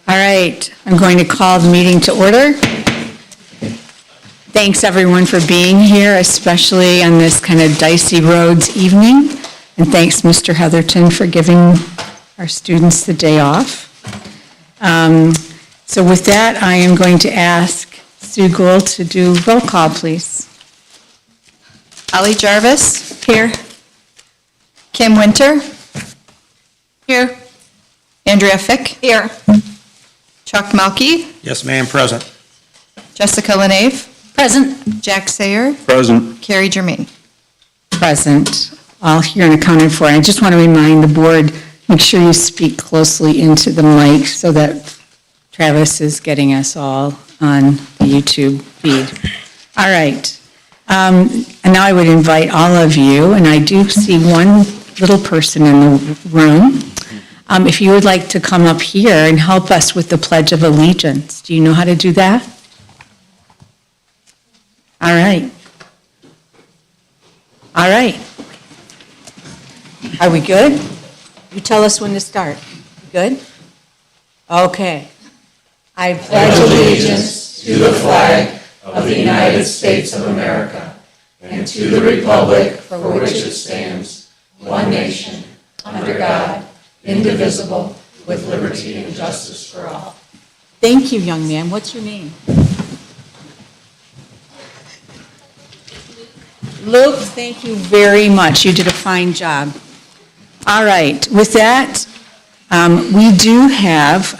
All right, I'm going to call the meeting to order. Thanks everyone for being here, especially on this kind of dicey roads evening. And thanks, Mr. Heatherton, for giving our students the day off. So with that, I am going to ask Sue Gould to do roll call, please. Holly Jarvis. Here. Kim Winter. Here. Andrea Fick. Here. Chuck Malky. Yes, ma'am, present. Jessica Lenave. Present. Jack Sayer. Present. Carrie Germain. Present, all here and accounted for. And I just want to remind the board, make sure you speak closely into the mic so that Travis is getting us all on the YouTube feed. All right. And now I would invite all of you, and I do see one little person in the room. If you would like to come up here and help us with the Pledge of Allegiance. Do you know how to do that? All right. All right. Are we good? You tell us when to start. Good? Okay. I pledge allegiance to the flag of the United States of America and to the republic for which it stands, one nation, under God, indivisible, with liberty and justice for all. Thank you, young man. What's your name? Luke, thank you very much. You did a fine job. All right. With that, we do have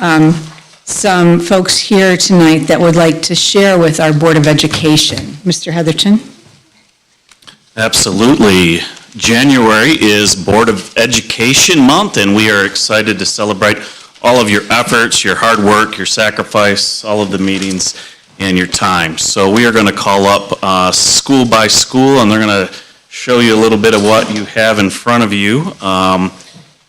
some folks here tonight that would like to share with our Board of Education. Mr. Heatherton? Absolutely. January is Board of Education Month, and we are excited to celebrate all of your efforts, your hard work, your sacrifice, all of the meetings, and your time. So we are going to call up school by school, and they're going to show you a little bit of what you have in front of you.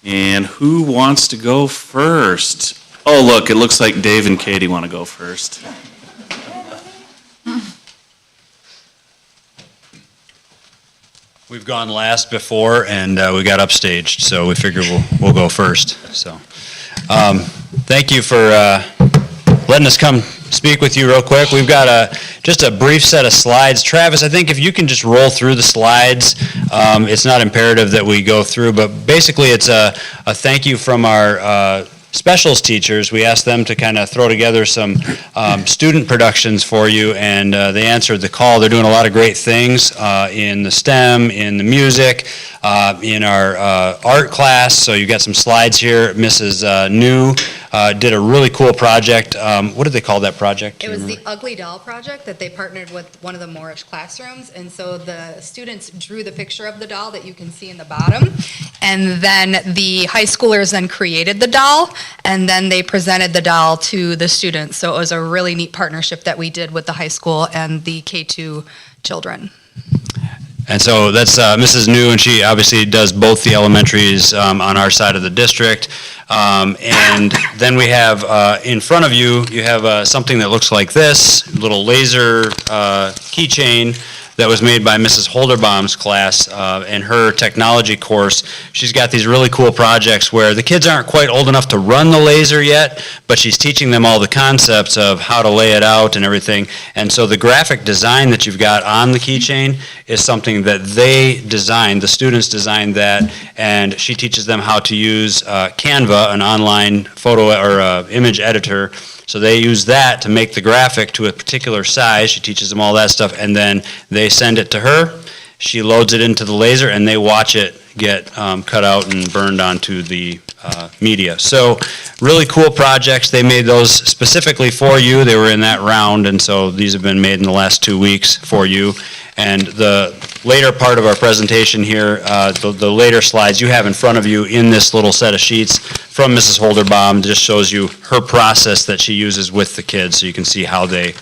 And who wants to go first? Oh, look, it looks like Dave and Katie want to go first. We've gone last before, and we got upstaged, so we figured we'll go first. So, thank you for letting us come speak with you real quick. We've got just a brief set of slides. Travis, I think if you can just roll through the slides, it's not imperative that we go through, but basically it's a thank you from our specials teachers. We asked them to kind of throw together some student productions for you, and they answered the call. They're doing a lot of great things in the STEM, in the music, in our art class. So you got some slides here. Mrs. New did a really cool project. What did they call that project? It was the Ugly Doll project that they partnered with one of the Moorish classrooms, and so the students drew the picture of the doll that you can see in the bottom, and then the high schoolers then created the doll, and then they presented the doll to the students. So it was a really neat partnership that we did with the high school and the K-2 children. And so that's Mrs. New, and she obviously does both the elementaries on our side of the district. And then we have in front of you, you have something that looks like this, little laser keychain that was made by Mrs. Holderbaum's class in her technology course. She's got these really cool projects where the kids aren't quite old enough to run the laser yet, but she's teaching them all the concepts of how to lay it out and everything. And so the graphic design that you've got on the keychain is something that they designed, the students designed that, and she teaches them how to use Canva, an online photo or image editor. So they use that to make the graphic to a particular size. She teaches them all that stuff, and then they send it to her. She loads it into the laser, and they watch it get cut out and burned onto the media. So really cool projects. They made those specifically for you. They were in that round, and so these have been made in the last 2 weeks for you. And the later part of our presentation here, the later slides you have in front of you in this little set of sheets from Mrs. Holderbaum just shows you her process that she uses with the kids, so you can see how they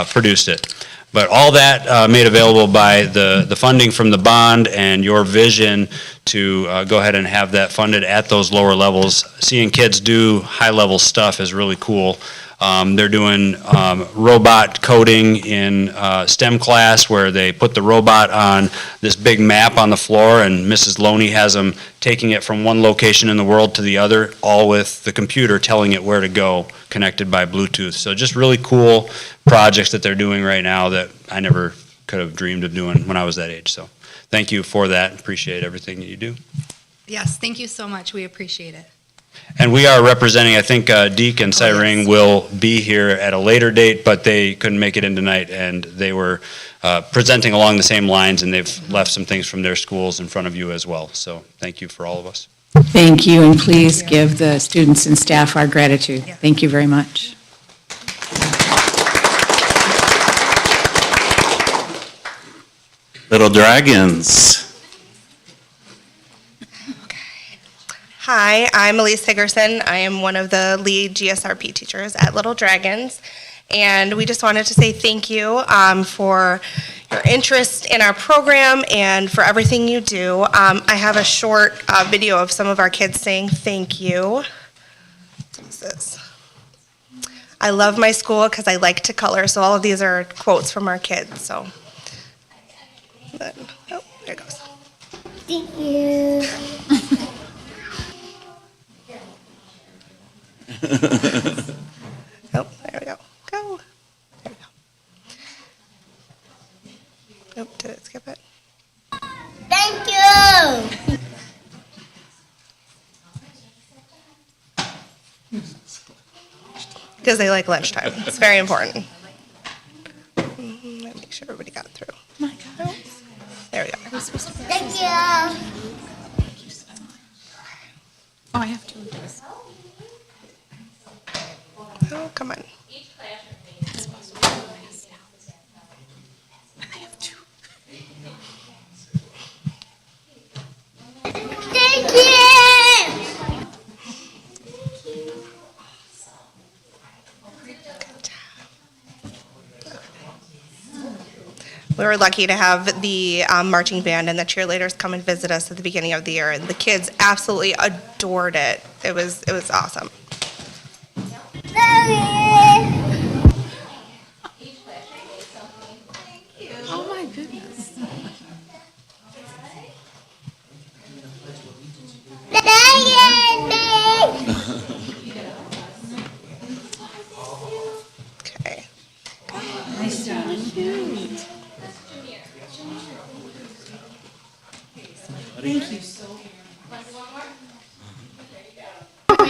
produced it. But all that made available by the funding from the bond and your vision to go ahead and have that funded at those lower levels. Seeing kids do high-level stuff is really cool. They're doing robot coding in STEM class where they put the robot on this big map on the floor, and Mrs. Loney has them taking it from one location in the world to the other, all with the computer telling it where to go, connected by Bluetooth. So just really cool projects that they're doing right now that I never could have dreamed of doing when I was that age. So thank you for that. Appreciate everything that you do. Yes, thank you so much. We appreciate it. And we are representing, I think Deke and Cyring will be here at a later date, but they couldn't make it in tonight, and they were presenting along the same lines, and they've left some things from their schools in front of you as well. So thank you for all of us. Thank you, and please give the students and staff our gratitude. Yeah. Thank you very much. Little Dragons. Hi, I'm Elise Higgerson. I am one of the lead GSRP teachers at Little Dragons, and we just wanted to say thank you for your interest in our program and for everything you do. I have a short video of some of our kids saying thank you. What's this? I love my school because I like to color, so all of these are quotes from our kids. So, oh, there it goes. Thank you. Oh, there we go. Go. There we go. Nope, did it skip it? Thank you. Because they like lunchtime. It's very important. Let me make sure everybody got it through. Nope. There we go. Thank you. Oh, I have to do this. Oh, come on. Thank you. We were lucky to have the marching band and the cheerleaders come and visit us at the beginning of the year, and the kids absolutely adored it. It was awesome. Oh, my goodness. Okay.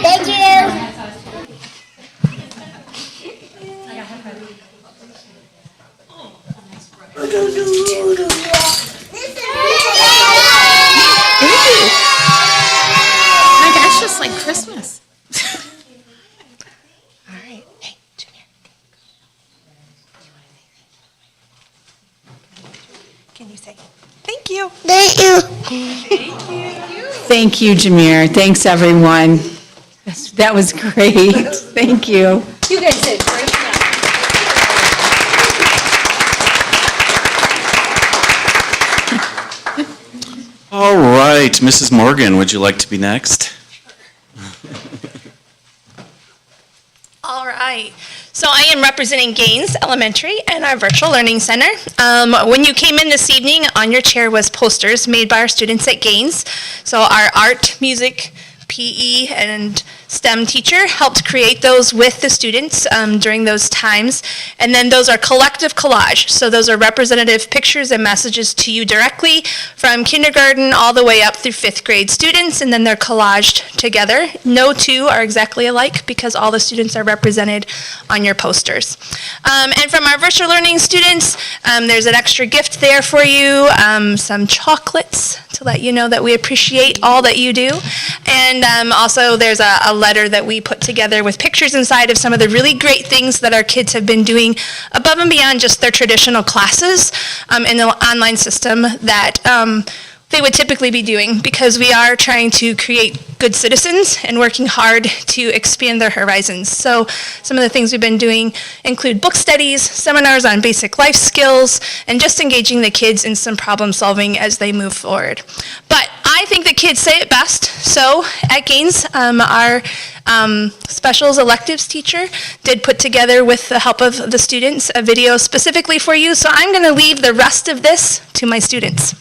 Thank you. My gosh, just like Christmas. All right. Hey, Junior. Can you say thank you? Thank you. Thank you, Jameer. Thanks, everyone. That was great. Thank you. You guys did great job. All right, Mrs. Morgan, would you like to be next? All right. So I am representing Gaines Elementary and our Virtual Learning Center. When you came in this evening, on your chair was posters made by our students at Gaines. So our art, music, PE, and STEM teacher helped create those with the students during those times. And then those are collective collage. So those are representative pictures and messages to you directly from kindergarten all the way up through 5th grade students, and then they're collaged together. No two are exactly alike because all the students are represented on your posters. And from our virtual learning students, there's an extra gift there for you, some chocolates to let you know that we appreciate all that you do. And also there's a letter that we put together with pictures inside of some of the really great things that our kids have been doing above and beyond just their traditional classes in the online system that they would typically be doing, because we are trying to create good citizens and working hard to expand their horizons. So some of the things we've been doing include book studies, seminars on basic life skills, and just engaging the kids in some problem solving as they move forward. But I think the kids say it best. So at Gaines, our specials electives teacher did put together, with the help of the students, a video specifically for you. So I'm going to leave the rest of this to my students.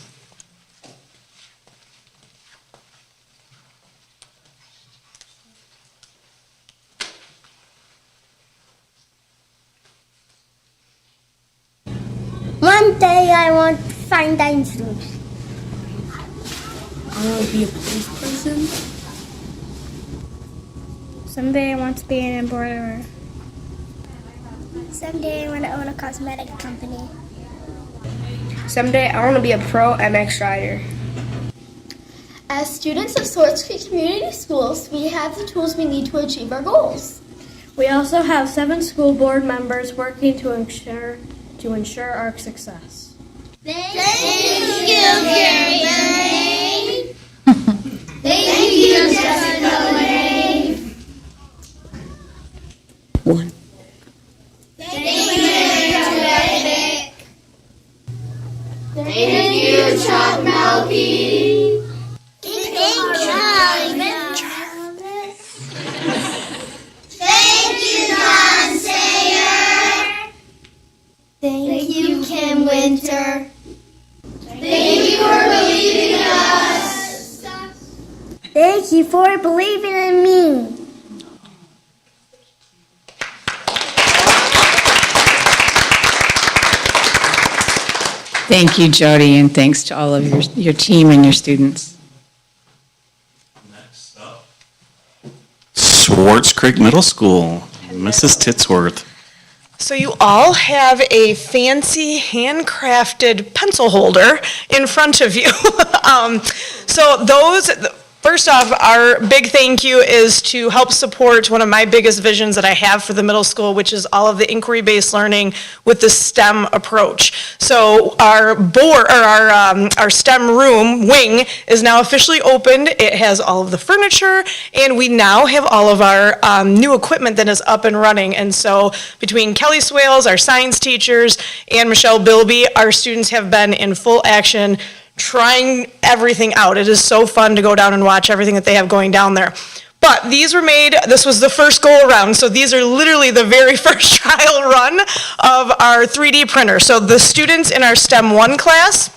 One day I want to find dinosaurs. I want to be a police person. Someday I want to be an embroiderer. Someday I want to own a cosmetic company. Someday I want to be a pro MX rider. As students of Swartz Creek Community Schools, we have the tools we need to achieve our goals. We also have 7 school board members working to ensure our success. Thank you, Gary. Thank you, Jessica Lane. One. Thank you, Thank you, Chuck Melky. Thank you, Jarvis. Thank you, Don Sayer. Thank you, Kim Winter. Thank you for believing in us. Thank you for believing in me. Thank you, Jody, and thanks to all of your team and your students. Next up, Swartz Creek Middle School, Mrs. Titsworth. So you all have a fancy handcrafted pencil holder in front of you. First off, our big thank you is to help support one of my biggest visions that I have for the middle school, which is all of the inquiry-based learning with the STEM approach. So our our STEM room wing is now officially opened. It has all of the furniture, and we now have all of our new equipment that is up and running. And so between Kelly Swales, our science teachers, and Michelle Bilby, our students have been in full action trying everything out. It is so fun to go down and watch everything that they have going down there. But these were made, this was the first go around, so these are literally the very first trial run of our 3D printer. So the students in our STEM 1 class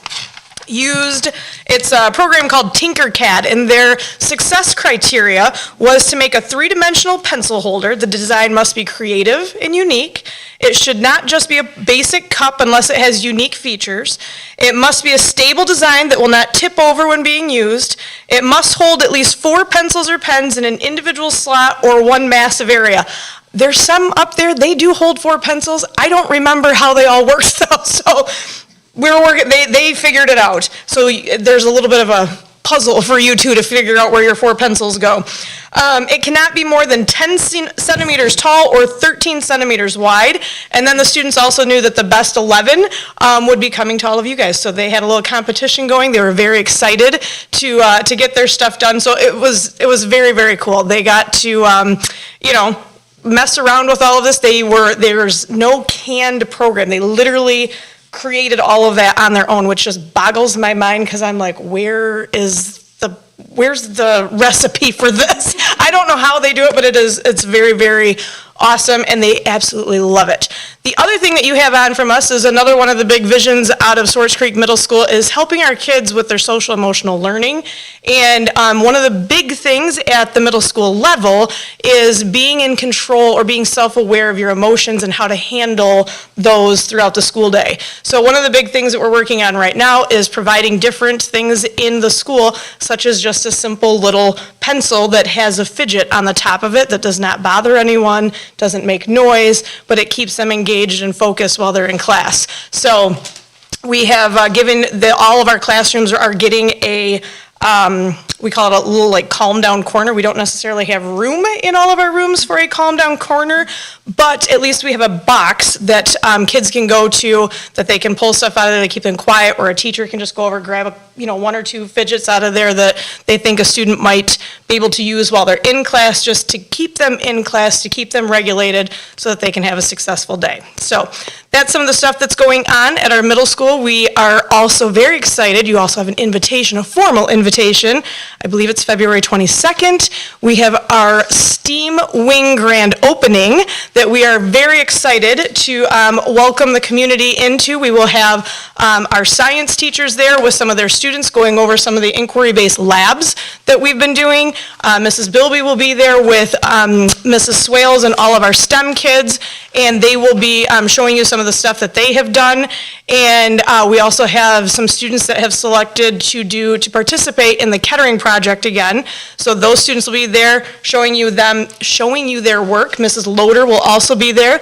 it's a program called Tinkercad, and their success criteria was to make a 3-dimensional pencil holder. The design must be creative and unique. It should not just be a basic cup unless it has unique features. It must be a stable design that will not tip over when being used. It must hold at least 4 pencils or pens in an individual slot or one massive area. There's some up there, they do hold 4 pencils. I don't remember how they all work though, so they figured it out. So there's a little bit of a puzzle for you two to figure out where your 4 pencils go. It cannot be more than 10 centimeters tall or 13 centimeters wide. And then the students also knew that the best 11 would be coming to all of you guys. So they had a little competition going. They were very excited to get their stuff done. So it was very, very cool. They got to, mess around with all of this. There's no canned program. They literally created all of that on their own, which just boggles my mind because I'm like, where's the recipe for this? I don't know how they do it, but it's very, very awesome, and they absolutely love it. The other thing that you have on from us is another one of the big visions out of Swartz Creek Middle School is helping our kids with their social emotional learning. And one of the big things at the middle school level is being in control or being self-aware of your emotions and how to handle those throughout the school day. So one of the big things that we're working on right now is providing different things in the school, such as just a simple little pencil that has a fidget on the top of it that does not bother anyone, doesn't make noise, but it keeps them engaged and focused while they're in class. So we have all of our classrooms are getting a, we call it a little like calm down corner. We don't necessarily have room in all of our rooms for a calm down corner, but at least we have a box that kids can go to that they can pull stuff out of there to keep them quiet, or a teacher can just go over, grab a one or two fidgets out of there that they think a student might be able to use while they're in class, just to keep them in class, to keep them regulated so that they can have a successful day. So that's some of the stuff that's going on at our middle school. We are also very excited. You also have an invitation, a formal invitation. I believe it's February 22nd. We have our STEAM Wing Grand Opening that we are very excited to welcome the community into. We will have our science teachers there with some of their students going over some of the inquiry-based labs that we've been doing. Mrs. Bilby will be there with Mrs. Swales and all of our STEM kids, and they will be showing you some of the stuff that they have done. And we also have some students that have selected to participate in the Kettering project again. So those students will be there showing you their work. Mrs. Loader will also be there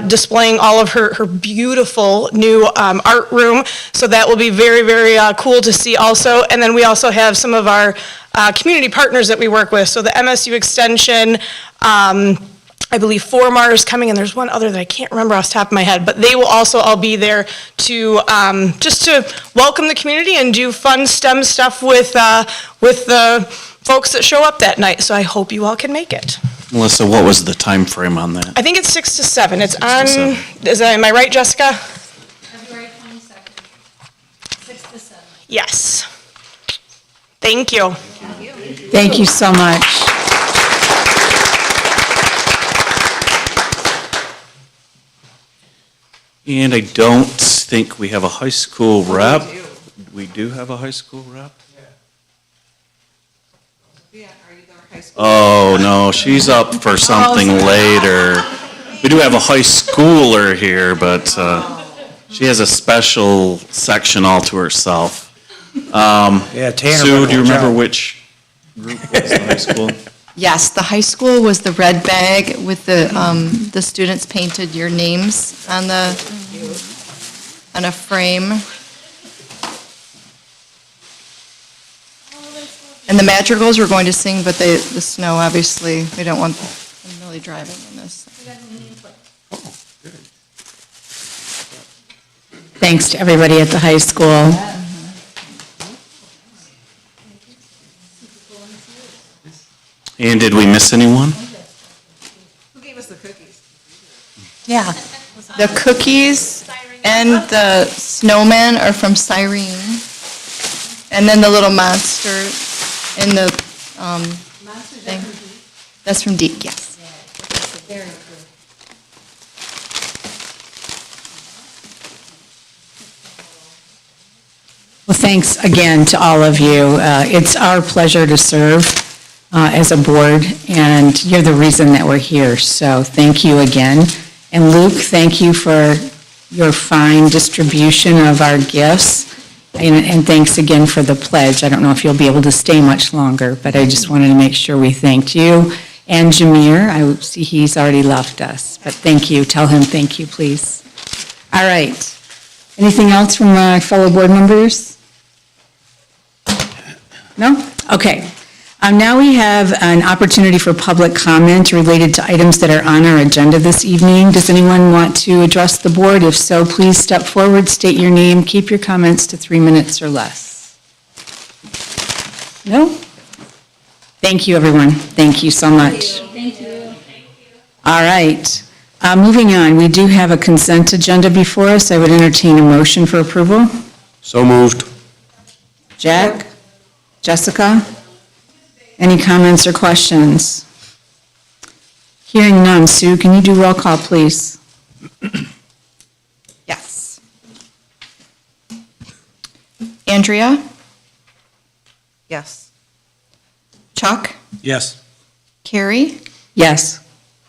displaying all of her beautiful new art room. So that will be very, very cool to see also. And then we also have some of our community partners that we work with. So the MSU Extension, I believe Formar is coming, and there's one other that I can't remember off the top of my head, but they will also all be there to just to welcome the community and do fun STEM stuff with the folks that show up that night. So I hope you all can make it. Melissa, what was the time frame on that? I think it's 6 to 7. It's 6 to 7. Am I right, Jessica? February 22nd, 6 to 7. Yes. Thank you. Thank you so much. And I don't think we have a high school rep. We do have a high school rep? Oh, no, she's up for something later. We do have a high schooler here, but she has a special section all to herself. Yeah, Tanner. Sue, do you remember which group was the high school? Yes, the high school was the red bag with the students painted your names on a frame. And the madrigals were going to sing, but the snow, obviously, we don't want them really driving in this. Thanks to everybody at the high school. And did we miss anyone? Who gave us the cookies? Yeah, the cookies and the snowman are from Cyrene. And then the little monster in the thing. That's from Deke, yes. Well, thanks again to all of you. It's our pleasure to serve as a board, and you're the reason that we're here, so thank you again. And Luke, thank you for your fine distribution of our gifts, and thanks again for the pledge. I don't know if you'll be able to stay much longer, but I just wanted to make sure we thanked you. And Jameer, I see he's already left us, but thank you. Tell him thank you, please. All right. Anything else from my fellow board members? No? Okay. Now we have an opportunity for public comment related to items that are on our agenda this evening. Does anyone want to address the board? If so, please step forward, state your name, keep your comments to 3 minutes or less. No? Thank you, everyone. Thank you so much. Thank you. All right. Moving on, we do have a consent agenda before us. I would entertain a motion for approval. So moved. Jack? Jessica? Any comments or questions? Hearing none. Sue, can you do roll call, please? Yes. Andrea? Yes. Chuck? Yes. Carrie? Yes.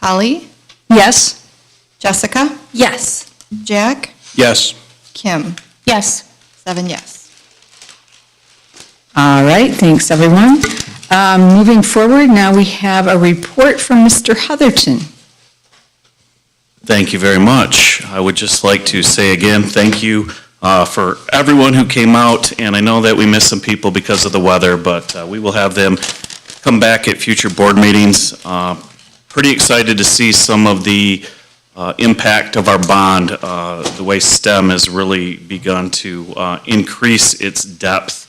Holly? Yes. Jessica? Yes. Jack? Yes. Kim? Yes. 7 yes. All right, thanks, everyone. Moving forward, now we have a report from Mr. Heatherton. Thank you very much. I would just like to say again, thank you for everyone who came out, and I know that we missed some people because of the weather, but we will have them come back at future board meetings. Pretty excited to see some of the impact of our bond, the way STEM has really begun to increase its depth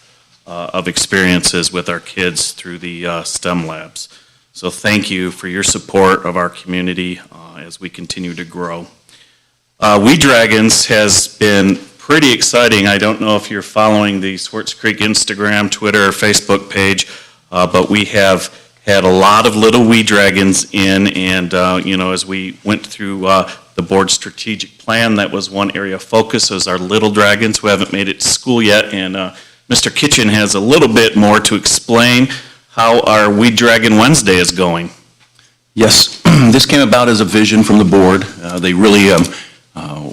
of experiences with our kids through the STEM labs. So thank you for your support of our community as we continue to grow. We Dragons has been pretty exciting. I don't know if you're following the Swartz Creek Instagram, Twitter, or Facebook page, but we have had a lot of little We Dragons in, and as we went through the board strategic plan, that was one area of focus, is our little dragons who haven't made it to school yet, and Mr. Kitchen has a little bit more to explain how our We Dragon Wednesday is going. Yes, this came about as a vision from the board. They really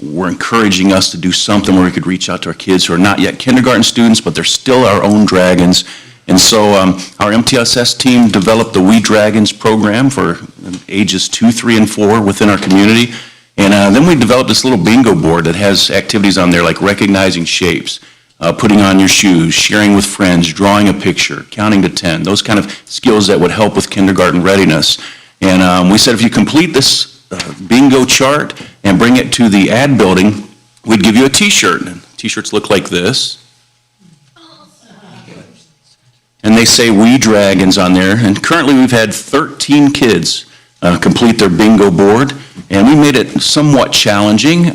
were encouraging us to do something where we could reach out to our kids who are not yet kindergarten students, but they're still our own dragons. And so our MTSS team developed the We Dragons program for ages 2, 3, and 4 within our community. And then we developed this little bingo board that has activities on there like recognizing shapes, putting on your shoes, sharing with friends, drawing a picture, counting to 10, those kind of skills that would help with kindergarten readiness. And we said if you complete this bingo chart and bring it to the ad building, we'd give you a t-shirt. And t-shirts look like this. And they say We Dragons on there. And currently we've had 13 kids complete their bingo board. And we made it somewhat challenging,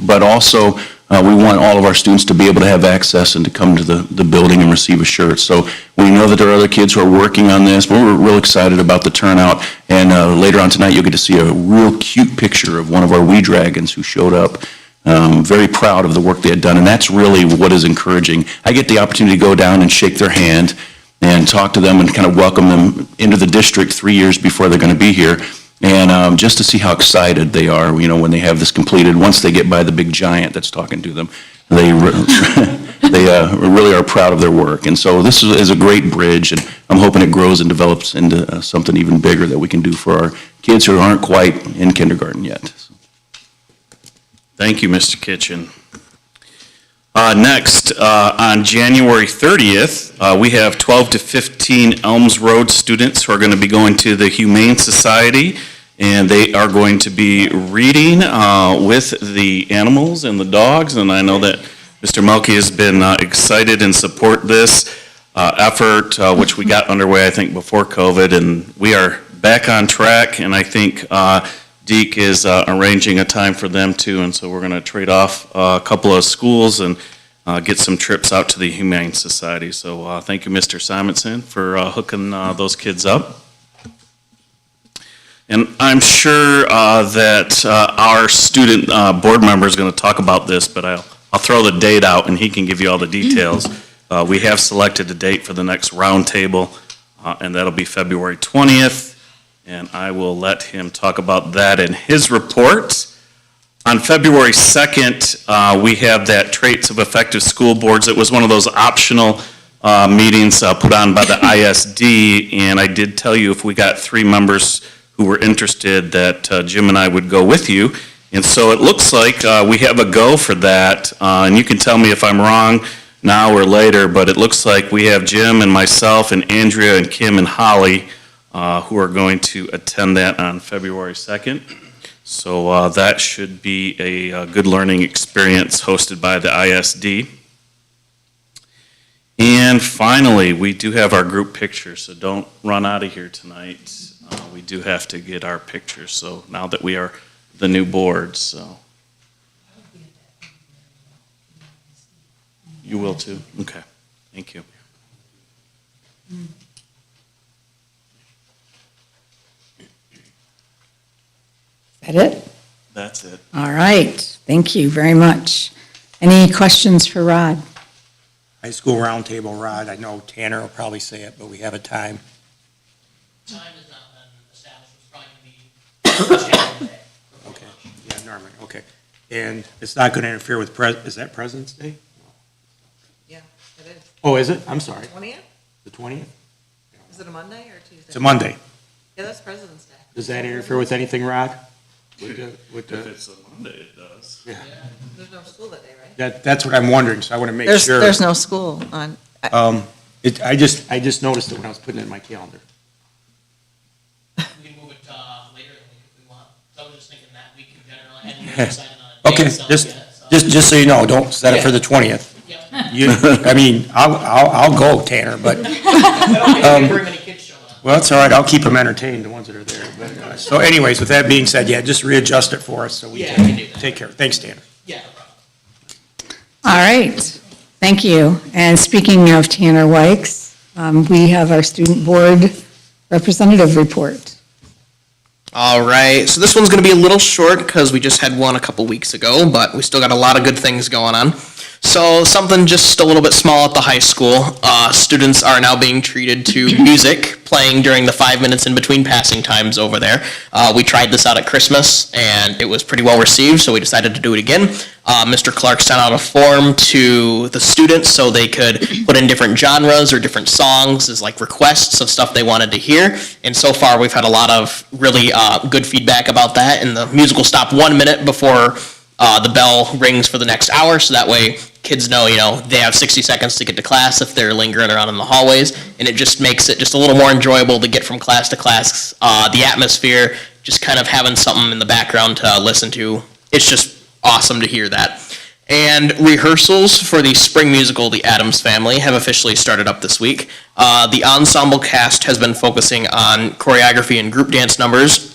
but also we want all of our students to be able to have access and to come to the building and receive a shirt. So we know that there are other kids who are working on this, but we're real excited about the turnout. And later on tonight, you'll get to see a real cute picture of one of our We Dragons who showed up. Very proud of the work they had done, and that's really what is encouraging. I get the opportunity to go down and shake their hand and talk to them and kind of welcome them into the district 3 years before they're going to be here. And just to see how excited they are, when they have this completed. Once they get by the big giant that's talking to them, they really are proud of their work. And so this is a great bridge, and I'm hoping it grows and develops into something even bigger that we can do for our kids who aren't quite in kindergarten yet. Thank you, Mr. Kitchen. Next, on January 30th, we have 12 to 15 Elms Road students who are going to be going to the Humane Society, and they are going to be reading with the animals and the dogs, and I know that Mr. Melke has been excited and support this effort, which we got underway, I think, before COVID, and we are back on track, and I think Deke is arranging a time for them too, and so we're going to trade off a couple of schools and get some trips out to the Humane Society. So thank you, Mr. Simonson, for hooking those kids up. And I'm sure that our student board member is going to talk about this, but I'll throw the date out and he can give you all the details. We have selected a date for the next roundtable, and that'll be February 20th. And I will let him talk about that in his report. On February 2nd, we have that Traits of Effective School Boards. It was one of those optional meetings put on by the ISD, and I did tell you if we got 3 members who were interested that Jim and I would go with you. And so it looks like we have a go for that, and you can tell me if I'm wrong now or later, but it looks like we have Jim and myself and Andrea and Kim and Holly who are going to attend that on February 2nd. So that should be a good learning experience hosted by the ISD. And finally, we do have our group picture, so don't run out of here tonight. We do have to get our pictures, so now that we are the new board, so. You will too? Okay, thank you. Is that it? That's it. All right, thank you very much. Any questions for Rod? High school roundtable, Rod. I know Tanner will probably say it, but we have a time. Time has not been established. It's probably going to be Okay, yeah, Norman, okay. And it's not going to interfere with, is that President's Day? Yeah, it is. Oh, is it? I'm sorry. 20th? The 20th? Is it a Monday or Tuesday? It's a Monday. Yeah, that's President's Day. Does that interfere with anything, Rod? If it's a Monday, it does. Yeah. There's no school that day, right? That's what I'm wondering, so I want to make sure. There's no school on. I just noticed it when I was putting it in my calendar. We can move it later in the week if we want. So I was just thinking that week in general. I hadn't really decided on a date Okay, itself yet, so. just so you know, don't set it for the 20th. Yep. I mean, I'll go, Tanner, but, I don't think we can bring many kids showing up. well, it's all right, I'll keep them entertained, the ones that are there. But, so anyways, with that being said, yeah, just readjust it for us so we Yeah, can we can do that. take care. Thanks, Tanner. Yeah, no problem. All right, thank you. And speaking of Tanner Wykes, we have our student board representative report. All right, so this one's going to be a little short because we just had one a couple weeks ago, but we still got a lot of good things going on. So something just a little bit small at the high school. Students are now being treated to music playing during the 5 minutes in between passing times over there. We tried this out at Christmas and it was pretty well received, so we decided to do it again. Mr. Clark sent out a form to the students so they could put in different genres or different songs as like requests of stuff they wanted to hear. And so far we've had a lot of really good feedback about that. And the music will stop 1 minute before the bell rings for the next hour, so that way kids know, they have 60 seconds to get to class if they're lingering around in the hallways, and it just makes it just a little more enjoyable to get from class to class. The atmosphere, just kind of having something in the background to listen to, it's just awesome to hear that. And rehearsals for the spring musical, The Addams Family, have officially started up this week. The ensemble cast has been focusing on choreography and group dance numbers.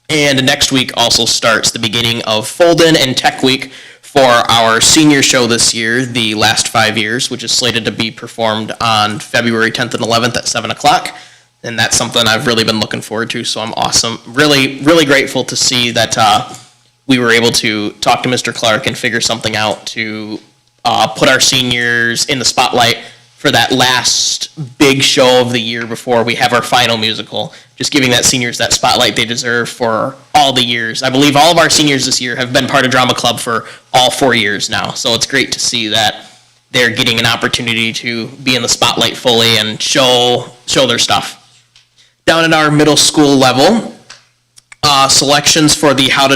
And next week also starts the beginning of Fold-In and Tech Week for our senior show this year, The Last 5 Years, which is slated to be performed on February 10th and 11th at 7 o'clock. And that's something I've really been looking forward to, so I'm really, really grateful to see that we were able to talk to Mr. Clark and figure something out to put our seniors in the spotlight for that last big show of the year before we have our final musical, just giving that seniors that spotlight they deserve for all the years. I believe all of our seniors this year have been part of Drama Club for all 4 years now, so it's great to see that they're getting an opportunity to be in the spotlight fully and show their stuff. Down at our middle school level, selections for the How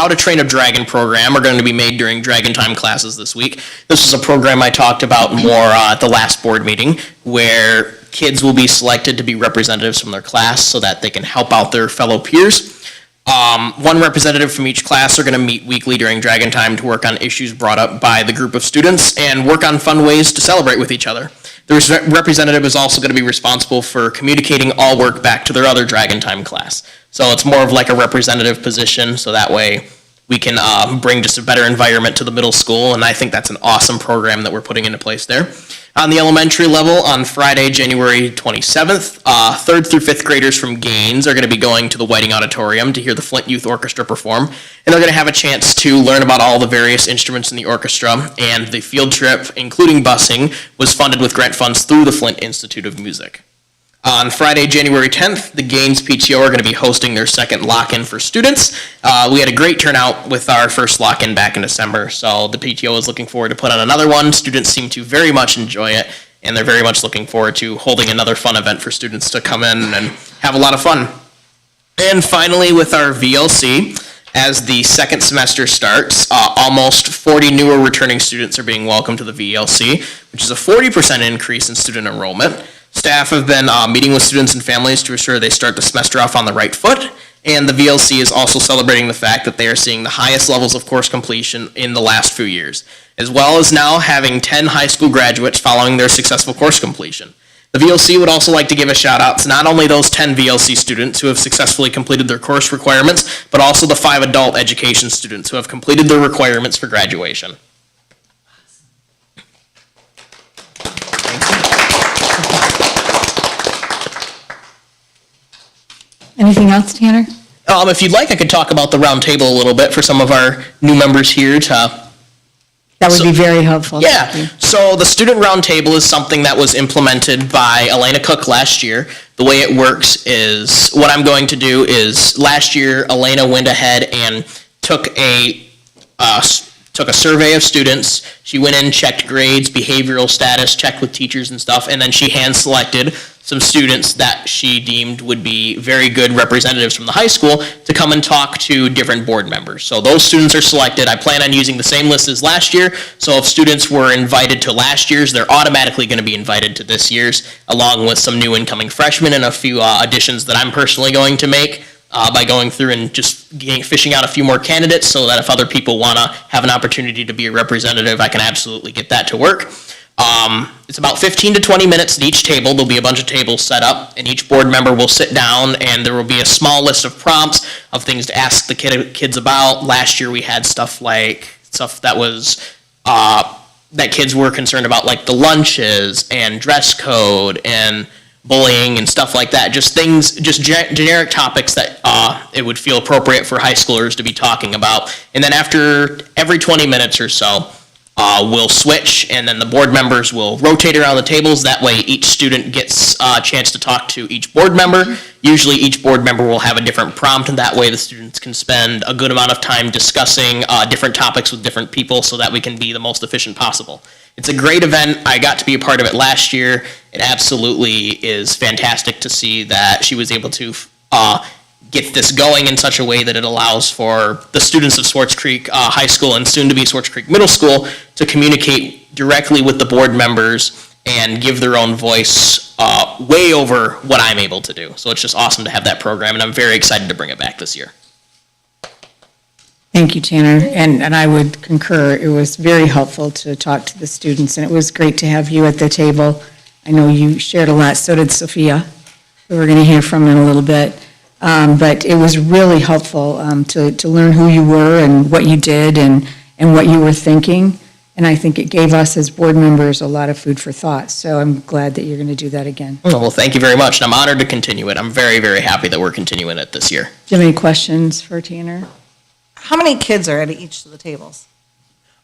to Train a Dragon program are going to be made during Dragon Time classes this week. This is a program I talked about more at the last board meeting, where kids will be selected to be representatives from their class so that they can help out their fellow peers. One representative from each class are going to meet weekly during Dragon Time to work on issues brought up by the group of students and work on fun ways to celebrate with each other. The representative is also going to be responsible for communicating all work back to their other Dragon Time class. So it's more of like a representative position, so that way we can bring just a better environment to the middle school, and I think that's an awesome program that we're putting into place there. On the elementary level, on Friday, January 27th, 3rd through 5th graders from Gaines are going to be going to the Whiting Auditorium to hear the Flint Youth Orchestra perform, and they're going to have a chance to learn about all the various instruments in the orchestra, and the field trip, including busing, was funded with grant funds through the Flint Institute of Music. On Friday, January 10th, the Gaines PTO are going to be hosting their second lock-in for students. We had a great turnout with our first lock-in back in December, so the PTO is looking forward to put on another one. Students seem to very much enjoy it, and they're very much looking forward to holding another fun event for students to come in and have a lot of fun. And finally, with our VLC, as the second semester starts, almost 40 newer returning students are being welcomed to the VLC, which is a 40% increase in student enrollment. Staff have been meeting with students and families to ensure they start the semester off on the right foot, and the VLC is also celebrating the fact that they are seeing the highest levels of course completion in the last few years, as well as now having 10 high school graduates following their successful course completion. The VLC would also like to give a shout out to not only those 10 VLC students who have successfully completed their course requirements, but also the 5 adult education students who have completed their requirements for graduation. Anything else, Tanner? If you'd like, I could talk about the round table a little bit for some of our new members here to... That would be very helpful. Yeah, Thank you. so the student roundtable is something that was implemented by Elena Cook last year. The way it works is, what I'm going to do is, last year, Elena went ahead and took a survey of students. She went in, checked grades, behavioral status, checked with teachers and stuff, and then she hand-selected some students that she deemed would be very good representatives from the high school to come and talk to different board members. So those students are selected. I plan on using the same list as last year, so if students were invited to last year's, they're automatically going to be invited to this year's, along with some new incoming freshmen and a few additions that I'm personally going to make. by going through and just fishing out a few more candidates so that if other people want to have an opportunity to be a representative, I can absolutely get that to work. It's about 15 to 20 minutes at each table. There'll be a bunch of tables set up, and each board member will sit down, and there will be a small list of prompts of things to ask the kids about. Last year, we had stuff that was that kids were concerned about, like the lunches and dress code and bullying and stuff like that. Just things, just generic topics that it would feel appropriate for high schoolers to be talking about. And then after every 20 minutes or so, we'll switch, and then the board members will rotate around the tables. That way each student gets a chance to talk to each board member. Usually each board member will have a different prompt, and that way the students can spend a good amount of time discussing different topics with different people so that we can be the most efficient possible. It's a great event. I got to be a part of it last year. It absolutely is fantastic to see that she was able to get this going in such a way that it allows for the students of Swartz Creek High School and soon to be Swartz Creek Middle School to communicate directly with the board members and give their own voice way over what I'm able to do. So it's just awesome to have that program, and I'm very excited to bring it back this year. Thank you, Tanner, and I would concur. It was very helpful to talk to the students, and it was great to have you at the table. I know you shared a lot, so did Sophia, who we're going to hear from in a little bit. But it was really helpful to learn who you were and what you did and what you were thinking. And I think it gave us as board members a lot of food for thought. So I'm glad that you're going to do that again. Well, thank you very much, and I'm honored to continue it. I'm very, very happy that we're continuing it this year. Do you have any questions for Tanner? How many kids are at each of the tables?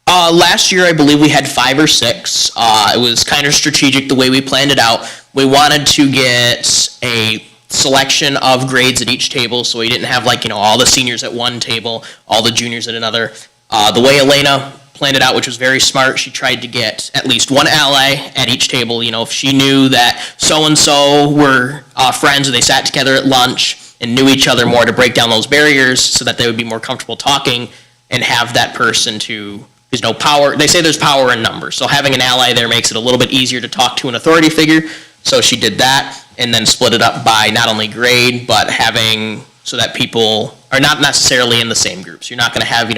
Last year, I believe we had 5 or 6. It was kind of strategic the way we planned it out. We wanted to get a selection of grades at each table, so we didn't have all the seniors at one table, all the juniors at another. The way Elena planned it out, which was very smart, she tried to get at least one ally at each table. If she knew that so-and-so were friends or they sat together at lunch and knew each other more, to break down those barriers so that they would be more comfortable talking and have that person to, there's no power, they say there's power in numbers, so having an ally there makes it a little bit easier to talk to an authority figure. So she did that, and then split it up by not only grade, but having, so that people are not necessarily in the same groups. You're not going to have,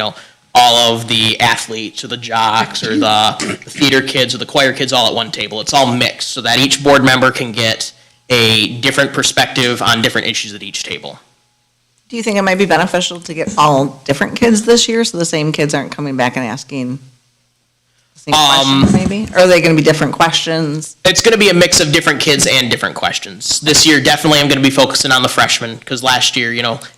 all of the athletes or the jocks or the theater kids or the choir kids all at one table. It's all mixed so that each board member can get a different perspective on different issues at each table. Do you think it might be beneficial to get all different kids this year so the same kids aren't coming back and asking the same questions maybe? Or are they going to be different questions? It's going to be a mix of different kids and different questions. This year, definitely I'm going to be focusing on the freshmen because last year,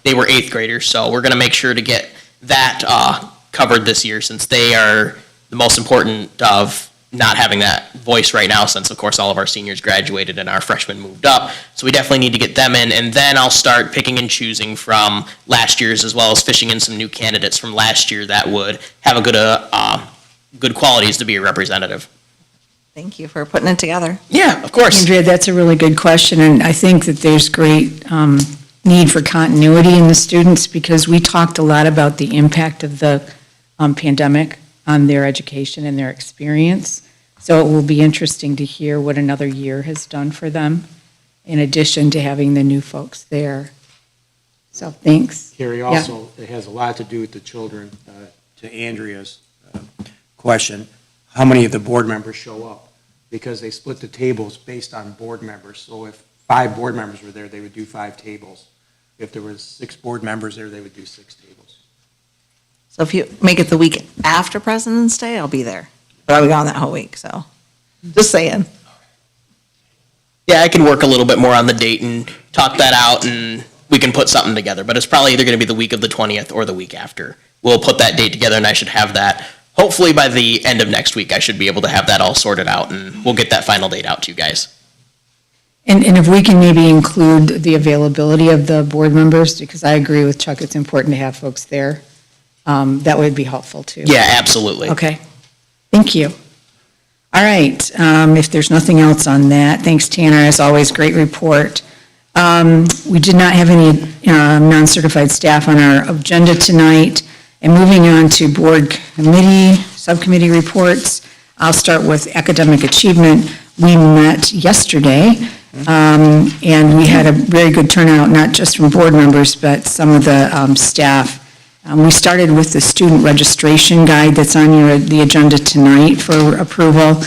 they were 8th graders. So we're going to make sure to get that covered this year since they are the most important of not having that voice right now since, of course, all of our seniors graduated and our freshmen moved up. So we definitely need to get them in, and then I'll start picking and choosing from last year's as well as fishing in some new candidates from last year that would have a good qualities to be a representative. Thank you for putting it together. Yeah, of course. Andrea, that's a really good question, and I think that there's great need for continuity in the students because we talked a lot about the impact of the pandemic on their education and their experience. So it will be interesting to hear what another year has done for them, in addition to having the new folks there. So thanks. Carrie, also, it has a lot to do with the children. To Andrea's question, how many of the board members show up? Because they split the tables based on board members. So if 5 board members were there, they would do 5 tables. If there was 6 board members there, they would do 6 tables. So if you make it the week after President's Day, I'll be there. But I'll be gone that whole week, so just saying. Yeah, I can work a little bit more on the date and talk that out, and we can put something together. But it's probably either going to be the week of the 20th or the week after. We'll put that date together, and I should have that. Hopefully by the end of next week, I should be able to have that all sorted out, and we'll get that final date out to you guys. And if we can maybe include the availability of the board members, because I agree with Chuck, it's important to have folks there. That would be helpful too. Yeah, absolutely. Okay, thank you. All right, if there's nothing else on that, thanks Tanner, as always, great report. We did not have any non-certified staff on our agenda tonight. And moving on to board committee, subcommittee reports, I'll start with academic achievement. We met yesterday And we had a very good turnout, not just from board members, but some of the staff. We started with the student registration guide that's on the agenda tonight for approval.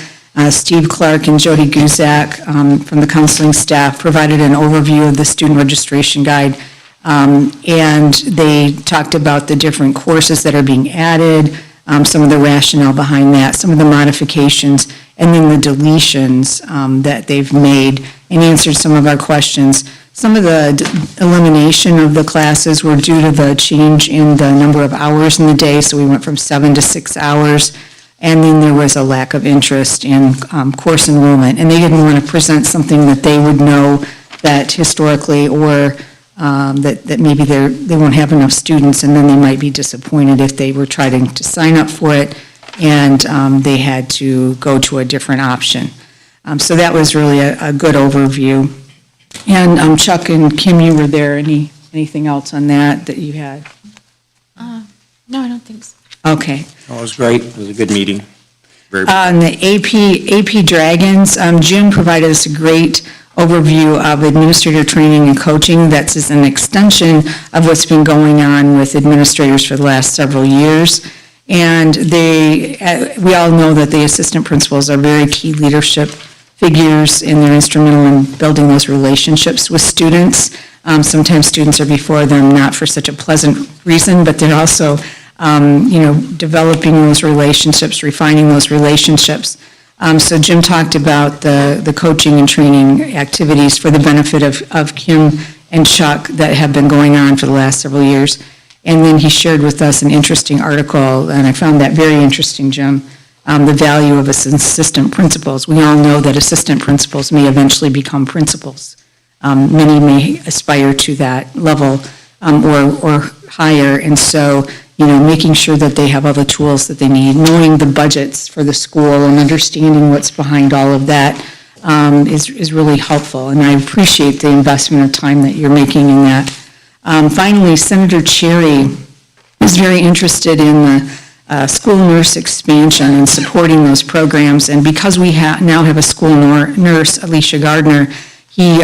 Steve Clark and Jody Guzak from the counseling staff provided an overview of the student registration guide. And they talked about the different courses that are being added, some of the rationale behind that, some of the modifications, and then the deletions that they've made, and answered some of our questions. Some of the elimination of the classes were due to the change in the number of hours in the day, so we went from 7 to 6 hours. And then there was a lack of interest in course enrollment, and they didn't want to present something that they would know that historically, or that maybe they won't have enough students, and then they might be disappointed if they were trying to sign up for it, and they had to go to a different option. So that was really a good overview. And Chuck and Kim, you were there. Anything else on that you had? No, I don't think so. Okay. Oh, it was great. It was a good meeting. On the AP Dragons, Jim provided us a great overview of administrator training and coaching. That's an extension of what's been going on with administrators for the last several years. And we all know that the assistant principals are very key leadership figures, and they're instrumental in building those relationships with students. Sometimes students are before them not for such a pleasant reason, but they're also developing those relationships, refining those relationships. So Jim talked about the coaching and training activities for the benefit of Kim and Chuck that have been going on for the last several years. And then he shared with us an interesting article, and I found that very interesting, Jim, the value of assistant principals. We all know that assistant principals may eventually become principals. Many may aspire to that level or higher, and so making sure that they have all the tools that they need, knowing the budgets for the school and understanding what's behind all of that is really helpful, and I appreciate the investment of time that you're making in that. Finally, Senator Cherry is very interested in the school nurse expansion and supporting those programs, and because we now have a school nurse, Alicia Gardner, he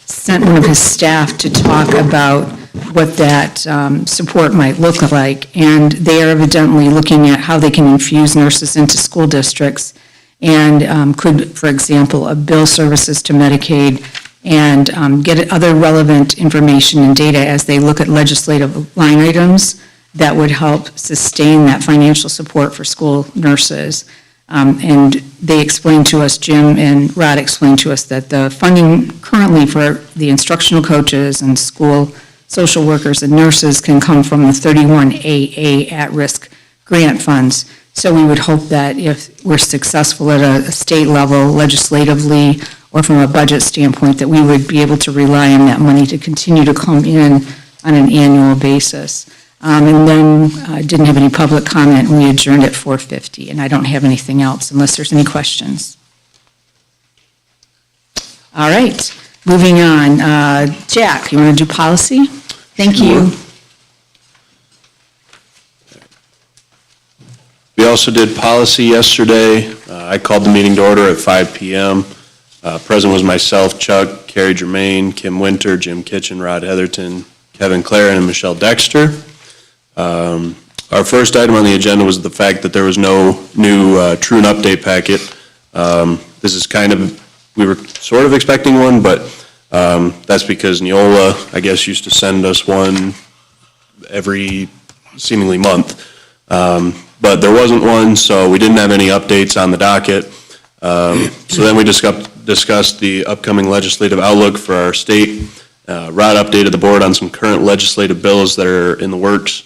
sent one of his staff to talk about what that support might look like, and they are evidently looking at how they can infuse nurses into school districts and could, for example, bill services to Medicaid and get other relevant information and data as they look at legislative line items that would help sustain that financial support for school nurses. And they explained to us, Jim and Rod explained to us, that the funding currently for the instructional coaches and school social workers and nurses can come from the 31AA at-risk grant funds. So we would hope that if we're successful at a state level legislatively or from a budget standpoint, that we would be able to rely on that money to continue to come in on an annual basis. And then I didn't have any public comment, and we adjourned at 4:50, and I don't have anything else unless there's any questions. All right, moving on. Jack, you want to do policy? Thank you. We also did policy yesterday. I called the meeting to order at 5 p.m. Present was myself, Chuck, Carrie Germain, Kim Winter, Jim Kitchen, Rod Heatherton, Kevin Claren, and Michelle Dexter. Our first item on the agenda was the fact that there was no new True and Update packet. This is we were sort of expecting one, but that's because Neola, I guess, used to send us one every seemingly month. But there wasn't one, so we didn't have any updates on the docket. So then we discussed the upcoming legislative outlook for our state. Rod updated the board on some current legislative bills that are in the works.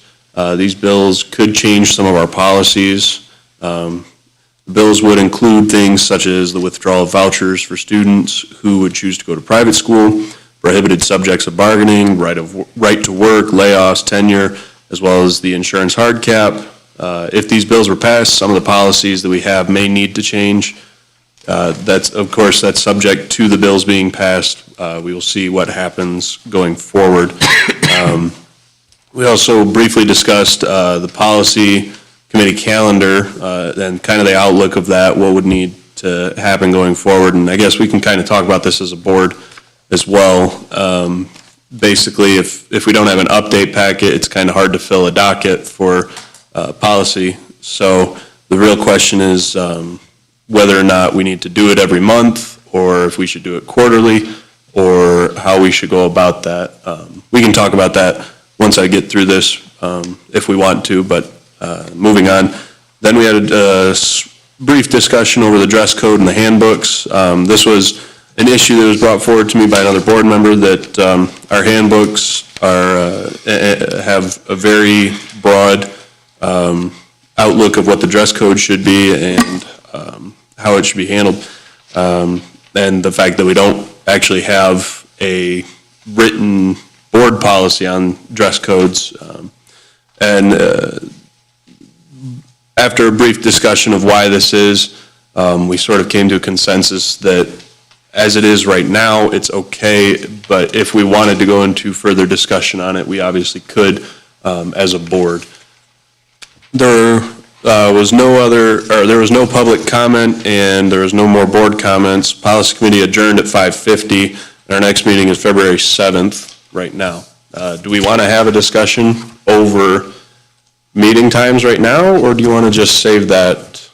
These bills could change some of our policies. Bills would include things such as the withdrawal of vouchers for students who would choose to go to private school, prohibited subjects of bargaining, right to work, layoffs, tenure, as well as the insurance hard cap. If these bills were passed, some of the policies that we have may need to change. Of course, that's subject to the bills being passed. We will see what happens going forward. We also briefly discussed the policy committee calendar and kind of the outlook of that, what would need to happen going forward. And I guess we can kind of talk about this as a board as well. Basically, if we don't have an update packet, it's kind of hard to fill a docket for policy. So the real question is whether or not we need to do it every month, or if we should do it quarterly, or how we should go about that. We can talk about that once I get through this, if we want to, but moving on. Then we had a brief discussion over the dress code and the handbooks. This was an issue that was brought forward to me by another board member, that our handbooks have a very broad outlook of what the dress code should be and how it should be handled. And the fact that we don't actually have a written board policy on dress codes. After a brief discussion of why this is, we sort of came to a consensus that as it is right now, it's okay, but if we wanted to go into further discussion on it, we obviously could as a board. There was no public comment, and there was no more board comments. Policy committee adjourned at 5:50, and our next meeting is February 7th right now. Do we want to have a discussion over meeting times right now, or do you want to just save that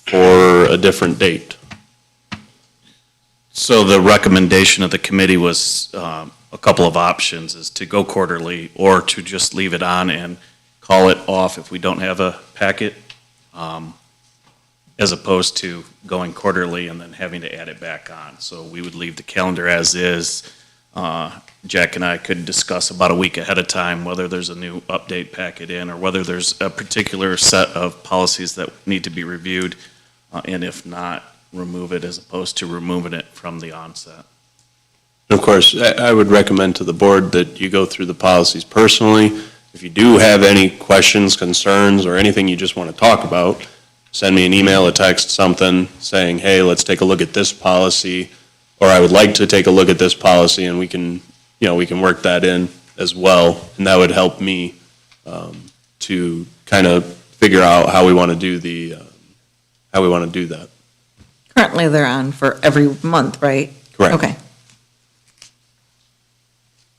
for a different date? So the recommendation of the committee was a couple of options, is to go quarterly or to just leave it on and call it off if we don't have a packet, as opposed to going quarterly and then having to add it back on. So we would leave the calendar as is. Jack and I could discuss about a week ahead of time whether there's a new update packet in, or whether there's a particular set of policies that need to be reviewed, and if not, remove it, as opposed to removing it from the onset. Of course, I would recommend to the board that you go through the policies personally. If you do have any questions, concerns, or anything you just want to talk about, send me an email, a text, something, saying, hey, let's take a look at this policy, or I would like to take a look at this policy, and we can work that in as well, and that would help me to kind of figure out how we want to do that. Currently, they're on for every month, right? Correct. Okay.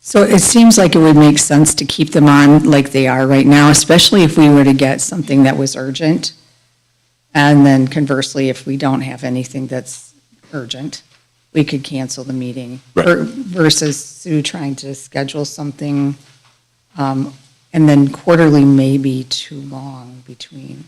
So it seems like it would make sense to keep them on like they are right now, especially if we were to get something that was urgent. And then conversely, if we don't have anything that's urgent, we could cancel the meeting. Right. Versus Sue trying to schedule something, and then quarterly may be too long between.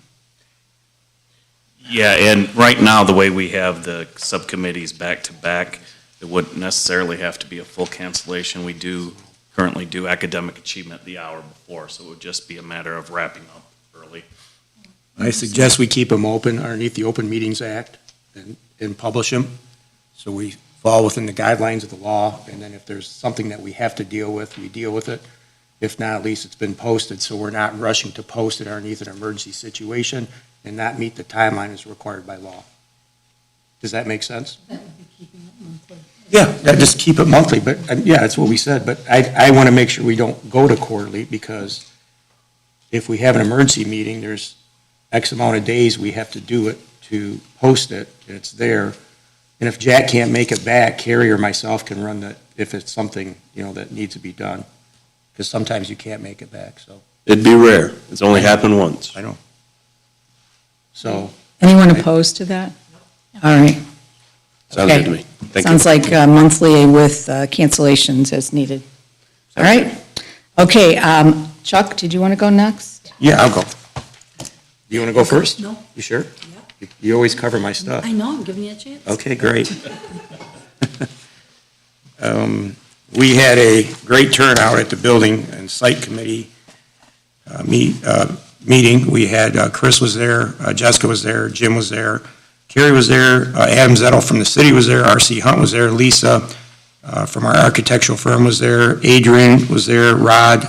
Yeah, and right now, the way we have the subcommittees back to back, it wouldn't necessarily have to be a full cancellation. We do currently do academic achievement the hour before, so it would just be a matter of wrapping up early. I suggest we keep them open underneath the Open Meetings Act and publish them, so we fall within the guidelines of the law, and then if there's something that we have to deal with, we deal with it. If not, at least it's been posted, so we're not rushing to post it underneath an emergency situation and not meet the timeline as required by law. Does that make sense? Yeah, just keep it monthly, but, yeah, that's what we said, but I want to make sure we don't go to quarterly, because if we have an emergency meeting, there's X amount of days we have to do it to post it, it's there. And if Jack can't make it back, Carrie or myself can run that if it's something, that needs to be done, because sometimes you can't make it back, so. It'd be rare. It's only happened once. I know. So. Anyone opposed to that? All right. Sounds good to me. Thank you. Sounds like monthly with cancellations as needed. All right. Okay, Chuck, did you want to go next? Yeah, I'll go. You want to go first? No. You sure? Yeah. You always cover my stuff. I know, I'm giving you a chance. Okay, great. We had a great turnout at the building and site committee meeting. We had, Chris was there, Jessica was there, Jim was there, Carrie was there, Adam Zettel from the city was there, R.C. Hunt was there, Lisa from our architectural firm was there, Adrian was there, Rod,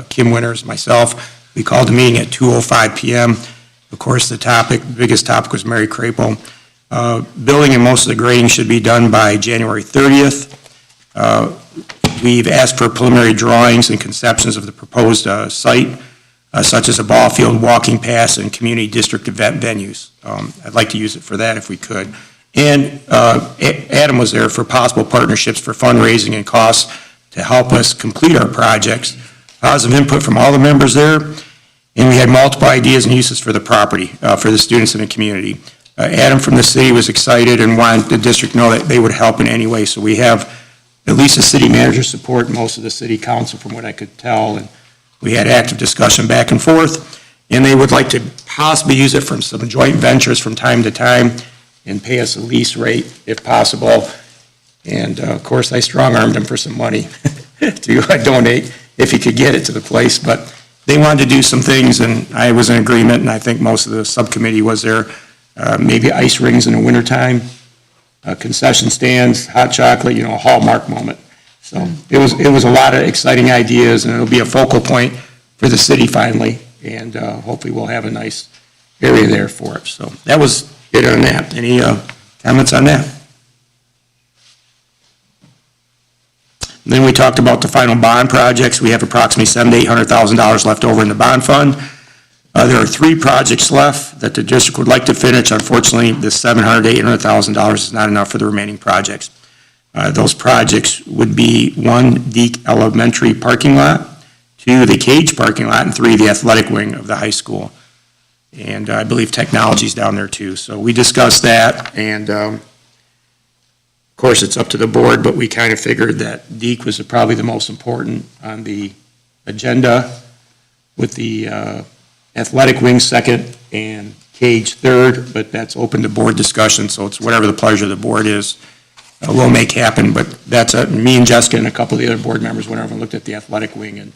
Kim Winters, myself. We called the meeting at 2:05 p.m. Of course, the biggest topic was Mary Crapel. Building and most of the grading should be done by January 30th. We've asked for preliminary drawings and conceptions of the proposed site. such as a ball field, walking paths, and community district event venues. I'd like to use it for that if we could. And Adam was there for possible partnerships for fundraising and costs to help us complete our projects. Positive input from all the members there, and we had multiple ideas and uses for the property, for the students in the community. Adam from the city was excited and wanted the district to know that they would help in any way, so we have at least the city manager support, most of the city council from what I could tell, and we had active discussion back and forth, and they would like to possibly use it from some joint ventures from time to time and pay us a lease rate if possible. And of course, I strong-armed him for some money to donate if he could get it to the place, but they wanted to do some things, and I was in agreement, and I think most of the subcommittee was there. Maybe ice rings in the wintertime, concession stands, hot chocolate, a hallmark moment. So it was a lot of exciting ideas, and it'll be a focal point for the city finally, and hopefully we'll have a nice area there for it. So that was it on that. Any comments on that? Then we talked about the final bond projects. We have approximately $700,000 to $800,000 left over in the bond fund. There are 3 projects left that the district would like to finish. Unfortunately, the $700,000 to $800,000 is not enough for the remaining projects. Those projects would be 1, Deke Elementary parking lot, 2, the Cage parking lot, and 3, the athletic wing of the high school. And I believe technology's down there too. So we discussed that, and of course, it's up to the board, but we kind of figured that Deke was probably the most important on the agenda, with the athletic wing second and Cage third, but that's open to board discussion, so it's whatever the pleasure of the board is. We'll make happen, but that's me and Jessica and a couple of the other board members went over and looked at the athletic wing, and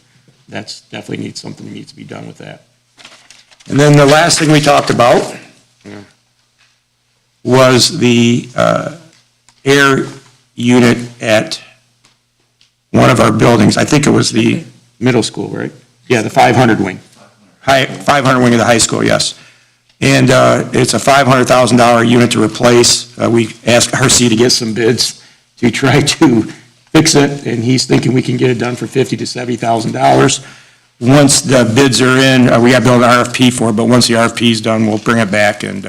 that's definitely something that needs to be done with that. And then the last thing we talked about was the air unit at one of our buildings. I think it was the middle school, right? Yeah, the 500 wing. 500 wing of the high school, yes. And it's a $500,000 unit to replace. We asked RC to get some bids to try to fix it, and he's thinking we can get it done for $50,000 to $70,000. Once the bids are in, we got to build an RFP for it, but once the RFP is done, we'll bring it back and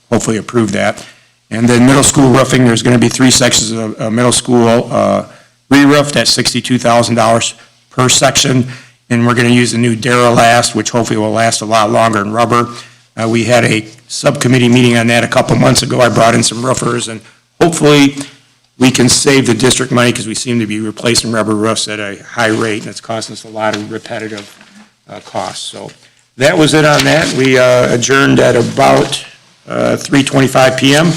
hopefully approve that. And then middle school roofing, there's going to be 3 sections of middle school re-roofed at $62,000 per section, and we're going to use a new Duralast, which hopefully will last a lot longer in rubber. We had a subcommittee meeting on that a couple months ago. I brought in some roofers, and hopefully we can save the district money because we seem to be replacing rubber roofs at a high rate, and it's costing us a lot of repetitive costs. So that was it on that. We adjourned at about 3:25 p.m.,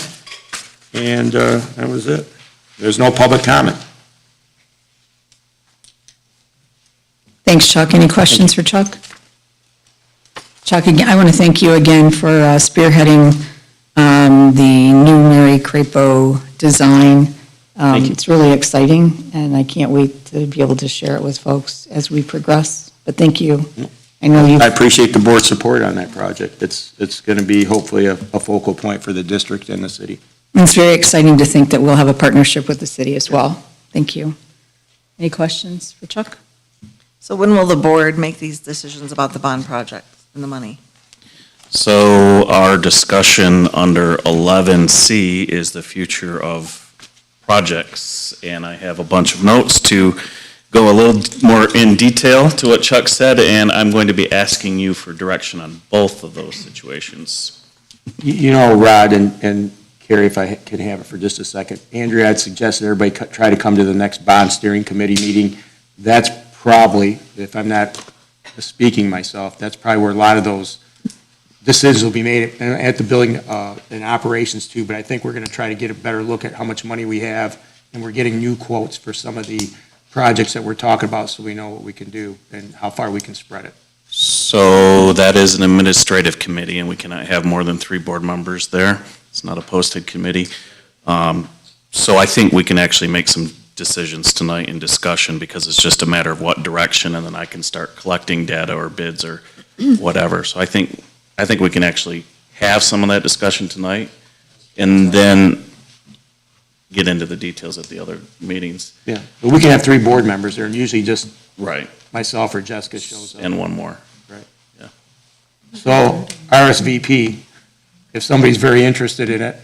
and that was it. There's no public comment. Thanks, Chuck. Any questions for Chuck? Chuck, again, I want to thank you again for spearheading the new Mary Crapo design. Thank you. It's really exciting, and I can't wait to be able to share it with folks as we progress. But thank you. I know you. I appreciate the board's support on that project. It's going to be hopefully a focal point for the district and the city. It's very exciting to think that we'll have a partnership with the city as well. Thank you. Any questions for Chuck? So when will the board make these decisions about the bond projects and the money? So our discussion under 11C is the future of projects, and I have a bunch of notes to go a little more in detail to what Chuck said, and I'm going to be asking you for direction on both of those situations. Rod and Carrie, if I can have it for just a second. Andrea, I'd suggest that everybody try to come to the next bond steering committee meeting. That's probably, if I'm not speaking myself, that's probably where a lot of those decisions will be made at the building and operations too, but I think we're going to try to get a better look at how much money we have, and we're getting new quotes for some of the projects that we're talking about, so we know what we can do and how far we can spread it. So that is an administrative committee, and we cannot have more than 3 board members there. It's not a posted committee. So I think we can actually make some decisions tonight in discussion, because it's just a matter of what direction, and then I can start collecting data or bids or whatever. So I think we can actually have some of that discussion tonight, and then get into the details at the other meetings. Yeah, but we can have 3 board members there, and usually just Right. myself or Jessica shows up. And one more. Right. So RSVP, if somebody's very interested in it.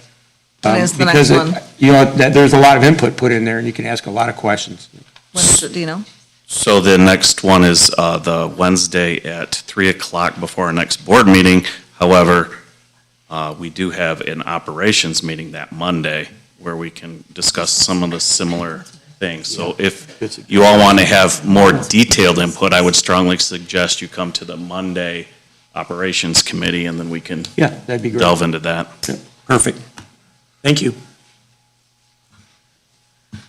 When is the because next one? You know, there's a lot of input put in there, and you can ask a lot of questions. When is it, do you know? So the next one is the Wednesday at 3 o'clock before our next board meeting. However, we do have an operations meeting that Monday where we can discuss some of the similar things. So if you all want to have more detailed input, I would strongly suggest you come to the Monday operations committee, and then we can Yeah, that'd be great. delve into that. Yeah, perfect. Thank you.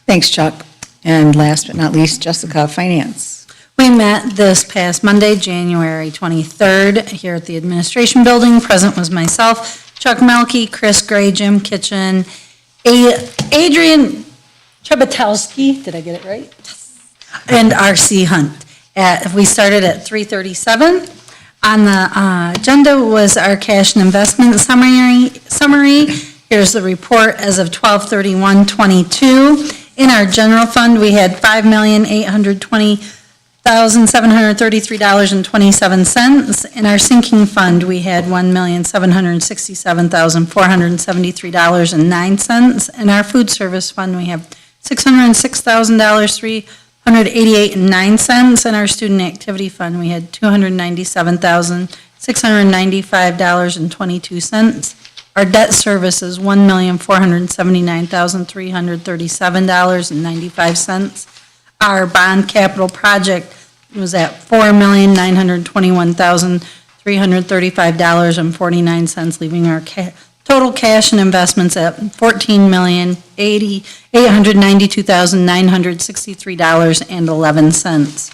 Thanks, Chuck. And last but not least, Jessica, Finance. We met this past Monday, January 23rd, here at the Administration Building. Present was myself, Chuck Melky, Chris Gray, Jim Kitchen, Adrian Trebatowski, did I get it right? And R.C. Hunt. We started at 3:37. On the agenda was our cash and investment summary. Here's the report as of 12/31/22. In our general fund, we had $5,820,733.27. In our sinking fund, we had $1,767,473.09. In our food service fund, we have $606,388.09. In our student activity fund, we had $297,695.22. Our debt service is $1,479,337.95. Our bond capital project was at $4,921,335.49, leaving our total cash and investments at $14,892,963.11.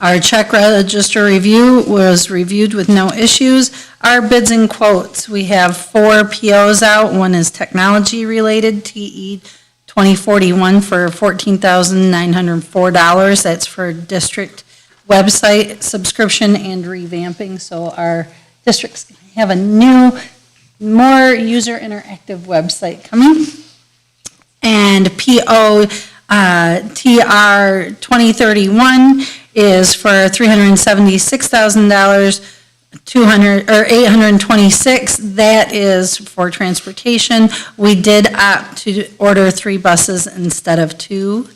Our check register review was reviewed with no issues. Our bids and quotes, we have 4 POs out. One is technology related, TE 2041 for $14,904. That's for district website subscription and revamping. So our districts have a new, more user interactive website coming. And PO TR 2031 is for $376,000, $826. That is for transportation. We did opt to order 3 buses instead of 2.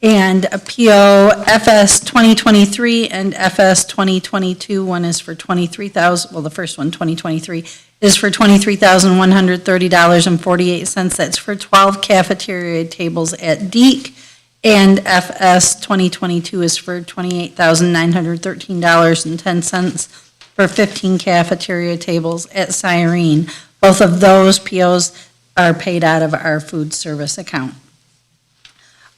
And a PO FS 2023 and FS 2022, one is for $23,000, well, the first one, 2023, is for $23,130.48. That's for 12 cafeteria tables at Deke. And FS 2022 is for $28,913.10 for 15 cafeteria tables at Cyrene. Both of those POs are paid out of our food service account.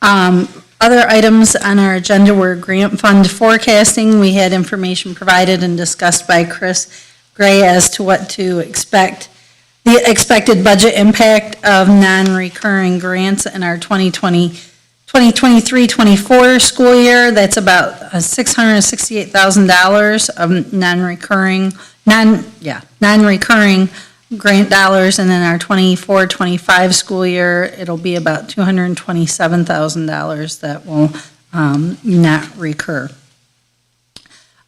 Other items on our agenda were grant fund forecasting. We had information provided and discussed by Chris Gray as to what to expect. The expected budget impact of non-recurring grants in our 2023-24 school year, that's about $668,000 of non-recurring grant dollars, and then our 24-25 school year, it'll be about $227,000 that will not recur.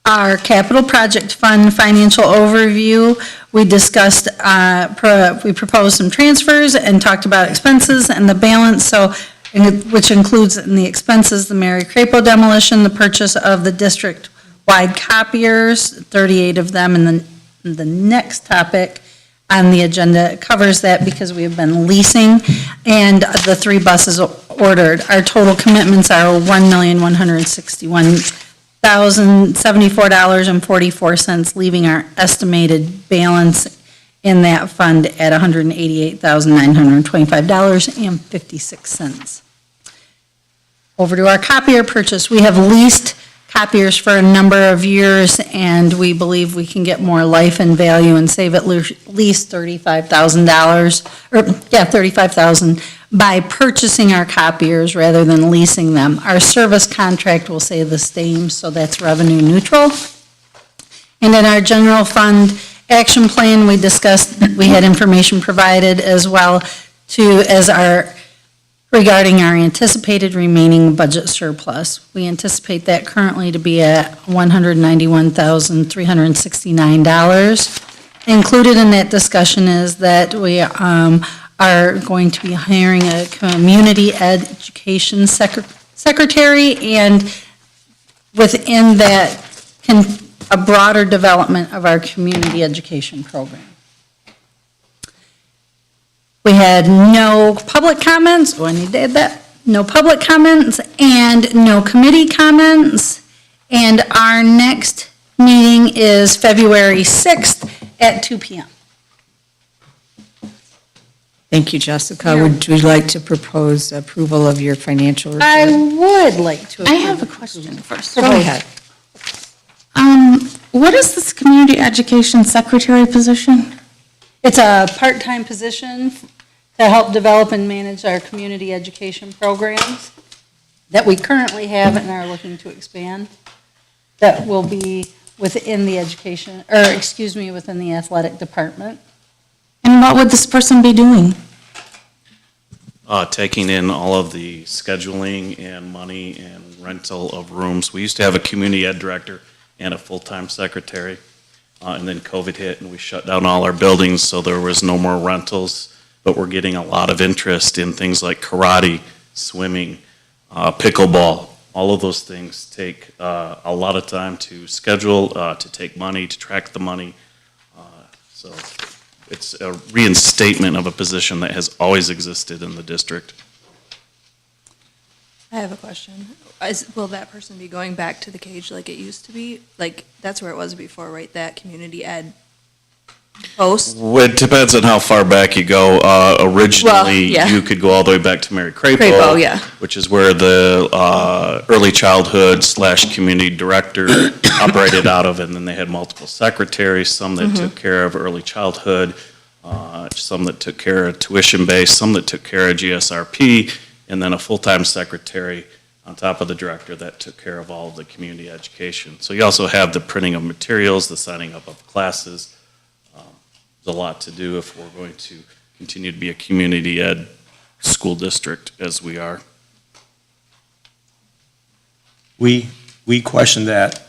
Our capital project fund financial overview, we discussed, we proposed some transfers and talked about expenses and the balance, which includes in the expenses, the Mary Crapo demolition, the purchase of the district-wide copiers, 38 of them, and the next topic on the agenda covers that because we have been leasing, and the 3 buses ordered. Our total commitments are $1,161,074.44, leaving our estimated balance in that fund at $188,925.56. Over to our copier purchase. We have leased copiers for a number of years, and we believe we can get more life and value and save at least $35,000 by purchasing our copiers rather than leasing them. Our service contract will stay the same, so that's revenue neutral. And in our general fund action plan, we discussed, we had information provided as well as our regarding our anticipated remaining budget surplus. We anticipate that currently to be at $191,369. Included in that discussion is that we are going to be hiring a community education secretary, and within that, a broader development of our community education program. We had no public comments, I need to add that, no public comments and no committee comments. And our next meeting is February 6th at 2 p.m. Thank you, Jessica. Would you like to propose approval of your financial report? I would like to. I have a question first. Go ahead. What is this community education secretary position? It's a part-time position to help develop and manage our community education programs that we currently have and are looking to expand, that will be within the education, or excuse me, within the athletic department. And what would this person be doing? Taking in all of the scheduling and money and rental of rooms. We used to have a community ed director and a full-time secretary, and then COVID hit and we shut down all our buildings, so there was no more rentals. But we're getting a lot of interest in things like karate, swimming, pickleball. All of those things take a lot of time to schedule, to take money, to track the money. So it's a reinstatement of a position that has always existed in the district. I have a question. Will that person be going back to the cage like it used to be? Like, that's where it was before, right? That community ed post? Well, it depends on how far back you go. Originally, yeah. you could go all the way back to Mary Crapo, Crapo, yeah. which is where the early childhood / community director operated out of, and then they had multiple secretaries, some that took care of early childhood, some that took care of tuition base, some that took care of GSRP, and then a full-time secretary on top of the director that took care of all of the community education. So you also have the printing of materials, the signing up of classes. There's a lot to do if we're going to continue to be a community ed school district as we are. We questioned that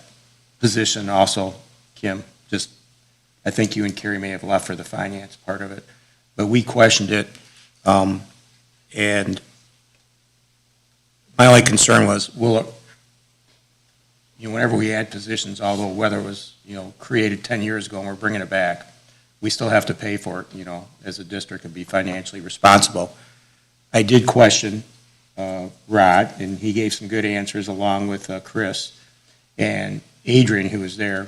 position also, Kim. Just, I think you and Carrie may have left for the finance part of it, but we questioned it. And my only concern was, whenever we add positions, although whether it was, created 10 years ago and we're bringing it back, we still have to pay for it, as a district and be financially responsible. I did question Rod, and he gave some good answers along with Chris and Adrian, who was there.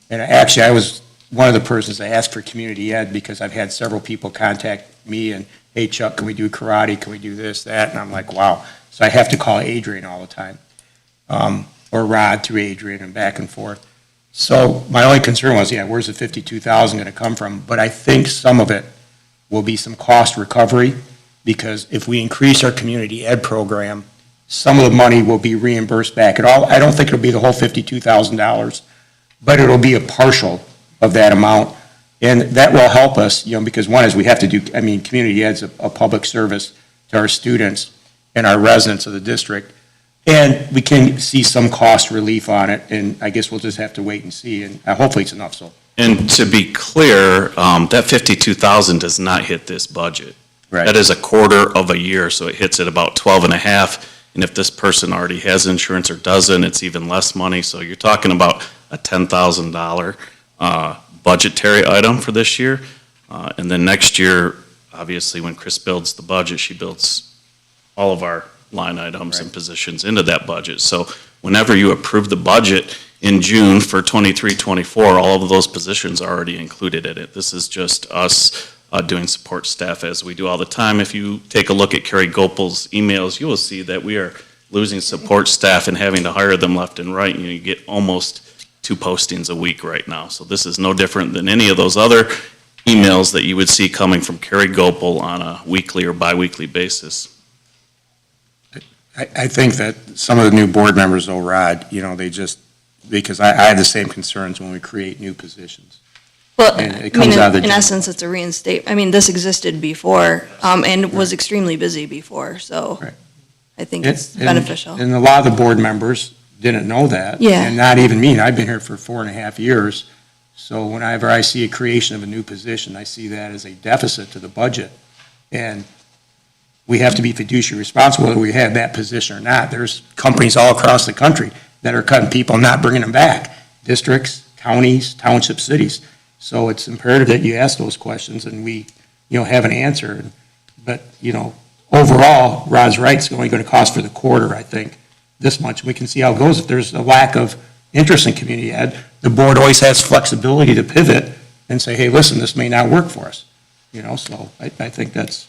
And actually, I was one of the persons that asked for community ed because I've had several people contact me and, hey, Chuck, can we do karate? Can we do this, that? And I'm like, wow. So I have to call Adrian all the time, or Rod through Adrian and back and forth. So my only concern was, where's the $52,000 going to come from? But I think some of it will be some cost recovery, because if we increase our community ed program, some of the money will be reimbursed back at all. I don't think it'll be the whole $52,000, but it'll be a partial of that amount. And that will help us, because one is we have to do, community ed's a public service to our students and our residents of the district. And we can see some cost relief on it, and I guess we'll just have to wait and see, and hopefully it's enough, so. And to be clear, that $52,000 does not hit this budget. Right. That is a quarter of a year, so it hits at about 12 and a half. And if this person already has insurance or doesn't, it's even less money. So you're talking about a $10,000 budgetary item for this year. And then next year, obviously, when Chris builds the budget, she builds all of our line items and positions into that budget. So whenever you approve the budget in June for 23-24, all of those positions are already included in it. This is just us doing support staff as we do all the time. If you take a look at Carrie Gopel's emails, you will see that we are losing support staff and having to hire them left and right. You get almost 2 postings a week right now. So this is no different than any of those other emails that you would see coming from Carrie Gopel on a weekly or biweekly basis. I think that some of the new board members, though, Rod, they just, because I have the same concerns when we create new positions. Well, And it I mean, comes out of the in essence, it's a reinstate, I mean, this existed before, and was extremely busy before, so Right. I think it's beneficial. And a lot of the board members didn't know that. Yeah. And not even me, and I've been here for 4.5 years. So whenever I see a creation of a new position, I see that as a deficit to the budget. And we have to be fiduciary responsible whether we have that position or not. There's companies all across the country that are cutting people and not bringing them back. Districts, counties, townships, cities. So it's imperative that you ask those questions and we, have an answer. But, overall, Rod's right, it's only going to cost for the quarter, I think, this much. We can see how it goes. If there's a lack of interest in community ed, the board always has flexibility to pivot and say, hey, listen, this may not work for us. So I think that's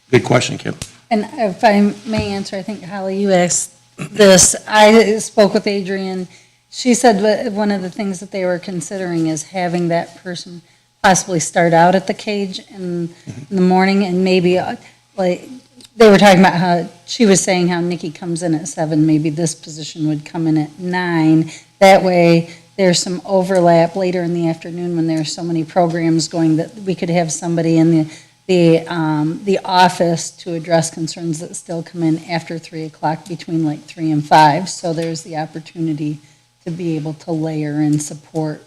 a good question, Kim. And if I may answer, I think, Holly, you asked this. I spoke with Adrian. She said one of the things that they were considering is having that person possibly start out at the cage in the morning and maybe, like, they were talking about how, she was saying how Nikki comes in at 7, maybe this position would come in at 9. That way, there's some overlap later in the afternoon when there's so many programs going that we could have somebody in the office to address concerns that still come in after 3 o'clock between like 3 and 5. So there's the opportunity to be able to layer in support,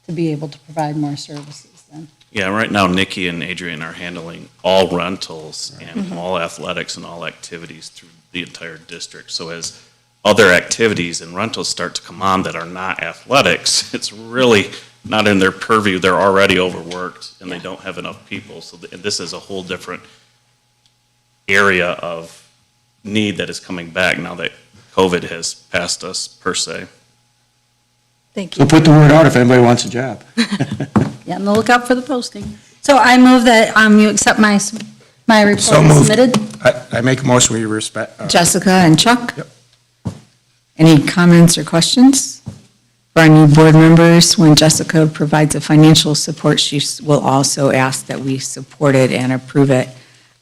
to be able to provide more services then. Yeah, right now Nikki and Adrian are handling all rentals and all athletics and all activities through the entire district. So as other activities and rentals start to come on that are not athletics, it's really not in their purview. They're already overworked and they don't have enough people. So this is a whole different area of need that is coming back now that COVID has passed us, per se. Thank you. So put the word out if anybody wants a job. Yeah, and look out for the posting. So I move that you accept my report So as moved. submitted. I make a motion we respect. Jessica and Chuck? Yep. Any comments or questions? For our new board members, when Jessica provides a financial support, she will also ask that we support it and approve it.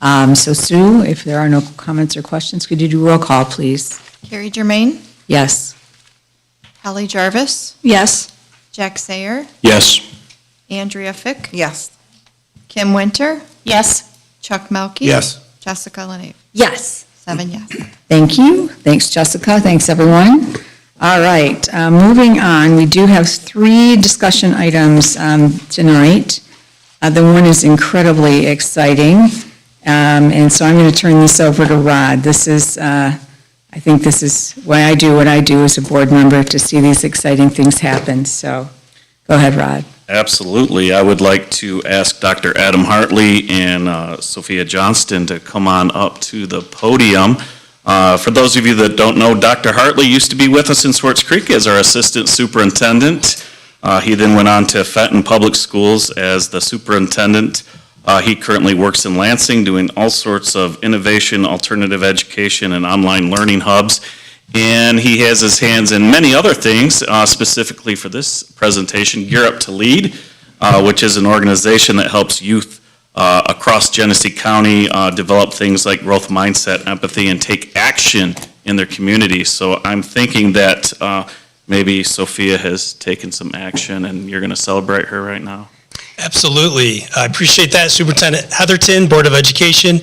So Sue, if there are no comments or questions, could you do roll call, please? Carrie Germain, Yes. Holly Jarvis, Yes. Jack Sayer, Yes. Andrea Fick, Yes. Kim Winter, Yes. Chuck Melkey. Yes. Jessica Lenave. Yes. 7 yes. Thank you. Thanks, Jessica. Thanks, everyone. All right, moving on, we do have 3 discussion items tonight. The one is incredibly exciting, and so I'm going to turn this over to Rod. This is, I think this is why I do what I do as a board member, to see these exciting things happen. So go ahead, Rod. Absolutely. I would like to ask Dr. Adam Hartley and Sophia Johnston to come on up to the podium. For those of you that don't know, Dr. Hartley used to be with us in Swartz Creek as our assistant superintendent. He then went on to Fenton Public Schools as the superintendent. He currently works in Lansing doing all sorts of innovation, alternative education, and online learning hubs. And he has his hands in many other things, specifically for this presentation, Gear Up to Lead, which is an organization that helps youth across Genesee County develop things like growth mindset, empathy, and take action in their community. So I'm thinking that maybe Sophia has taken some action and you're going to celebrate her right now. Absolutely. I appreciate that, Superintendent Heatherton, Board of Education.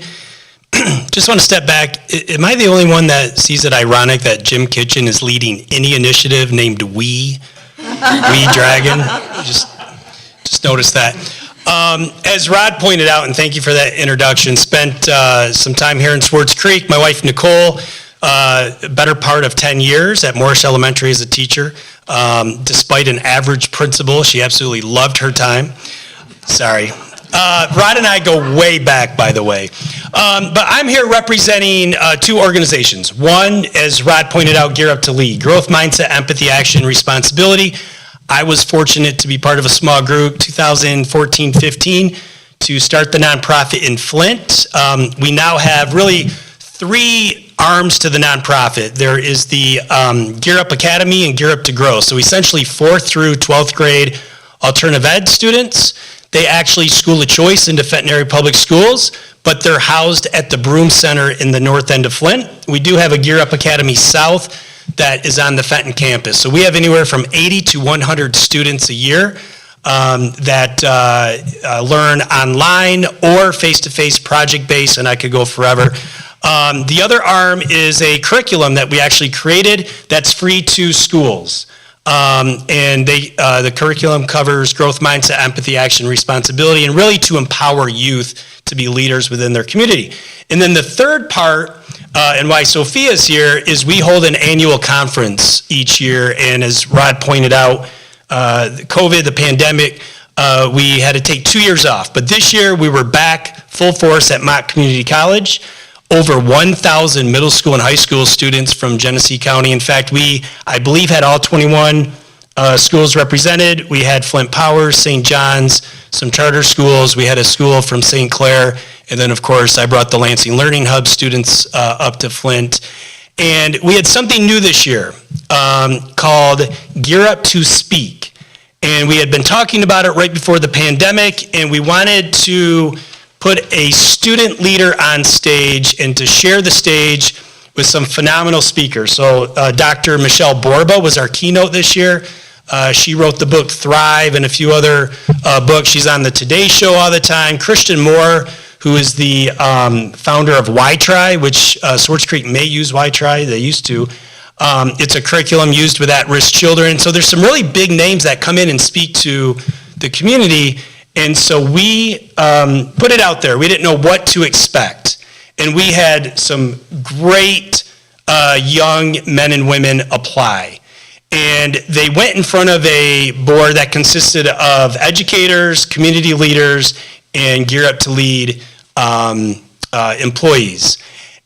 Just want to step back. Am I the only one that sees it ironic that Jim Kitchen is leading any initiative named We Dragon? Just noticed that. As Rod pointed out, and thank you for that introduction, spent some time here in Swartz Creek. My wife, Nicole, better part of 10 years at Morris Elementary as a teacher. Despite an average principal, she absolutely loved her time. Sorry. Rod and I go way back, by the way. But I'm here representing 2 organizations. One, as Rod pointed out, Gear Up to Lead, growth mindset, empathy, action, responsibility. I was fortunate to be part of a small group, 2014-15, to start the nonprofit in Flint. We now have really 3 arms to the nonprofit. There is the Gear Up Academy and Gear Up to Grow. So essentially 4th through 12th grade alternative ed students. They actually school of choice into Fenton Public Schools, but they're housed at the Broom Center in the north end of Flint. We do have a Gear Up Academy South that is on the Fenton campus. So we have anywhere from 80 to 100 students a year. that learn online or face-to-face project-based, and I could go forever. The other arm is a curriculum that we actually created that's free to schools. And the curriculum covers growth mindset, empathy, action, responsibility, and really to empower youth to be leaders within their community. And then the third part, and why Sophia's here, is we hold an annual conference each year. And as Rod pointed out, COVID, the pandemic, we had to take 2 years off. But this year we were back full force at Mott Community College. Over 1,000 middle school and high school students from Genesee County. In fact, I believe, had all 21 schools represented. We had Flint Powers, St. John's, some charter schools. We had a school from St. Clair. And then, of course, I brought the Lansing Learning Hub students up to Flint. And we had something new this year called Gear Up to Speak. And we had been talking about it right before the pandemic, and we wanted to put a student leader on stage and to share the stage with some phenomenal speakers. So Dr. Michelle Borba was our keynote this year. She wrote the book Thrive and a few other books. She's on the Today Show all the time. Christian Moore, who is the founder of Y-Try, which Swartz Creek may use Y-Try, they used to. It's a curriculum used with at-risk children. So there's some really big names that come in and speak to the community. And so we put it out there. We didn't know what to expect. And we had some great young men and women apply. And they went in front of a board that consisted of educators, community leaders, and Gear Up to Lead employees.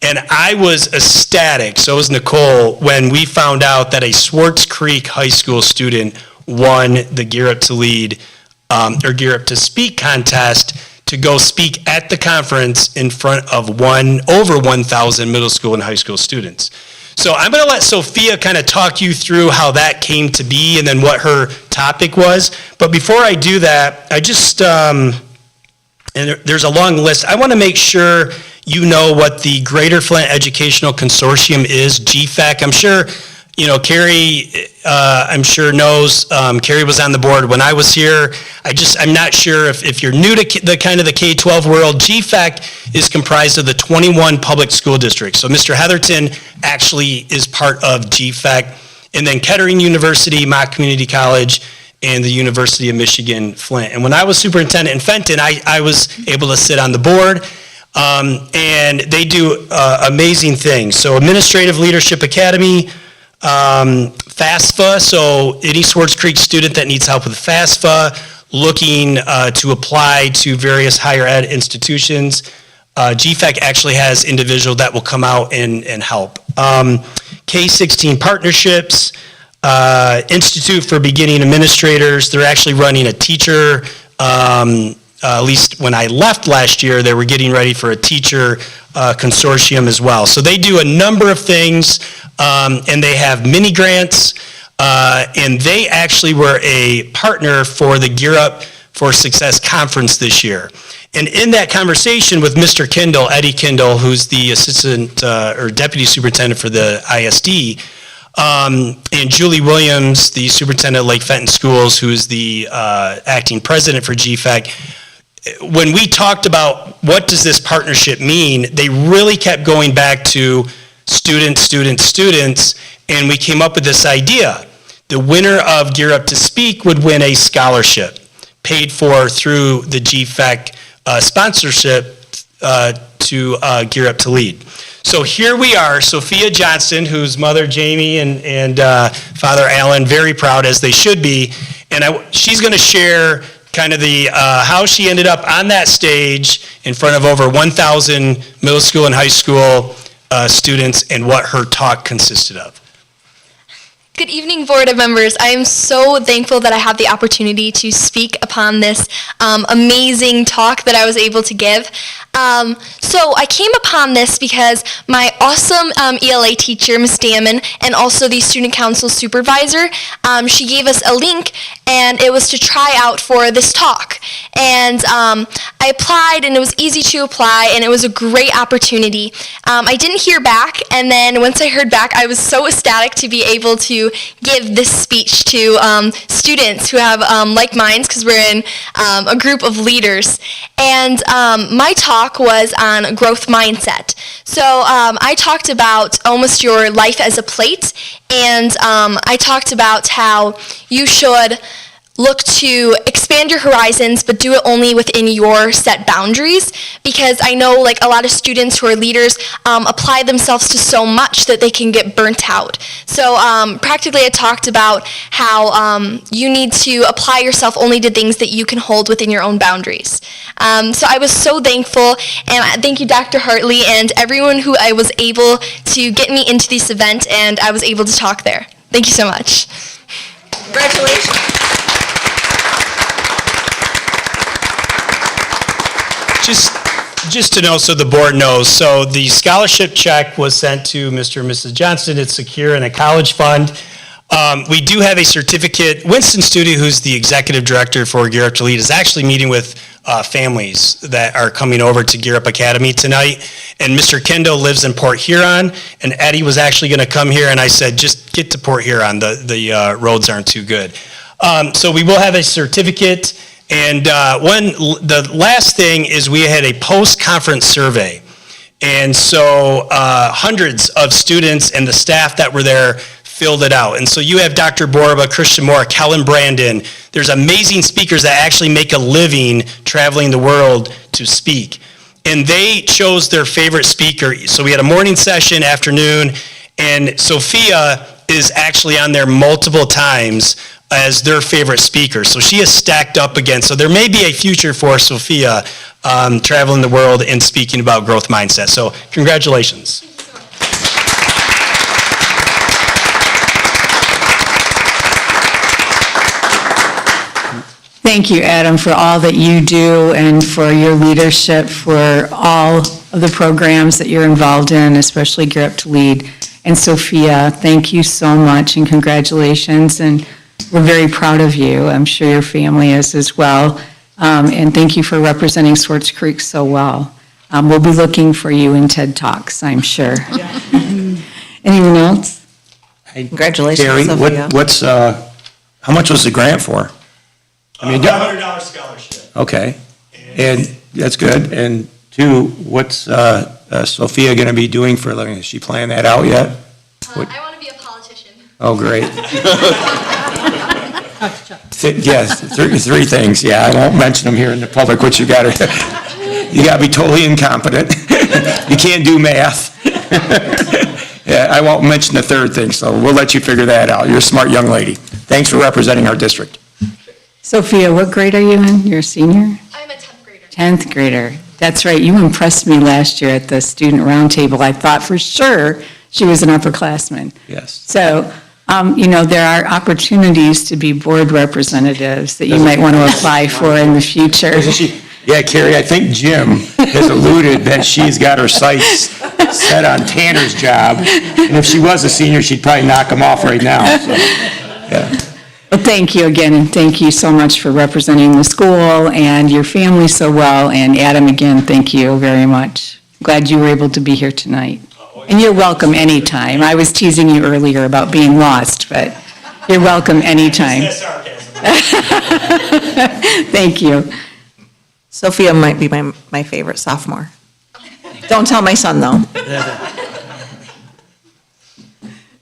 And I was ecstatic, so was Nicole, when we found out that a Swartz Creek High School student won the Gear Up to Lead or Gear Up to Speak contest to go speak at the conference in front of over 1,000 middle school and high school students. So I'm going to let Sophia kind of talk you through how that came to be and then what her topic was. But before I do that, I just, and there's a long list, I want to make sure you know what the Greater Flint Educational Consortium is, GFAC. I'm sure, Carrie, I'm sure knows. Carrie was on the board when I was here. I'm not sure if you're new to the kind of the K-12 world. GFAC is comprised of the 21 public school districts. So Mr. Heatherton actually is part of GFAC. And then Kettering University, Mott Community College, and the University of Michigan, Flint. And when I was superintendent in Fenton, I was able to sit on the board. And they do amazing things. So Administrative Leadership Academy, FAFSA, so any Swartz Creek student that needs help with FAFSA, looking to apply to various higher ed institutions, GFAC actually has individuals that will come out and help. K-16 partnerships, Institute for Beginning Administrators, they're actually running a teacher, at least when I left last year, they were getting ready for a teacher consortium as well. So they do a number of things, and they have mini grants, and they actually were a partner for the Gear Up for Success conference this year. And in that conversation with Mr. Kendall, Eddie Kendall, who's the assistant or deputy superintendent for the ISD, and Julie Williams, the superintendent of Lake Fenton Schools, who's the acting president for GFAC, when we talked about what does this partnership mean, they really kept going back to students, students, students, and we came up with this idea. The winner of Gear Up to Speak would win a scholarship paid for through the GFAC sponsorship to Gear Up to Lead. So here we are, Sophia Johnston, whose mother Jamie and father Alan, very proud as they should be, and she's going to share kind of the how she ended up on that stage in front of over 1,000 middle school and high school students and what her talk consisted of. Good evening, Board of Members. I am so thankful that I have the opportunity to speak upon this amazing talk that I was able to give. So I came upon this because my awesome ELA teacher, Ms. Damon, and also the student council supervisor, she gave us a link, and it was to try out for this talk. And I applied, and it was easy to apply, and it was a great opportunity. I didn't hear back, and then once I heard back, I was so ecstatic to be able to to give this speech to students who have like minds, because we're in a group of leaders. And my talk was on growth mindset. So I talked about almost your life as a plate, and I talked about how you should look to expand your horizons, but do it only within your set boundaries, because I know like a lot of students who are leaders apply themselves to so much that they can get burnt out. So practically I talked about how you need to apply yourself only to things that you can hold within your own boundaries. So I was so thankful, and thank you Dr. Hartley and everyone who I was able to get me into this event, and I was able to talk there. Thank you so much. Congratulations. Just to know, so the board knows, so the scholarship check was sent to Mr. and Mrs. Johnson. It's secure in a college fund. We do have a certificate. Winston Studi, who's the executive director for Gear Up to Lead, is actually meeting with families that are coming over to Gear Up Academy tonight. And Mr. Kendall lives in Port Huron, and Eddie was actually going to come here, and I said, just get to Port Huron. The roads aren't too good. So we will have a certificate. And the last thing is we had a post-conference survey. And so hundreds of students and the staff that were there filled it out. And so you have Dr. Borba, Christian Moore, Kellen Brandon. There's amazing speakers that actually make a living traveling the world to speak. And they chose their favorite speaker. So we had a morning session, afternoon, and Sophia is actually on there multiple times as their favorite speaker. So she is stacked up again. So there may be a future for Sophia traveling the world and speaking about growth mindset. So congratulations. Thank you, Adam, for all that you do and for your leadership, for all of the programs that you're involved in, especially Gear Up to Lead. And Sophia, thank you so much and congratulations. And we're very proud of you. I'm sure your family is as well. And thank you for representing Swartz Creek so well. We'll be looking for you in TED Talks, I'm sure. Anyone else? Congratulations, Gary, Sophia. how much was the grant for? I mean, $100 scholarship. Okay, and that's good. And two, what's Sophia going to be doing for a living? Has she planned that out yet? I want to be a politician. Oh, great. Yes, three things. Yeah, I won't mention them here in the public, which you got to be totally incompetent. You can't do math. Yeah, I won't mention the third thing, so we'll let you figure that out. You're a smart young lady. Thanks for representing our district. Sophia, what grade are you in? You're a senior? I'm a 10th grader. 10th grader. That's right. You impressed me last year at the student roundtable. I thought for sure she was an upperclassman. Yes. So, there are opportunities to be board representatives that you might want to apply for in the future. Yeah, Carrie, I think Jim has alluded that she's got her sights set on Tanner's job. And if she was a senior, she'd probably knock him off right now. So, yeah. Well, thank you again, and thank you so much for representing the school and your family so well. And Adam, again, thank you very much. Glad you were able to be here tonight. And you're welcome anytime. I was teasing you earlier about being lost, but you're welcome anytime. Thank you. Sophia might be my favorite sophomore. Don't tell my son, though.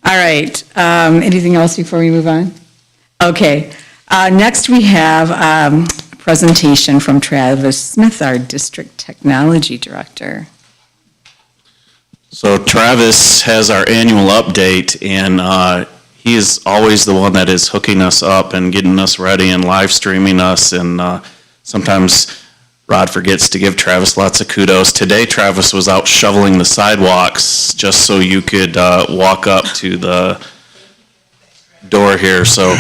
All right. Anything else before we move on? Okay. Next, we have a presentation from Travis Smith, our District Technology Director. So Travis has our annual update, and he is always the one that is hooking us up and getting us ready and live streaming us, and sometimes Rod forgets to give Travis lots of kudos. Today, Travis was out shoveling the sidewalks just so you could walk up to the door here. So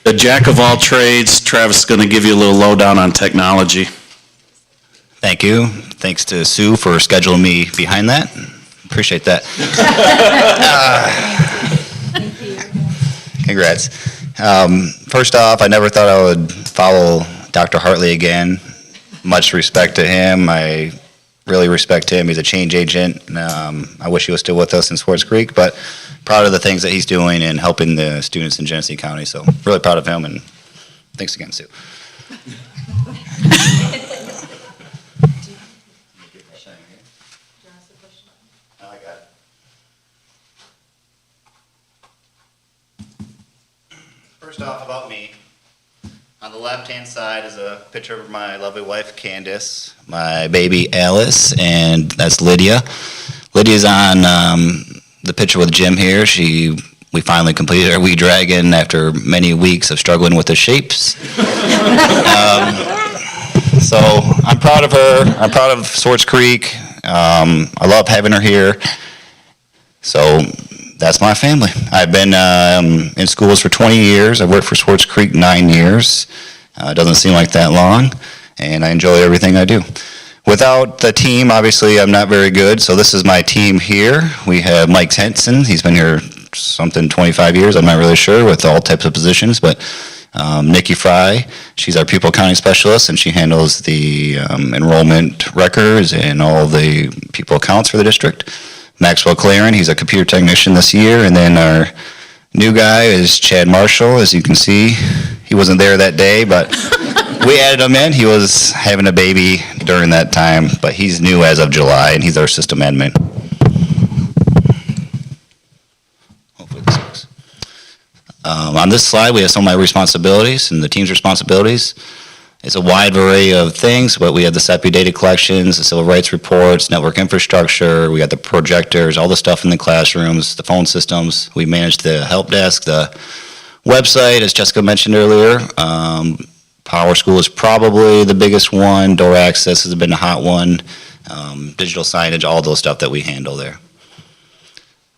the jack of all trades, Travis is going to give you a little lowdown on technology. Thank you. Thanks to Sue for scheduling me behind that. Appreciate that. Congrats. First off, I never thought I would follow Dr. Hartley again. Much respect to him. I really respect him. He's a change agent. I wish he was still with us in Swartz Creek, but proud of the things that he's doing and helping the students in Genesee County. So really proud of him, and thanks again, Sue. First off, about me. On the left-hand side is a picture of my lovely wife, Candace, my baby, Alice, and that's Lydia. Lydia's on the picture with Jim here. We finally completed our wee dragon after many weeks of struggling with the shapes. So I'm proud of her. I'm proud of Swartz Creek. I love having her here. So that's my family. I've been in schools for 20 years. I've worked for Swartz Creek 9 years. It doesn't seem like that long, and I enjoy everything I do. Without the team, obviously, I'm not very good, so this is my team here. We have Mike Henson. He's been here something 25 years. I'm not really sure with all types of positions, but Nikki Fry, she's our pupil accounting specialist, and she handles the enrollment records and all the pupil accounts for the district. Maxwell Claren, he's a computer technician this year, and then our new guy is Chad Marshall. As you can see, he wasn't there that day, but we added him in. He was having a baby during that time, but he's new as of July, and he's our system admin. Hopefully this works. On this slide, we have some of my responsibilities and the team's responsibilities. It's a wide array of things, but we have the SEPI data collections, the civil rights reports, network infrastructure, we got the projectors, all the stuff in the classrooms, the phone systems. We manage the help desk, the website, as Jessica mentioned earlier. Power School is probably the biggest one. Door access has been a hot one. Digital signage, all those stuff that we handle there.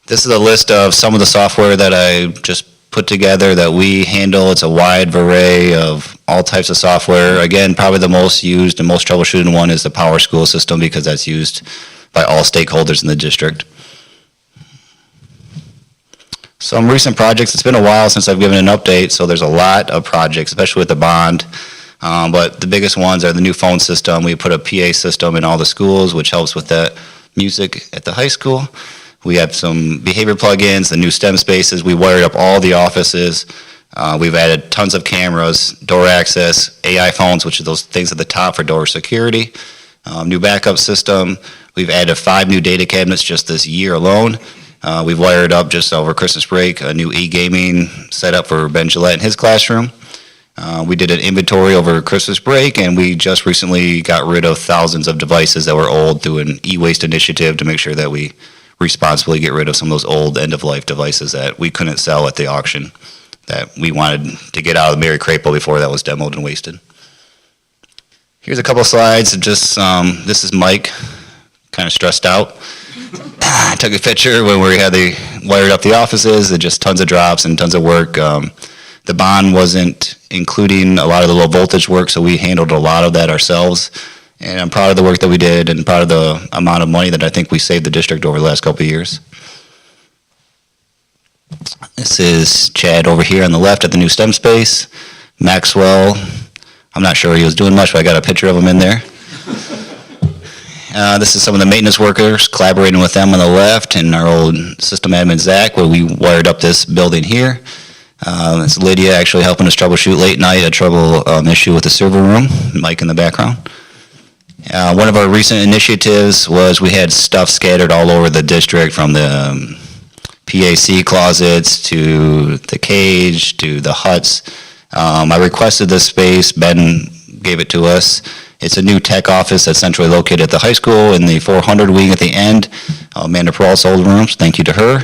This is a list of some of the software that I just put together that we handle. It's a wide array of all types of software. Again, probably the most used and most troubleshooted one is the Power School system because that's used by all stakeholders in the district. Some recent projects, it's been a while since I've given an update, so there's a lot of projects, especially with the bond. But the biggest ones are the new phone system. We put a PA system in all the schools, which helps with that music at the high school. We have some behavior plugins, the new STEM spaces. We wired up all the offices. We've added tons of cameras, door access, AI phones, which are those things at the top for door security. New backup system. We've added 5 new data cabinets just this year alone. We've wired up just over Christmas break a new e-gaming setup for Ben Gillette in his classroom. We did an inventory over Christmas break, and we just recently got rid of thousands of devices that were old through an e-waste initiative to make sure that we responsibly get rid of some of those old end-of-life devices that we couldn't sell at the auction that we wanted to get out of the Mary Crapo before that was demoed and wasted. Here's a couple of slides of just, this is Mike, kind of stressed out. I took a picture when we had wired up the offices, and just tons of drops and tons of work. The bond wasn't including a lot of the low voltage work, so we handled a lot of that ourselves. And I'm proud of the work that we did and proud of the amount of money that I think we saved the district over the last couple of years. This is Chad over here on the left at the new STEM space. Maxwell, I'm not sure he was doing much, but I got a picture of him in there. This is some of the maintenance workers, collaborating with them on the left, and our old system admin, Zach, where we wired up this building here. It's Lydia actually helping us troubleshoot late night, a trouble issue with the server room, Mike in the background. One of our recent initiatives was we had stuff scattered all over the district, from the PAC closets to the cage to the huts. I requested this space. Ben gave it to us. It's a new tech office that's centrally located at the high school in the 400 wing at the end. Amanda Peralt's old rooms, thank you to her.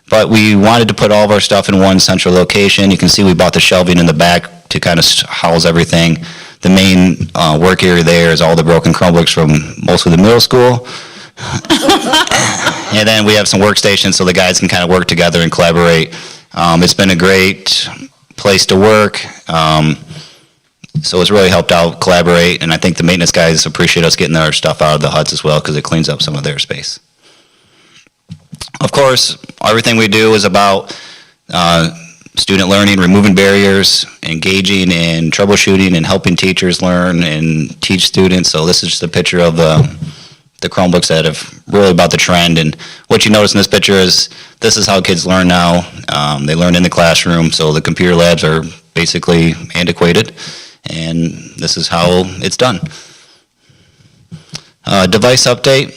But we wanted to put all of our stuff in one central location. You can see we bought the shelving in the back to kind of house everything. The main work area there is all the broken Chromebooks from mostly the middle school. And then we have some workstations so the guys can kind of work together and collaborate. It's been a great place to work. So it's really helped out collaborate, and I think the maintenance guys appreciate us getting our stuff out of the huts as well because it cleans up some of their space. Of course, everything we do is about student learning, removing barriers, engaging in troubleshooting and helping teachers learn and teach students. So this is just a picture of the the Chromebooks that have really about the trend. And what you notice in this picture is this is how kids learn now. They learn in the classroom, so the computer labs are basically antiquated, and this is how it's done. Device update,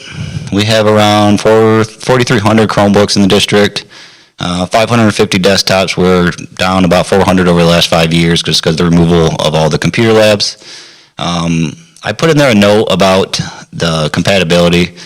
we have around 4,300 Chromebooks in the district. 550 desktops. We're down about 400 over the last 5 years just because of the removal of all the computer labs. I put in there a note about the compatibility.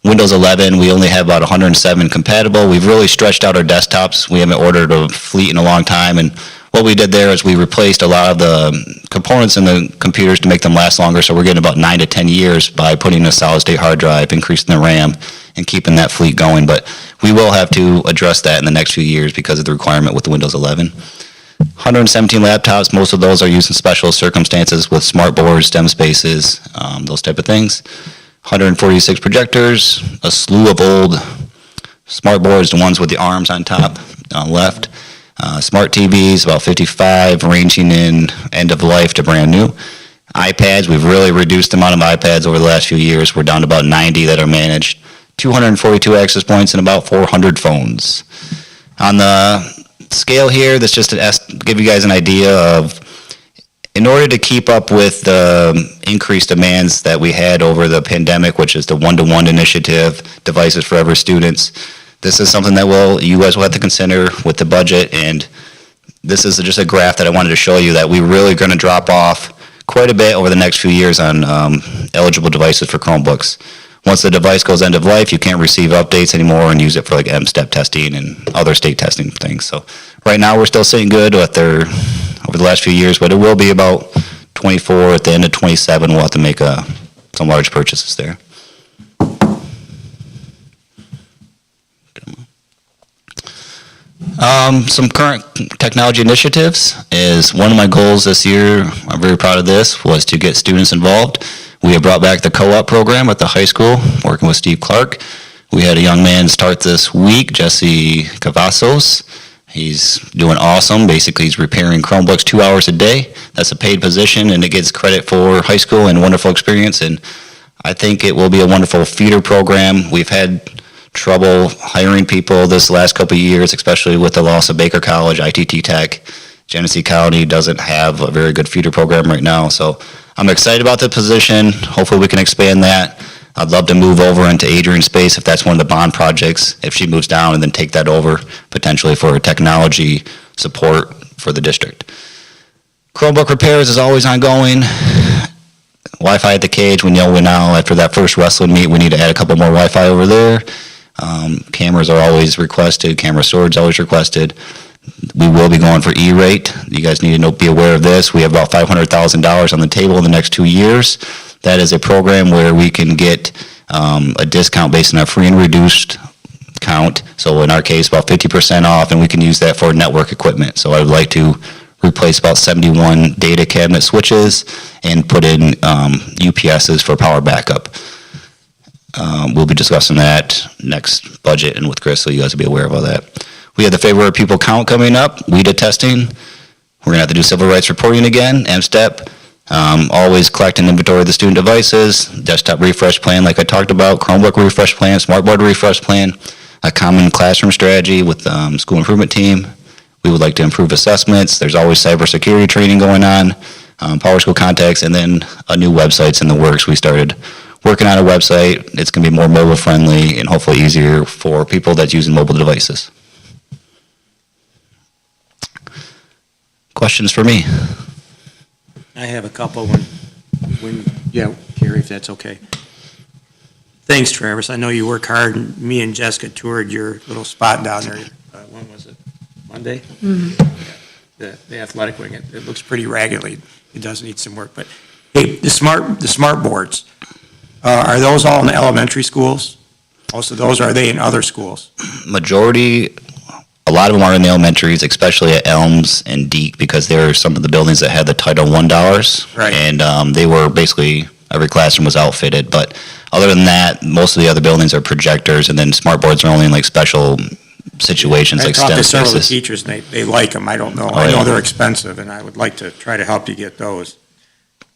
Windows 11, we only have about 107 compatible. We've really stretched out our desktops. We haven't ordered a fleet in a long time, and what we did there is we replaced a lot of the components in the computers to make them last longer, so we're getting about 9 to 10 years by putting a solid-state hard drive, increasing the RAM, and keeping that fleet going. But we will have to address that in the next few years because of the requirement with the Windows 11. 117 laptops, most of those are used in special circumstances with smart boards, STEM spaces, those type of things. 146 projectors, a slew of old smart boards, the ones with the arms on top, left. Smart TVs, about 55, ranging in end of life to brand new. iPads, we've really reduced the amount of iPads over the last few years. We're down to about 90 that are managed. 242 access points and about 400 phones. On the scale here, that's just to give you guys an idea of, in order to keep up with the increased demands that we had over the pandemic, which is the one-to-one initiative, Devices for Every Students, this is something that you guys will have to consider with the budget, and this is just a graph that I wanted to show you that we're really going to drop off quite a bit over the next few years on eligible devices for Chromebooks. Once the device goes end of life, you can't receive updates anymore and use it for like M-STEP testing and other state testing things. So right now we're still sitting good over the last few years, but it will be about 24 at the end of 27. We'll have to make some large purchases there. Some current technology initiatives is one of my goals this year. I'm very proud of this, was to get students involved. We have brought back the co-op program at the high school, working with Steve Clark. We had a young man start this week, Jesse Cavazos. He's doing awesome. Basically, he's repairing Chromebooks 2 hours a day. That's a paid position, and it gets credit for high school and wonderful experience. And I think it will be a wonderful feeder program. We've had trouble hiring people this last couple of years, especially with the loss of Baker College, ITT Tech. Genesee County doesn't have a very good feeder program right now, so I'm excited about the position. Hopefully we can expand that. I'd love to move over into Adrian's space if that's one of the bond projects, if she moves down, and then take that over potentially for technology support for the district. Chromebook repairs is always ongoing. Wi-Fi at the cage, we know now after that first wrestling meet we need to add a couple more Wi-Fi over there. Cameras are always requested, camera storage is always requested. We will be going for E-rate. You guys need to be aware of this. We have about $500,000 on the table in the next 2 years. That is a program where we can get a discount based on our free and reduced count. So in our case, about 50% off, and we can use that for network equipment. So I would like to replace about 71 data cabinet switches and put in UPSs for power backup. We'll be discussing that next budget and with Chris, so you guys will be aware of all that. We have the February pupil count coming up, WIDA testing. We're going to have to do civil rights reporting again, M-STEP. Always collect and inventory the student devices, desktop refresh plan like I talked about, Chromebook refresh plan, smartboard refresh plan, a common classroom strategy with the school improvement team. We would like to improve assessments. There's always cybersecurity training going on, Power School contacts, and then a new website's in the works. We started working on a website. It's going to be more mobile friendly and hopefully easier for people that's using mobile devices. Questions for me? I have a couple yeah, Carrie, if that's okay. Thanks, Travis. I know you work hard, and me and Jessica toured your little spot down there. When was it? Monday? Mm-hmm. The athletic wing. It looks pretty raggedy. It does need some work. But hey, the smart boards, are those all in the elementary schools? Most of those, are they in other schools? Majority. A lot of them are in the elementaries, especially at Elms and Deke, because they're some of the buildings that had the Title I dollars. Right. And they were basically, every classroom was outfitted. But other than that, most of the other buildings are projectors, and then smart boards are only in like special situations like STEM I talked to several of the spaces. teachers, and they like them. I don't know. Oh, I know yeah. they're expensive, and I would like to try to help you get those.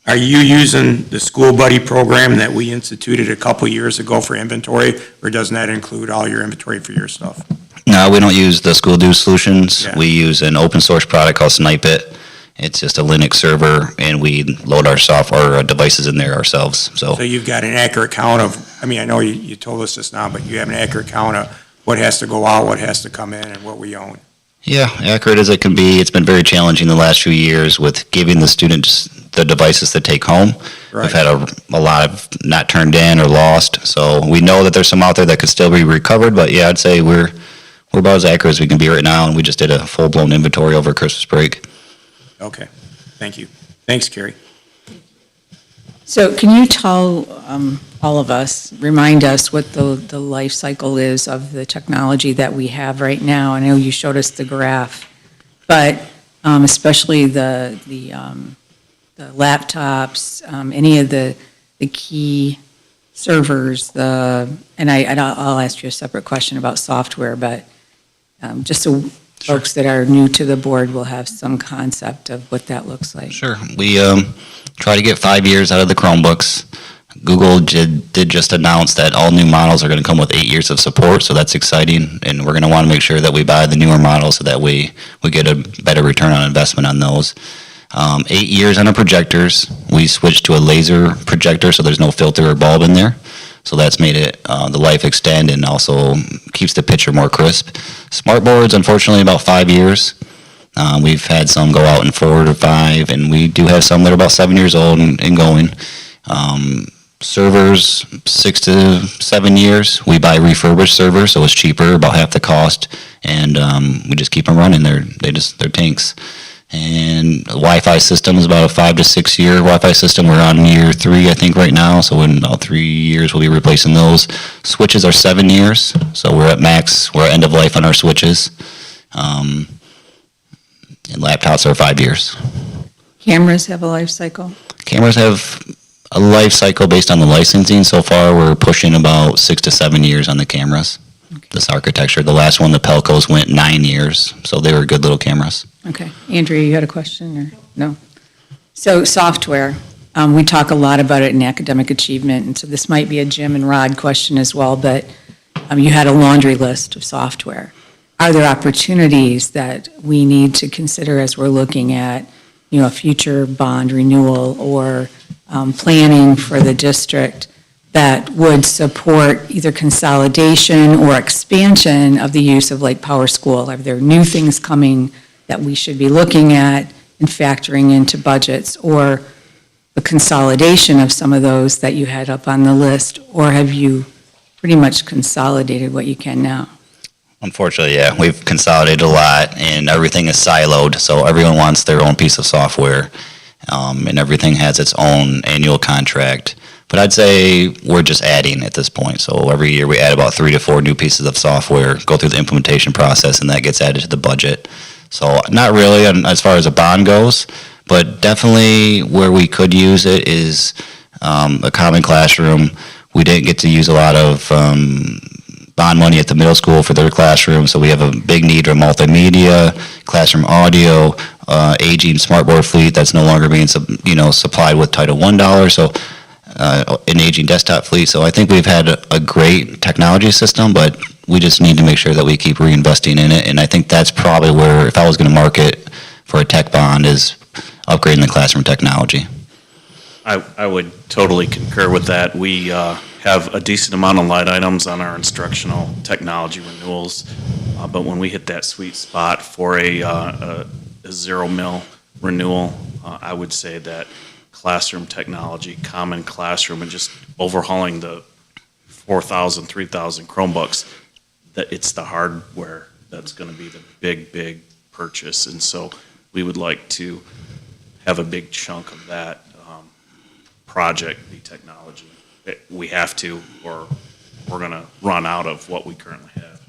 Are you using the School Buddy program that we instituted a couple years ago for inventory, or doesn't that include all your inventory for your stuff? No, we don't use the School Do Solutions. Yeah. We use an open source product called Snipe It. It's just a Linux server, and we load our software, our devices in there ourselves, so. So you've got an accurate count of, I mean, I know you told us this now, but you have an accurate count of what has to go out, what has to come in, and what we own. Yeah, accurate as it can be. It's been very challenging the last few years with giving the students the devices to take home. Right. We've had a lot of not turned in or lost, so we know that there's some out there that could still be recovered, but yeah, I'd say we're about as accurate as we can be right now, and we just did a full-blown inventory over Christmas break. Okay, thank you. Thanks, Carrie. So can you tell all of us, remind us what the life cycle is of the technology that we have right now? I know you showed us the graph, but especially the laptops, any of the key servers, and I'll ask you a separate question about software, but just so folks that are new to the board will have some concept of what that looks like. Sure. We try to get 5 years out of the Chromebooks. Google did just announce that all new models are going to come with 8 years of support, so that's exciting, and we're going to want to make sure that we buy the newer models so that we get a better return on investment on those. 8 years on our projectors. We switched to a laser projector, so there's no filter or bulb in there. So that's made it the life extend and also keeps the picture more crisp. Smart boards, unfortunately, about 5 years. We've had some go out in 4 to 5, and we do have some that are about 7 years old and going. Servers, 6 to 7 years. We buy refurbished servers, so it's cheaper, about half the cost, and we just keep them running. They're tanks. And the Wi-Fi system is about a 5 to 6 year Wi-Fi system. We're on year 3, I think, right now. So in about 3 years, we'll be replacing those. Switches are 7 years. So we're at max. We're at end of life on our switches. And laptops are 5 years. Cameras have a life cycle? Cameras have a life cycle based on the licensing. So far, we're pushing about 6 to 7 years on the cameras. Okay. This architecture. The last one, the Pelcos, went 9 years. So they were good little cameras. Okay. Andrea, you had a question or no? So software, we talk a lot about it in academic achievement, and so this might be a Jim and Rod question as well, but you had a laundry list of software. Are there opportunities that we need to consider as we're looking at, a future bond renewal or planning for the district that would support either consolidation or expansion of the use of Lake Power School? Are there new things coming that we should be looking at and factoring into budgets, or the consolidation of some of those that you had up on the list, or have you pretty much consolidated what you can now? Unfortunately, yeah, we've consolidated a lot, and everything is siloed, so everyone wants their own piece of software, and everything has its own annual contract. But I'd say we're just adding at this point. So every year we add about 3 to 4 new pieces of software, go through the implementation process, and that gets added to the budget. So not really as far as a bond goes, but definitely where we could use it is a common classroom. We didn't get to use a lot of bond money at the middle school for their classroom, so we have a big need for multimedia, classroom audio, aging smartboard fleet that's no longer being supplied with Title I dollars. So an aging desktop fleet. So I think we've had a great technology system, but we just need to make sure that we keep reinvesting in it. And I think that's probably where, if I was going to market for a tech bond, is upgrading the classroom technology. I would totally concur with that. We have a decent amount of line items on our instructional technology renewals, but when we hit that sweet spot for a 0 mil renewal, I would say that classroom technology, common classroom, and just overhauling the 4,000, 3,000 Chromebooks, that it's the hardware that's going to be the big purchase. And so we would like to have a big chunk of that project be technology. We have to, or we're going to run out of what we currently have.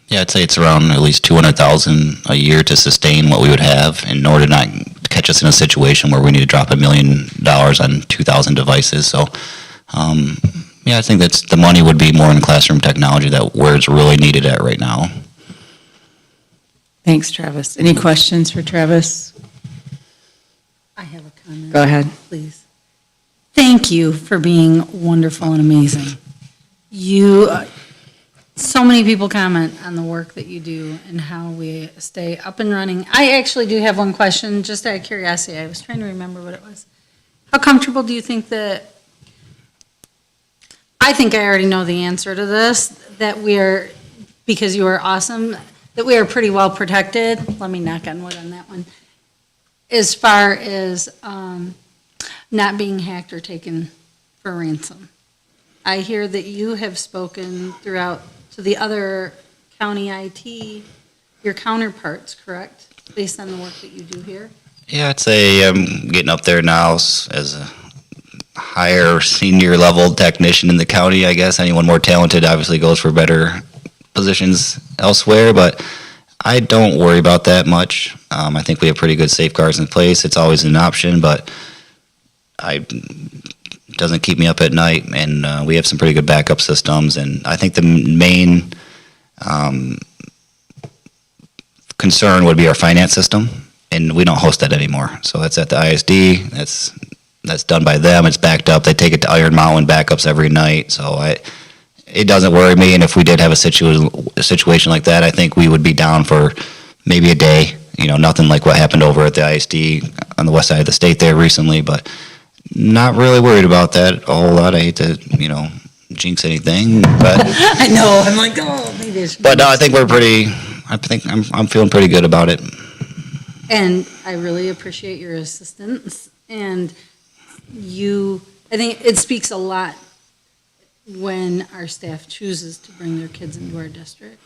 Yeah, I'd say it's around at least $200,000 a year to sustain what we would have in order to not catch us in a situation where we need to drop $1 million on 2,000 devices. So, yeah, I think that's the money would be more in classroom technology, that where it's really needed at right now. Thanks, Travis. Any questions for Travis? I have a comment. Go ahead. Please. thank you for being wonderful and amazing. So many people comment on the work that you do and how we stay up and running. I actually do have one question, just out of curiosity. I was trying to remember what it was. How comfortable do you think that, I think I already know the answer to this, that we are, because you are awesome, that we are pretty well protected. Let me knock on wood on that one. As far as not being hacked or taken for ransom. I hear that you have spoken throughout to the other county IT, your counterparts, correct? Based on the work that you do here? Yeah, I'd say I'm getting up there now as a higher senior level technician in the county, I guess. Anyone more talented obviously goes for better positions elsewhere, but I don't worry about that much. I think we have pretty good safeguards in place. It's always an option, but it doesn't keep me up at night, and we have some pretty good backup systems. And I think the main concern would be our finance system, and we don't host that anymore. So that's at the ISD. That's done by them. It's backed up. They take it to Iron Mountain backups every night. So it doesn't worry me. And if we did have a situation like that, I think we would be down for maybe a day. Nothing like what happened over at the ISD on the west side of the state there recently, but not really worried about that a whole lot. I hate to, jinx anything, but I know, I'm like, oh, maybe it's. But no, I think I'm feeling pretty good about it. And I really appreciate your assistance, and I think it speaks a lot when our staff chooses to bring their kids into our district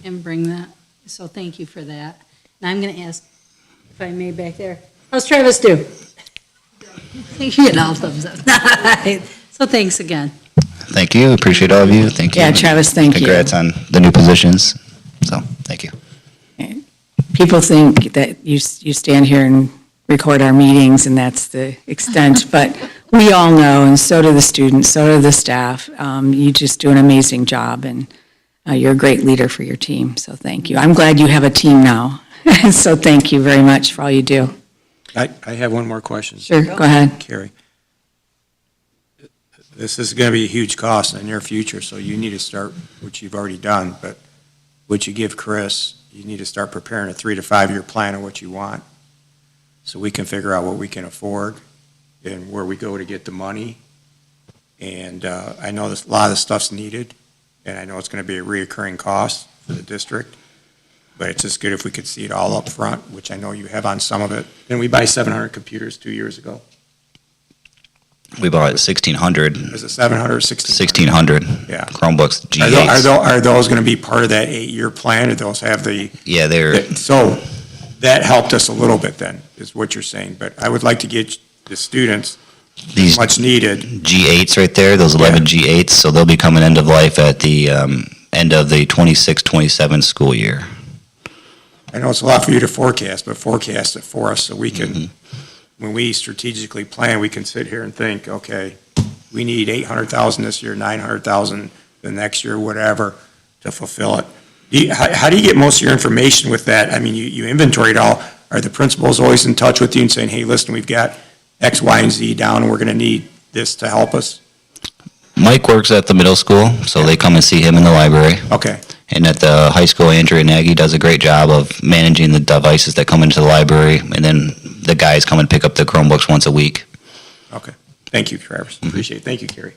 and bring that, so thank you for that. Now I'm gonna ask, if I may, back there, how's Travis do? You get all thumbs up. So thanks again. Thank you, appreciate all of you, thank you. Yeah, Travis, thank you. Congrats on the new positions, so, thank you. People think that you stand here and record our meetings, and that's the extent, but we all know, and so do the students, so do the staff. You just do an amazing job, and you're a great leader for your team, so thank you. I'm glad you have a team now, so thank you very much for all you do. I have one more question. Sure, go ahead. Carrie. This is going to be a huge cost in the near future, so you need to start, which you've already done, but what you give Chris, you need to start preparing a 3 to 5 year plan of what you want, so we can figure out what we can afford and where we go to get the money. And I know a lot of the stuff's needed, and I know it's going to be a reoccurring cost for the district, but it's just good if we could see it all up front, which I know you have on some of it. Didn't we buy 700 computers 2 years ago? We bought 1,600. Is it 700 or 1,600? 1,600. Yeah. Chromebooks, G8s. Are those going to be part of that 8-year plan? Do those have the? Yeah, So that helped us a little bit then, is what you're saying. But I would like to get the students these much needed. G8s right there, those 11 G8s, so they'll be coming end of life at the end of the 26-27 school year. I know it's a lot for you to forecast, but forecast it for us so we can, when we strategically plan, we can sit here and think, okay, we need 800,000 this year, 900,000 the next year, whatever, to fulfill it. How do you get most of your information with that? I mean, you inventory it all. Are the principals always in touch with you and saying, hey, listen, we've got X, Y, and Z down, and we're going to need this to help us? Mike works at the middle school, so they come and see him in the library. Okay. And at the high school, Andrea Nagy does a great job of managing the devices that come into the library, and then the guys come and pick up the Chromebooks once a week. Okay. Thank you, Travis. Appreciate it. Thank you, Carrie.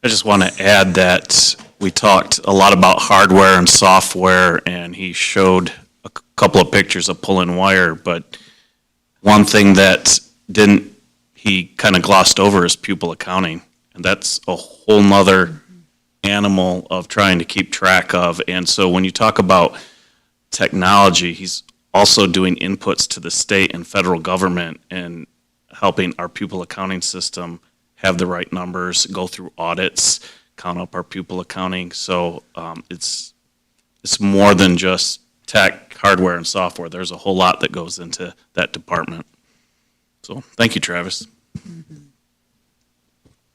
I just want to add that we talked a lot about hardware and software, and he showed a couple of pictures of pulling wire, but one thing that he kind of glossed over is pupil accounting, and that's a whole nother animal of trying to keep track of. And so when you talk about technology, he's also doing inputs to the state and federal government and helping our pupil accounting system have the right numbers, go through audits, count up our pupil accounting. So it's more than just tech, hardware, and software. There's a whole lot that goes into that department. So thank you, Travis.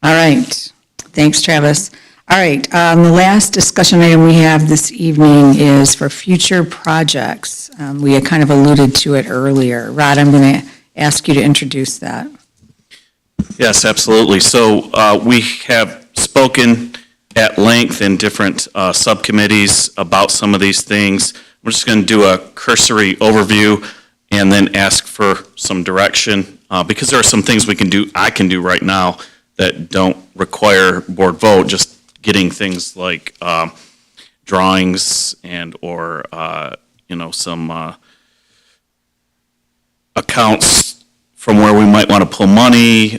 All right. Thanks, Travis. All right, the last discussion item we have this evening is for future projects. We had kind of alluded to it earlier. Rod, I'm going to ask you to introduce that. Yes, absolutely. So we have spoken at length in different subcommittees about some of these things. We're just going to do a cursory overview and then ask for some direction, because there are some things I can do right now that don't require board vote, just getting things like drawings and or some accounts from where we might want to pull money,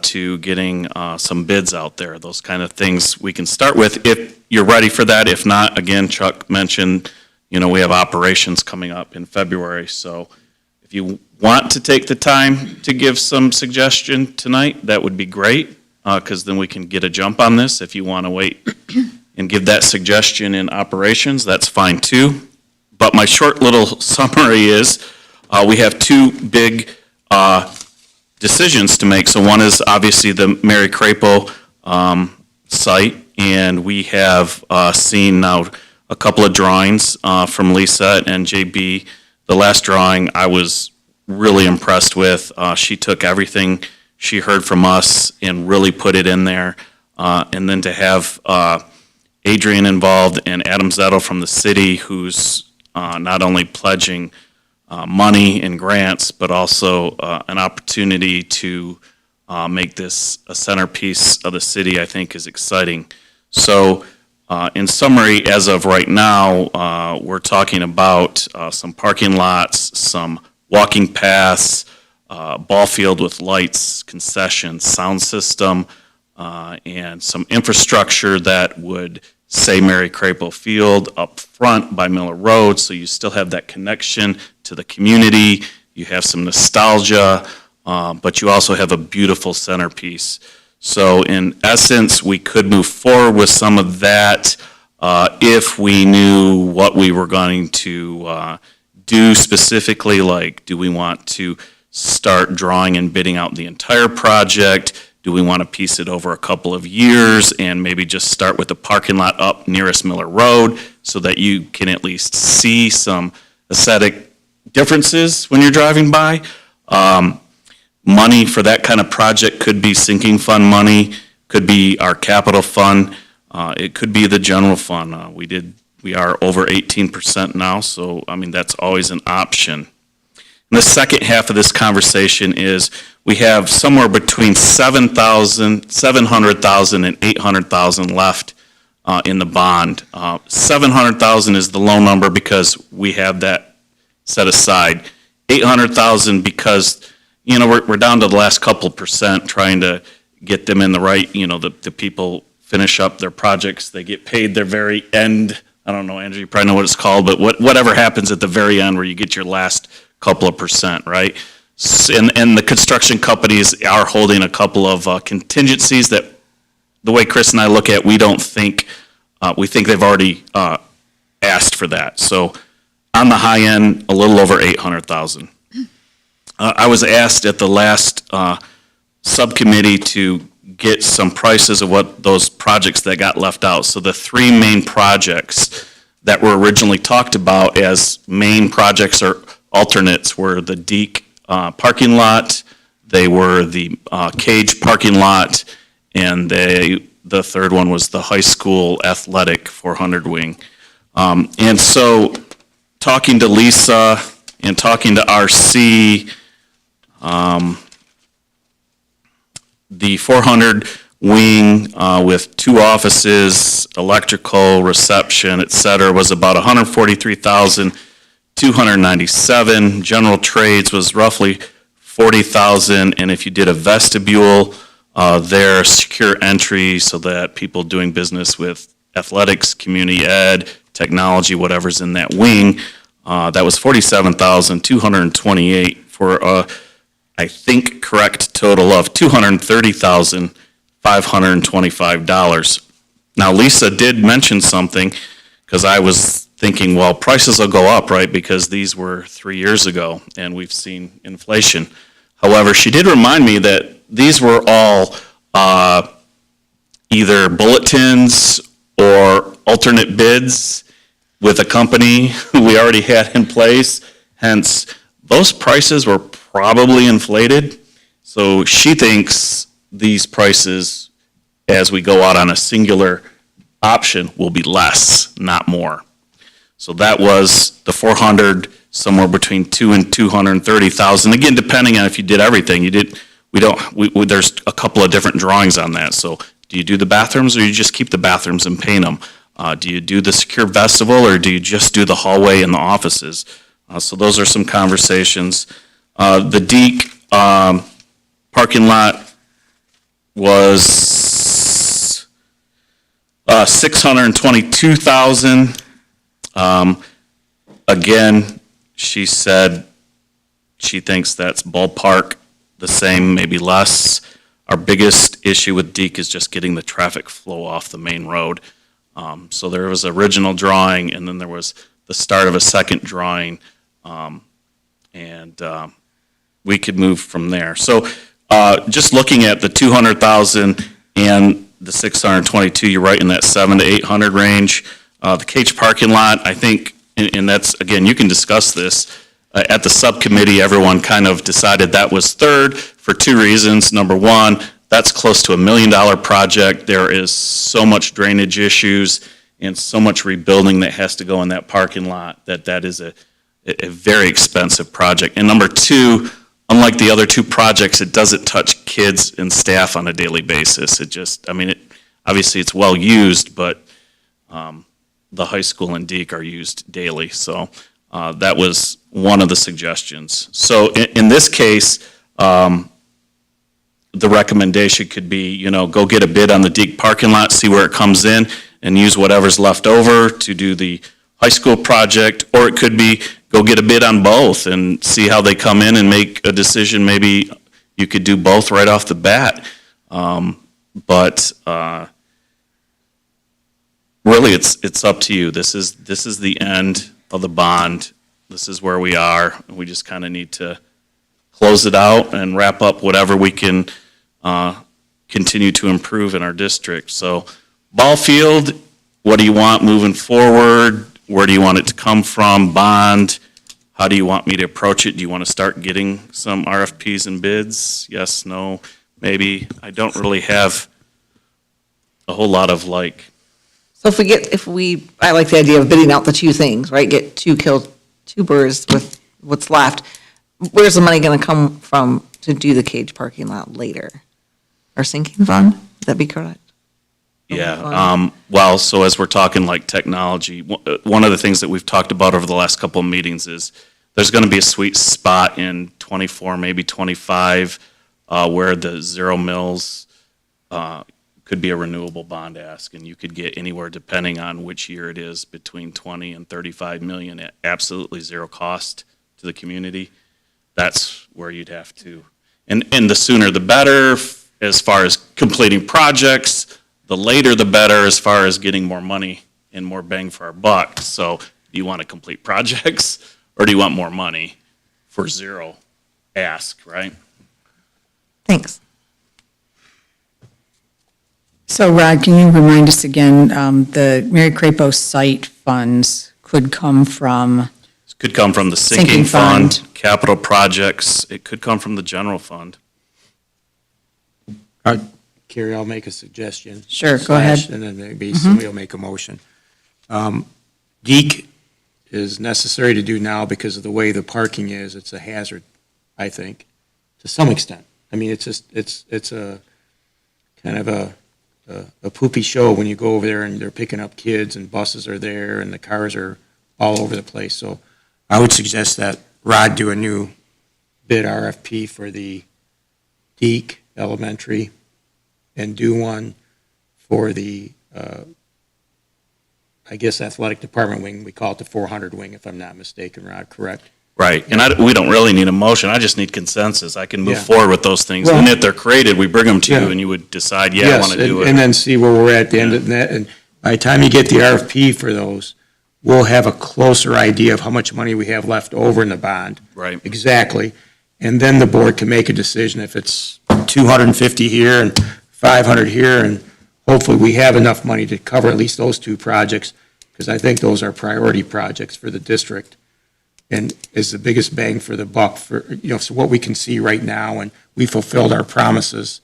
to getting some bids out there, those kind of things we can start with if you're ready for that. If not, again, Chuck mentioned, we have operations coming up in February, so if you want to take the time to give some suggestion tonight, that would be great, because then we can get a jump on this. If you want to wait and give that suggestion in operations, that's fine too. But my short little summary is, we have two big decisions to make. So one is obviously the Mary Crapo site, and we have seen now a couple of drawings from Lisa and JB. The last drawing I was really impressed with. She took everything she heard from us and really put it in there. And then to have Adrian involved and Adam Zettel from the city, who's not only pledging money and grants, but also an opportunity to make this a centerpiece of the city, I think is exciting. So in summary, as of right now, we're talking about some parking lots, some walking paths, ball field with lights, concessions, sound system, and some infrastructure that would say Mary Crapo Field up front by Miller Road, so you still have that connection to the community. You have some nostalgia, but you also have a beautiful centerpiece. So in essence, we could move forward with some of that if we knew what we were going to do specifically, like do we want to start drawing and bidding out the entire project? Do we want to piece it over a couple of years and maybe just start with the parking lot up nearest Miller Road so that you can at least see some aesthetic differences when you're driving by? Money for that kind of project could be sinking fund money, could be our capital fund, it could be the general fund. We are over 18% now, so that's always an option. And the second half of this conversation is we have somewhere between 700,000 and 800,000 left in the bond. 700,000 is the low number because we have that set aside. 800,000 because we're down to the last couple percent trying to get them in the right. The people finish up their projects, they get paid their very end. I don't know, Andrew, you probably know what it's called, but whatever happens at the very end where you get your last couple of percent, right? And the construction companies are holding a couple of contingencies that, the way Chris and I look at, we think they've already asked for that. So on the high end, a little over 800,000. I was asked at the last subcommittee to get some prices of what those projects that got left out. So the three main projects that were originally talked about as main projects or alternates were the Deke parking lot, they were the Cage parking lot, and the third one was the high school athletic 400 wing. And so talking to Lisa and talking to RC, the 400 wing with two offices, electrical, reception, et cetera, was about $143,297. General trades was roughly $40,000, and if you did a vestibule there, secure entry so that people doing business with athletics, community ed, technology, whatever's in that wing, that was $47,228 for a, I think, correct total of $230,525. Now, Lisa did mention something, because I was thinking, well, prices will go up, right, because these were 3 years ago, and we've seen inflation. However, she did remind me that these were all either bulletins or alternate bids with a company who we already had in place. Hence, those prices were probably inflated. So she thinks these prices, as we go out on a singular option, will be less, not more. So that was the 400, somewhere between 2 and 230,000. Again, depending on if you did everything. There's a couple of different drawings on that. So do you do the bathrooms, or you just keep the bathrooms and paint them? Do you do the secure vestibule, or do you just do the hallway and the offices? So those are some conversations. The Deke parking lot was $622,000. Again, she said she thinks that's ballpark the same, maybe less. Our biggest issue with Deke is just getting the traffic flow off the main road. So there was original drawing, and then there was the start of a second drawing, and we could move from there. So just looking at the 200,000 and the 622, you're right in that 700 to 800 range. The Cage parking lot, I think, and that's, again, you can discuss this. At the subcommittee, everyone kind of decided that was third for two reasons. Number one, that's close to $1 million project. There is so much drainage issues and so much rebuilding that has to go in that parking lot that is a very expensive project. And number two, unlike the other two projects, it doesn't touch kids and staff on a daily basis. Obviously it's well used, but the high school and Deke are used daily. So that was one of the suggestions. So in this case, the recommendation could be, go get a bid on the Deke parking lot, see where it comes in, and use whatever's left over to do the high school project, or it could be go get a bid on both and see how they come in and make a decision. Maybe you could do both right off the bat. But really, it's up to you. This is the end of the bond. This is where we are. We just kind of need to close it out and wrap up whatever we can continue to improve in our district. So ball field, what do you want moving forward? Where do you want it to come from? Bond, how do you want me to approach it? Do you want to start getting some RFPs and bids? Yes, no, maybe. I don't really have a whole lot of So I like the idea of bidding out the two things, right? Get two birds with what's left. Where's the money going to come from to do the Cage parking lot later? Our sinking fund? Would that be correct? Yeah, well, so as we're talking like technology, one of the things that we've talked about over the last couple of meetings is there's going to be a sweet spot in 24, maybe 25, where the zero mills could be a renewable bond ask, and you could get anywhere, depending on which year it is, between 20 and 35 million at absolutely zero cost to the community. That's where you'd have to, and the sooner the better as far as completing projects. The later the better as far as getting more money and more bang for our buck. So do you want to complete projects, or do you want more money for zero ask, right? Thanks. So Rod, can you remind us again, the Mary Crapo site funds could come from? Could come from the sinking fund, capital projects. It could come from the general fund. Carrie, I'll make a suggestion. Sure, go ahead. And then maybe somebody will make a motion. Deke is necessary to do now because of the way the parking is. It's a hazard, I think, to some extent. I mean, it's a kind of a poopy show when you go over there and they're picking up kids and buses are there and the cars are all over the place. So I would suggest that Rod do a new bid RFP for the Deke Elementary and do one for the, I guess, athletic department wing. We call it the 400 wing, if I'm not mistaken, Rod, correct? Right, and we don't really need a motion. I just need consensus. I can move Yeah. forward with those things. Well- And if they're created, we bring them to you, Yeah. and you would decide, yeah, I want to do it. And then see where we're at the end of that. And by the time you get the RFP for those, we'll have a closer idea of how much money we have left over in the bond. Right. Exactly. And then the board can make a decision if it's 250 here and 500 here, and hopefully we have enough money to cover at least those two projects, because I think those are priority projects for the district. and is the biggest bang for the buck for, so what we can see right now, and we fulfilled our promises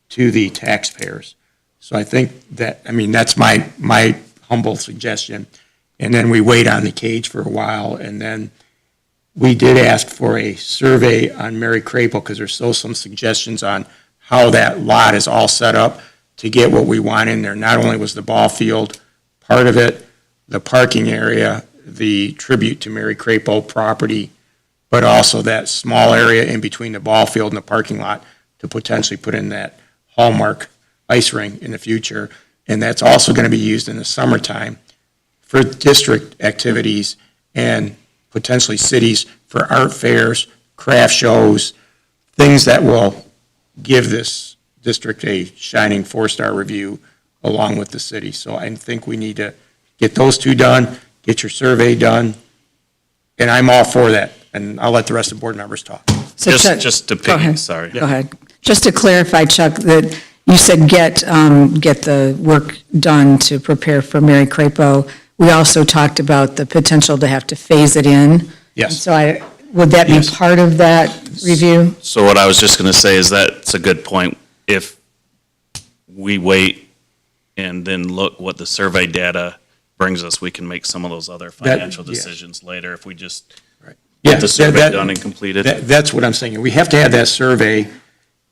to the taxpayers. So I think that, that's my humble suggestion. And then we wait on the cage for a while, and then we did ask for a survey on Mary Crapel, because there's still some suggestions on how that lot is all set up to get what we want in there. Not only was the ball field part of it, the parking area, the tribute to Mary Crapel property, but also that small area in between the ball field and the parking lot to potentially put in that Hallmark ice rink in the future. And that's also going to be used in the summertime for district activities and potentially cities for art fairs, craft shows, things that will give this district a shining 4-star review along with the city. So I think we need to get those two done, get your survey done, and I'm all for that. And I'll let the rest of the board members talk. So Chuck, Just to go ahead. pick, sorry. Go ahead. Just to clarify, Chuck, that you said get the work done to prepare for Mary Crapo. We also talked about the potential to have to phase it in. Yes. So would that be part of that review? So what I was just going to say is that's a good point. If we wait and then look what the survey data brings us, we can make some of those other financial decisions later if we just get the survey done and completed. That's what I'm saying. We have to have that survey,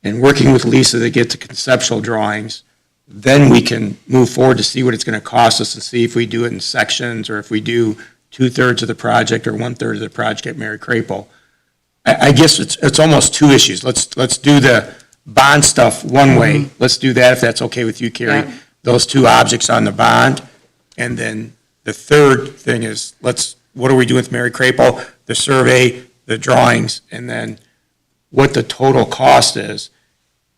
and working with Lisa to get the conceptual drawings, then we can move forward to see what it's going to cost us and see if we do it in sections or if we do 2/3 of the project or 1/3 of the project at Mary Crapel. I guess it's almost two issues. Let's do the bond stuff one way. Let's do that if that's okay with you, Carrie. Yeah. Those two objects on the bond. And then the third thing is, what are we doing with Mary Crapel? The survey, the drawings, and then what the total cost is.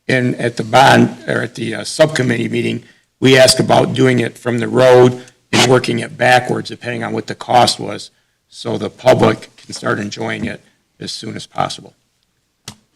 And at the bond, or at the subcommittee meeting, we asked about doing it from the road and working it backwards, depending on what the cost was, so the public can start enjoying it as soon as possible.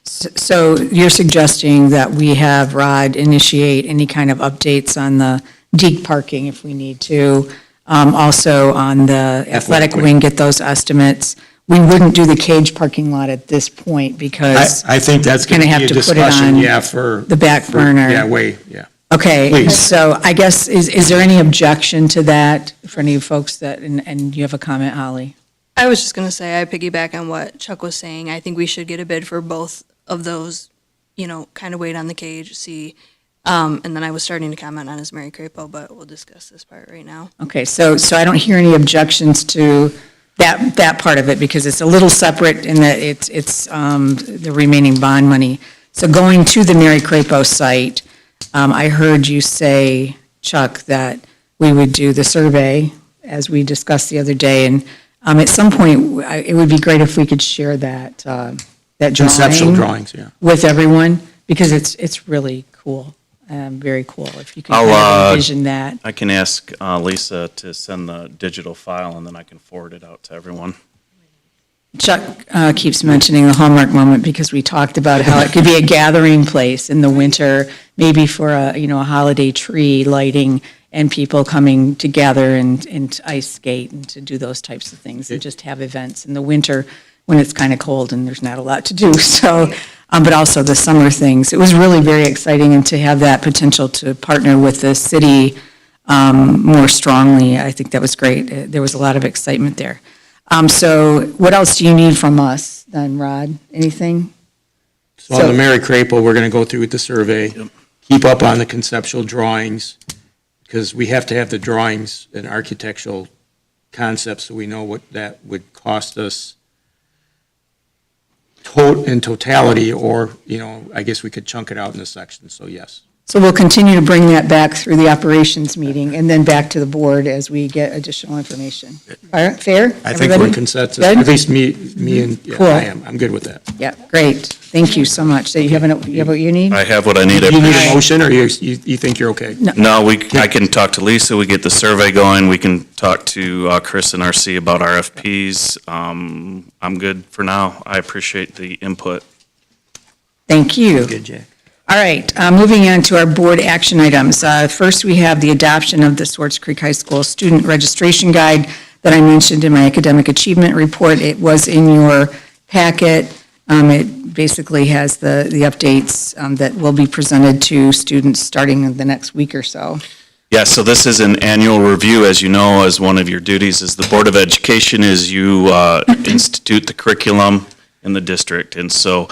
So you're suggesting that we have Rod initiate any kind of updates on the Deke parking if we need to, also on the athletic wing, get those estimates. We wouldn't do the cage parking lot at this point because I think that's going to be a discussion, for the back burner. Yeah. Okay, Please. so I guess, is there any objection to that for any folks that, and you have a comment, Holly? I was just going to say, I piggyback on what Chuck was saying. I think we should get a bid for both of those, kind of wait on the cage, see. And then I was starting to comment on his Mary Crapo, but we'll discuss this part right now. Okay, so I don't hear any objections to that part of it because it's a little separate in that it's the remaining bond money. So going to the Mary Crapo site, I heard you say, Chuck, that we would do the survey as we discussed the other day, and at some point, it would be great if we could share that drawing. Conceptual drawings, yeah. With everyone, because it's really cool, very cool, if you can kind of envision that. I can ask Lisa to send the digital file, and then I can forward it out to everyone. Chuck keeps mentioning the Hallmark moment because we talked about how it could be a gathering place in the winter, maybe for a holiday tree lighting and people coming together and ice skate and to do those types of things and just have events in the winter when it's kind of cold and there's not a lot to do. So, but also the summer things. It was really very exciting, and to have that potential to partner with the city more strongly, I think that was great. There was a lot of excitement there. So what else do you need from us then, Rod? Anything? So on the Mary Crapo, we're going to go through with the survey, keep up on the conceptual drawings, because we have to have the drawings and architectural concepts so we know what that would cost us in totality, or, I guess we could chunk it out into sections, so yes. So we'll continue to bring that back through the operations meeting and then back to the board as we get additional information. All right, fair? I think we're in consensus, Good? at least me and, Cool. I am, I'm good with that. Yeah, great. Thank you so much. So you have what you need? I have what I need. Do you need a motion, or you think you're okay? No, I can talk to Lisa, we get the survey going, we can talk to Chris and RC about RFPs. I'm good for now. I appreciate the input. Thank you. Good, Jack. All right, moving on to our board action items. First, we have the adoption of the Swartz Creek High School Student Registration Guide. that I mentioned in my academic achievement report. It was in your packet. It basically has the updates that will be presented to students starting in the next week or so. Yeah, so this is an annual review, as you know, as one of your duties as the Board of Education is you institute the curriculum in the district. And so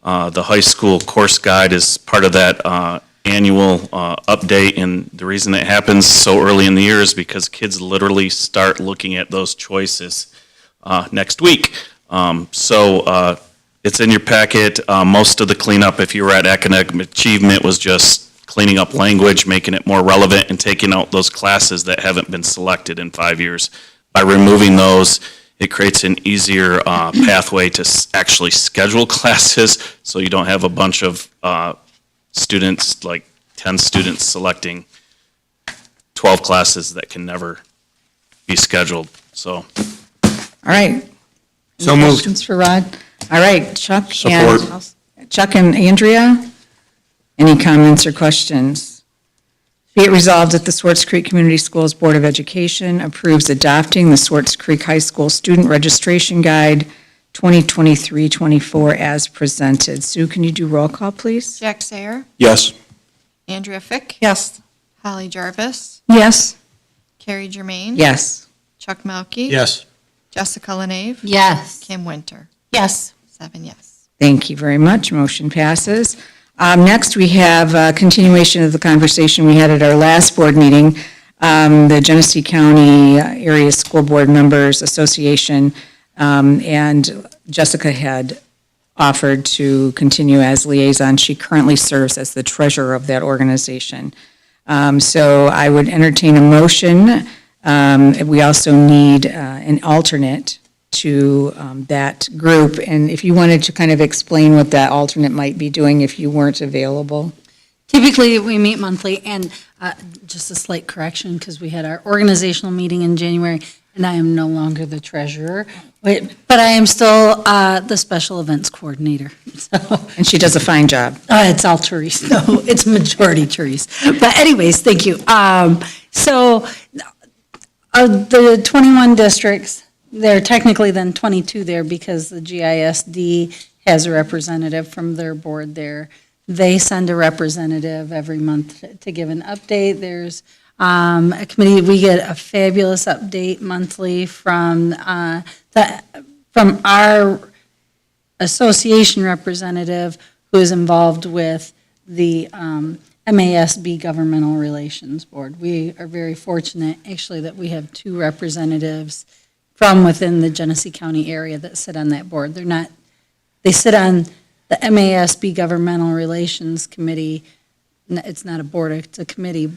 the high school course guide is part of that annual update. And the reason it happens so early in the year is because kids literally start looking at those choices next week. So it's in your packet. Most of the cleanup, if you were at academic achievement, was just cleaning up language, making it more relevant, and taking out those classes that haven't been selected in 5 years. By removing those, it creates an easier pathway to actually schedule classes, so you don't have a bunch of students, like 10 students selecting 12 classes that can never be scheduled, so. All right. So Any moved. questions for Rod? All right, Chuck Support. Chuck and Andrea, any comments or questions? Be it resolved that the Swartz Creek Community Schools Board of Education approves adopting the Swartz Creek High School Student Registration Guide 2023-24 as presented. Sue, can you do roll call, please? Jack Sayer, Yes. Andrea Fick, Yes. Holly Jarvis, Yes. Carrie Germain. Yes. Chuck Melkey. Yes. Jessica Lenave. Yes. Kim Winter. Yes. 7 yes. Thank you very much. Motion passes. Next, we have a continuation of the conversation we had at our last board meeting. The Genesee County Area School Board Members Association, and Jessica had offered to continue as liaison. She currently serves as the treasurer of that organization. So I would entertain a motion. We also need an alternate to that group. And if you wanted to kind of explain what that alternate might be doing if you weren't available. Typically, we meet monthly, and just a slight correction, because we had our organizational meeting in January, and I am no longer the treasurer, but I am still the special events coordinator. So And she does a fine job. it's all Therese. No, it's majority Therese. But anyways, thank you. So the 21 districts, there are technically then 22 there because the GISD has a representative from their board there. They send a representative every month to give an update. There's a committee, we get a fabulous update monthly from our association representative who is involved with the MASB Governmental Relations Board. We are very fortunate, actually, that we have 2 representatives from within the Genesee County area that sit on that board. They sit on the MASB Governmental Relations Committee. It's not a board, it's a committee,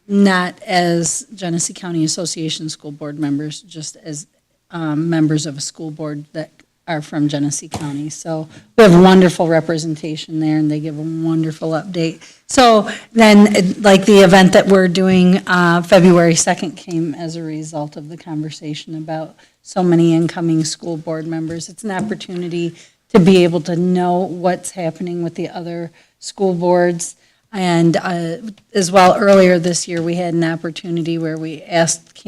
not as Genesee County Association school board members, just as members of a school board that are from Genesee County. So we have wonderful representation there, and they give a wonderful update. So then, like the event that we're doing February 2nd came as a result of the conversation about so many incoming school board members. It's an opportunity to be able to know what's happening with the other school boards. And as well, earlier this year, we had an opportunity where we asked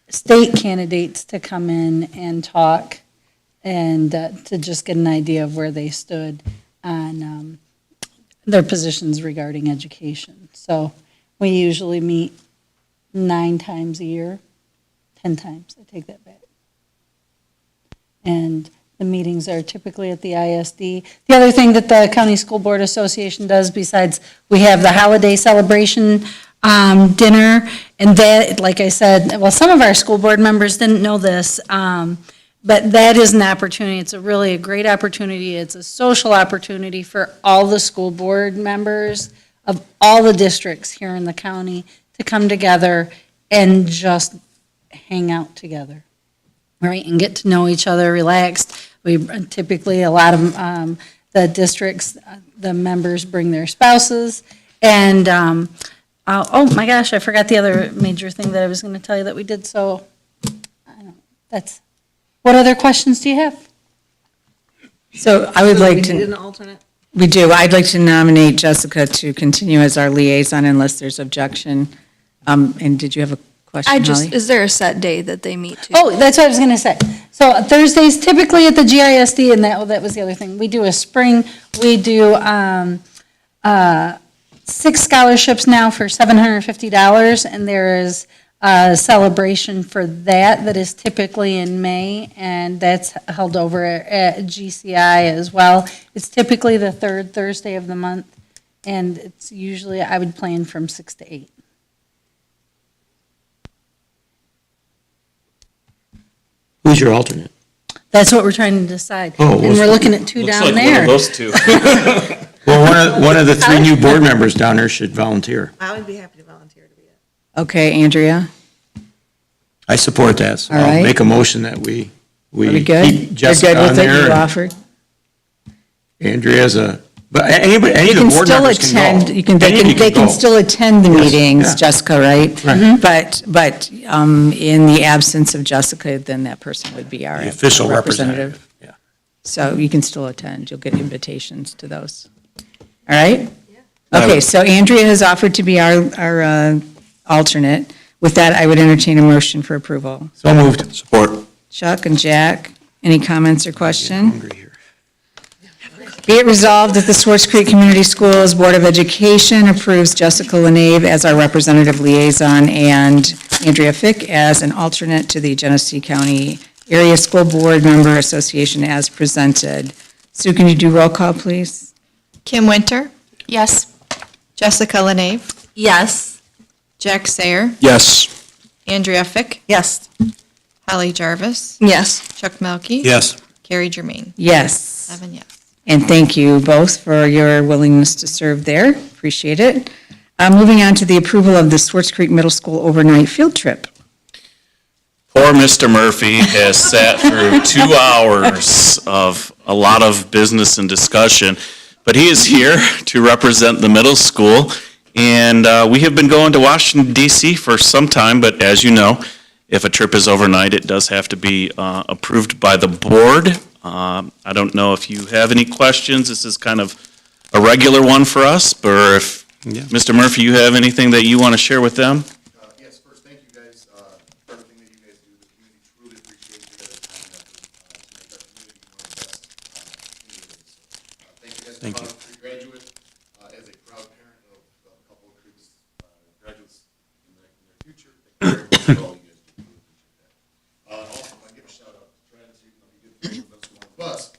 state candidates to come in and talk and to just get an idea of where they stood on their positions regarding education. So we usually meet 9 times a year, 10 times, I take that back. And the meetings are typically at the ISD. The other thing that the County School Board Association does, besides we have the holiday celebration dinner, and that, like I said, well, some of our school board members didn't know this, but that is an opportunity. It's a great opportunity. It's a social opportunity for all the school board members of all the districts here in the county to come together and just hang out together, right, and get to know each other, relaxed. We typically, a lot of the districts, the members bring their spouses, and oh my gosh, I forgot the other major thing that I was going to tell you that we did. So, what other questions do you have? So I would like We need an to, alternate. we do, I'd like to nominate Jessica to continue as our liaison unless there's objection. And did you have a question, Holly? Is there a set day that they meet to? Oh, that's what I was going to say. So Thursdays typically at the GISD, and that was the other thing. We do a spring, we do 6 scholarships now for $750, and there is a celebration for that is typically in May, and that's held over at GCI as well. It's typically the third Thursday of the month, and it's usually, I would plan from 6 to 8. Who's your alternate? That's what we're trying to decide. Oh, And we're looking at 2 down there. Looks like one of those two. Well, one of the 3 new board members down there should volunteer. I would be happy to volunteer to be it. Okay, Andrea, I support that, so All I'll right. make a motion that we are we good? keep You're Jessica good on with it, there. you and offered? But any of the You can board still members can attend, go. they can go. still attend the Yes, meetings, yeah. Jessica, right? Right. But in the absence of Jessica, then that person would be our The official representative, yeah. So you can still attend, you'll get invitations to those. All right? Okay, so Andrea has offered to be our alternate. With that, I would entertain a motion for approval. So moved. Support. Chuck and Jack, any comments or question? Be it resolved that the Swartz Creek Community Schools Board of Education approves Jessica Lenave as our representative liaison and Andrea Fick as an alternate to the Genesee County Area School Board Member Association as presented. Sue, can you do roll call, please? Kim Winter, Yes. Jessica Lenave, Yes. Jack Sayer, Yes. Andrea Fick, Yes. Holly Jarvis, Yes. Chuck Melkey. Yes. Carrie Germain. Yes. 7 yes. And thank you both for your willingness to serve there. Appreciate it. Moving on to the approval of the Swartz Creek Middle School overnight field trip. Poor Mr. Murphy has sat through 2 hours of a lot of business and discussion, but he is here to represent the middle school. And we have been going to Washington DC for some time, but as you know, if a trip is overnight, it does have to be approved by the board. I don't know if you have any questions. This is kind of a regular one for us, or if, Mr. Murphy, you have anything that you want to share with them? Yes, first, thank you guys for everything that you guys do. The community truly appreciates you guys' time and effort to make our community one of the best communities. So, thank you guys. Thank you. Creek graduate, as a proud parent of a couple of Creek's graduates in the near future, thank you very much for all you guys do. Really appreciate that. Also, I give a shout out to Travis, even though he did throw the middle school on the bus.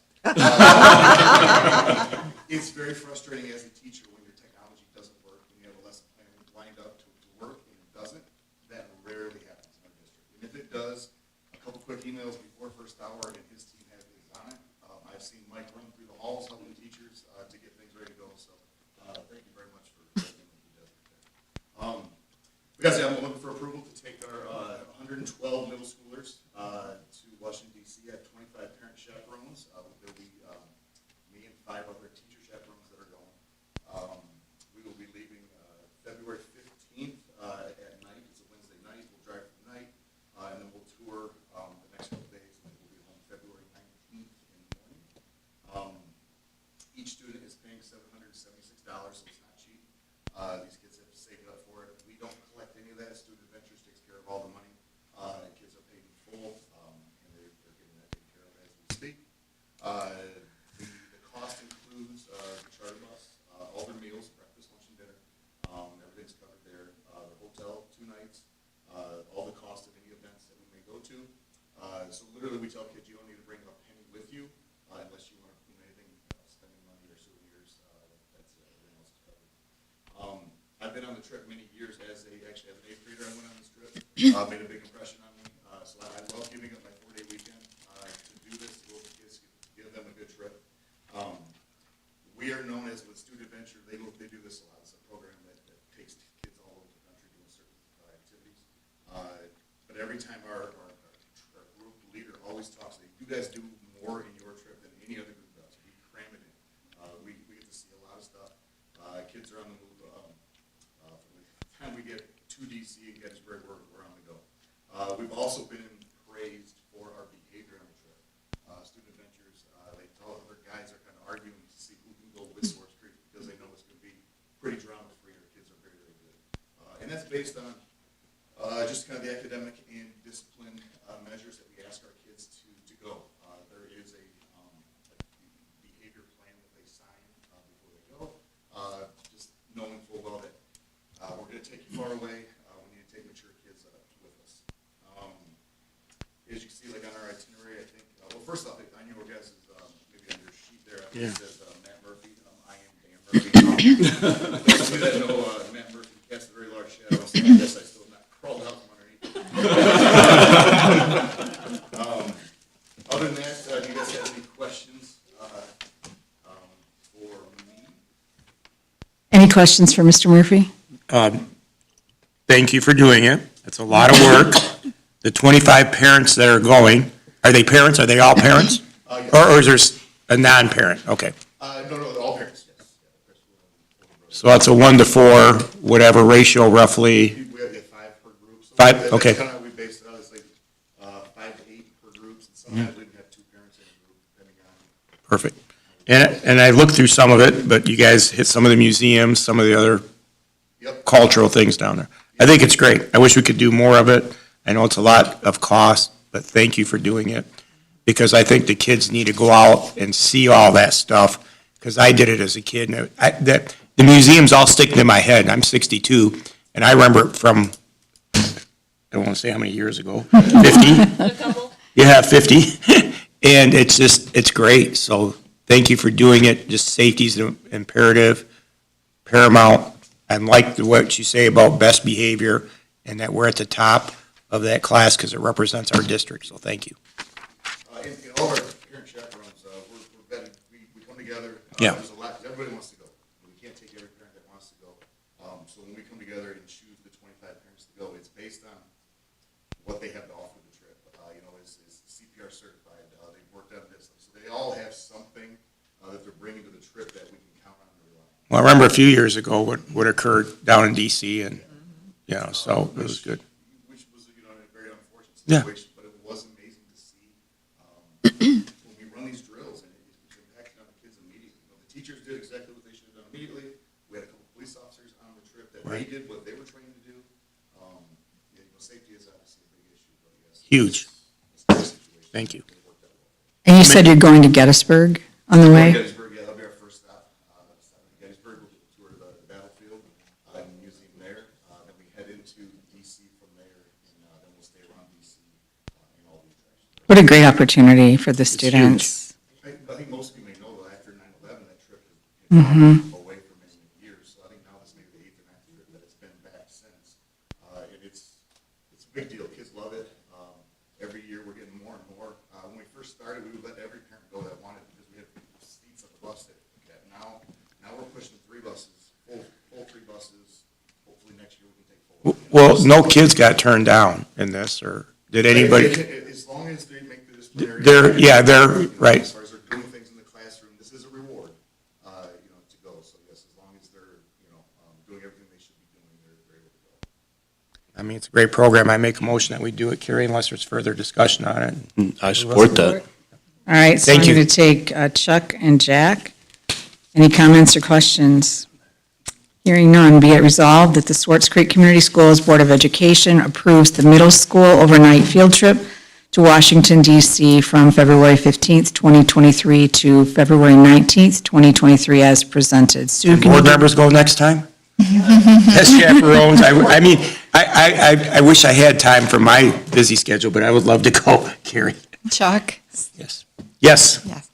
It's very frustrating as a teacher when your technology doesn't work, when you have a lesson plan lined up to work and it doesn't. That rarely happens in our district. And if it does, a couple quick emails before first hour and his team has things on it. I've seen Mike run through the halls helping teachers to get things ready to go. So thank you very much for everything that he does there. Like I said, I'm looking for approval to take our 112 middle schoolers to Washington DC. I have 25 parent chaperones. There'll be me and 5 other teacher chaperones that are going. We will be leaving February 15th at night. It's a Wednesday night. We'll drive for the night, and then we'll tour the next couple days, and then we'll be home February 19th in the morning. Each student is paying $776, so it's not cheap. These kids have to save it up for it. We don't collect any of that. Student Adventures takes care of all the money. Kids are paid in full, and they're getting that taken care of as we speak. The cost includes the charter bus, all their meals, breakfast, lunch, and dinner. Everything's covered there. The hotel, 2 nights, all the cost of any events that we may go to. So literally, we tell kids you don't need to bring a penny with you unless you want to do anything, spending money or souvenirs. That's everything else is covered. I've been on the trip many years as an 8th grader. I went on this trip, made a big impression on me. So I love giving up my 4-day weekend to do this, to go with the kids, to give them a good trip. We are known as with Student Adventure. They do this a lot. It's a program that takes kids all over the country doing certain activities. But every time our group leader always talks, you guys do more in your trip than any other group does. We cram it in. We get to see a lot of stuff. Kids are on the move. From the time we get to DC and Gettysburg, we're on the go. We've also been praised for our behavior on the trip. Student Adventures, they tell other guys are kind of arguing to see who can go with Swartz Creek because they know it's going to be pretty drama-free. Our kids are very, very good. And that's based on just kind of the It says Matt Murphy. I am Dan Murphy. Those of you that know Matt Murphy casts a very large shadow, so I guess I still have not crawled out from underneath. Other than that, do you guys have any questions for me? Any questions for Mr. Murphy? Thank you for doing it. It's a lot of work. The 25 parents that are going, are they parents? Are they all parents? Yes. Or is there a non-parent? Okay. No, they're all parents, yes. So that's a 1 to 4, whatever ratio roughly. We have 5 per group. So 5, that's okay. kind of how we based it out. It's like 5 to 8 per groups, and sometimes we can have 2 parents in a group, depending on. Perfect. And I looked through some of it, but you guys hit some of the museums, some of the other cultural things down there. I think it's great. I wish we could do more of it. I know it's a lot of cost, but thank you for doing it. Because I think the kids need to go out and see all that stuff, because I did it as a kid. And the museums all stick in my head. I'm 62, and I remember it from, I don't want to say how many years ago, 50? Yeah, 50. And it's great. So thank you for doing it. Just safety is imperative, paramount. And like what you say about best behavior, and that we're at the top of that class because it represents our district. So thank you. In all of our parent chaperones, we're vetted, we come together. Yeah. There's a lot, because everybody wants to go. We can't take every parent that wants to go. So when we come together and choose the 25 parents to go, it's based on what they have to offer the trip. Is CPR certified, they've worked on this. So they all have something that they're bringing to the trip that we can count on and rely on. Well, I remember a few years ago what occurred down in DC, and, so it was good. Which was, a very unfortunate Yeah. situation, but it was amazing to see when we run these drills, and it's impacting on the kids immediately. The teachers did exactly what they should have done immediately. We had a couple police officers on the trip that they did what they were trained to do. Safety is obviously a big issue, but yes. Huge. Thank you. And you said you're going to Gettysburg on the way? Gettysburg, yeah, that'll be our first stop. Gettysburg, we'll tour the battlefield and the museum there. Then we head into DC from there, and then we'll stay around DC and all these attractions. What a great opportunity for the students. I think most of you may know, though, after 9/11, that trip has Mhm. been away for many, many years. So I think now this may be the 8th or 9th year that it's been back since. And it's a big deal. Kids love it. Every year we're getting more and more. When we first started, we would let every parent go that wanted, because we had seats at the bus that we had. Now we're pushing 3 buses, full 3 buses. Hopefully next year we can take 4. Well, no kids got turned down in this, or did anybody? As long as they make the disciplinary. They're right. As far as they're doing things in the classroom, this is a reward, to go. So yes, as long as they're, doing everything they should be doing, they're able to go. I mean, it's a great program. I make a motion that we do it, Carrie, unless there's further discussion on it. I support that. All right, so I'm Thank you. going to take Chuck and Jack. Any comments or questions? Hearing none, be it resolved that the Swartz Creek Community Schools Board of Education approves the middle school overnight field trip to Washington DC from February 15th, 2023 to February 19th, 2023 as presented. Sue, can you Board do- members go next time? As chaperones, I mean, I wish I had time for my busy schedule, but I would love to go, Carrie. Chuck? Yes. Yes. Yes.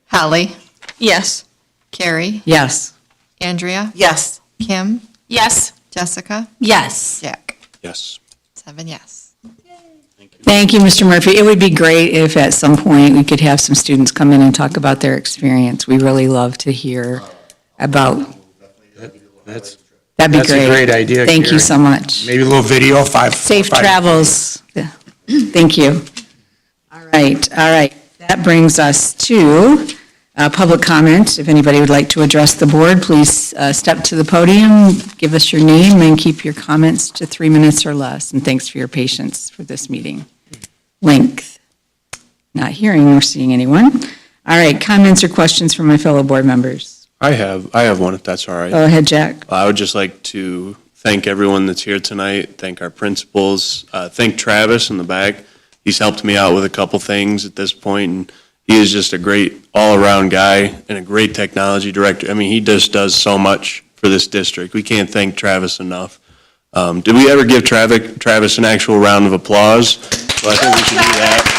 Holly? Yes. Carrie? Yes. Andrea? Yes. Kim? Yes. Jessica? Yes. Jack? Yes. 7 yes. Thank you, Mr. Murphy. It would be great if at some point we could have some students come in and talk about their experience. We really love to hear about, That's that'd be That's great. a great idea, Thank you Carrie. so much. Maybe a little video, Safe 5. travels. Yeah. Thank you. All right. That brings us to public comment. If anybody would like to address the board, please step to the podium, give us your name, and keep your comments to 3 minutes or less. And thanks for your patience for this meeting. Length. Not hearing or seeing anyone. All right, comments or questions from my fellow board members? I have one, if that's all right. Go ahead, Jack. I would just like to thank everyone that's here tonight, thank our principals, thank Travis in the back. He's helped me out with a couple things at this point, and he is just a great all-around guy and a great technology director. I mean, he just does so much for this district. We can't thank Travis enough. Did we ever give Travis an actual round of applause? Well, I think we should do that.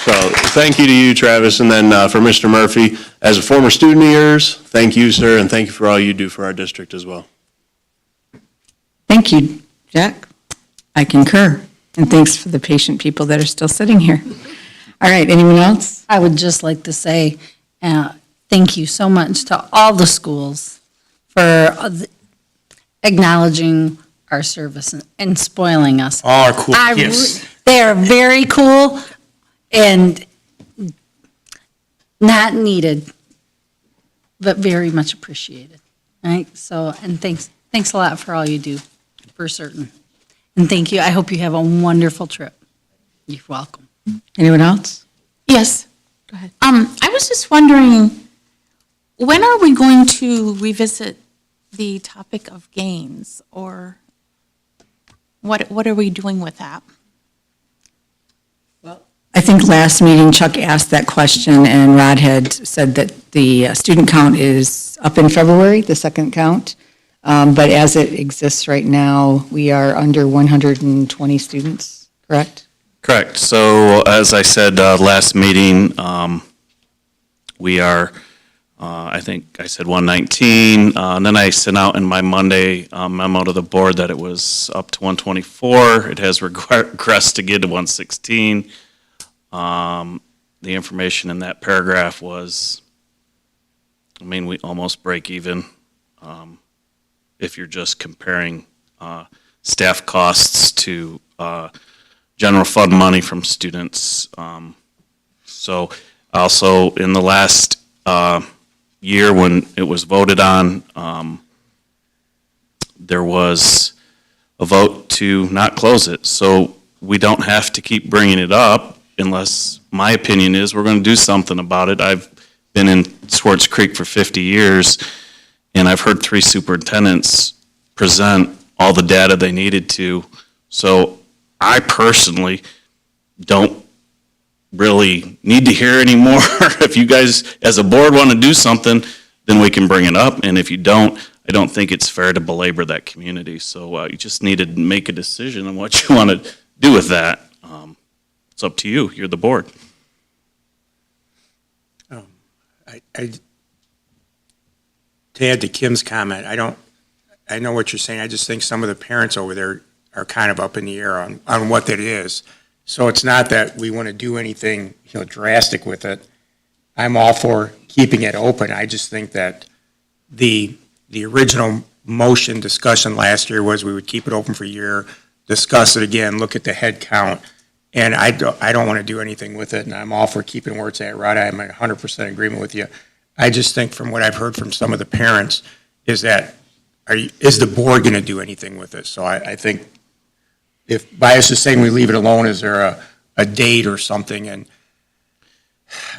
So thank you to you, Travis, and then for Mr. Murphy, as a former student of yours, thank you, sir, and thank you for all you do for our district as well. Thank you, Jack. I concur. And thanks for the patient people that are still sitting here. All right, anyone else? I would just like to say, thank you so much to all the schools for acknowledging our service and spoiling us. All our cool gifts. They are very cool and not needed, but very much appreciated, right? So, and thanks a lot for all you do, for certain. And thank you. I hope you have a wonderful trip. You're welcome. Anyone else? Yes. Go ahead. I was just wondering, when are we going to revisit the topic of gains, or what are we doing with that? I think last meeting Chuck asked that question, and Rod had said that the student count is up in February, the second count. But as it exists right now, we are under 120 students, correct? Correct. So as I said last meeting, we are, I think I said 119. And then I sent out in my Monday memo to the board that it was up to 124. It has regressed to get to 116. The information in that paragraph was, I mean, we almost break even if you're just comparing staff costs to general fund money from students. So also in the last year when it was voted on, there was a vote to not close it. So we don't have to keep bringing it up unless my opinion is we're going to do something about it. I've been in Swartz Creek for 50 years, and I've heard 3 superintendents present all the data they needed to. So I personally don't really need to hear any more. If you guys, as a board, want to do something, then we can bring it up. And if you don't, I don't think it's fair to belabor that community. So you just need to make a decision on what you want to do with that. It's up to you. You're the board. To add to Kim's comment, I know what you're saying. I just think some of the parents over there are kind of up in the air on what that is. So it's not that we want to do anything, drastic with it. I'm all for keeping it open. I just think that the original motion discussion last year was we would keep it open for a year, discuss it again, look at the head count. And I don't want to do anything with it, and I'm all for keeping where it's at, Rod. I'm in 100% agreement with you. I just think from what I've heard from some of the parents is that, is the board going to do anything with it? So I think if Bias is saying we leave it alone, is there a date or something? And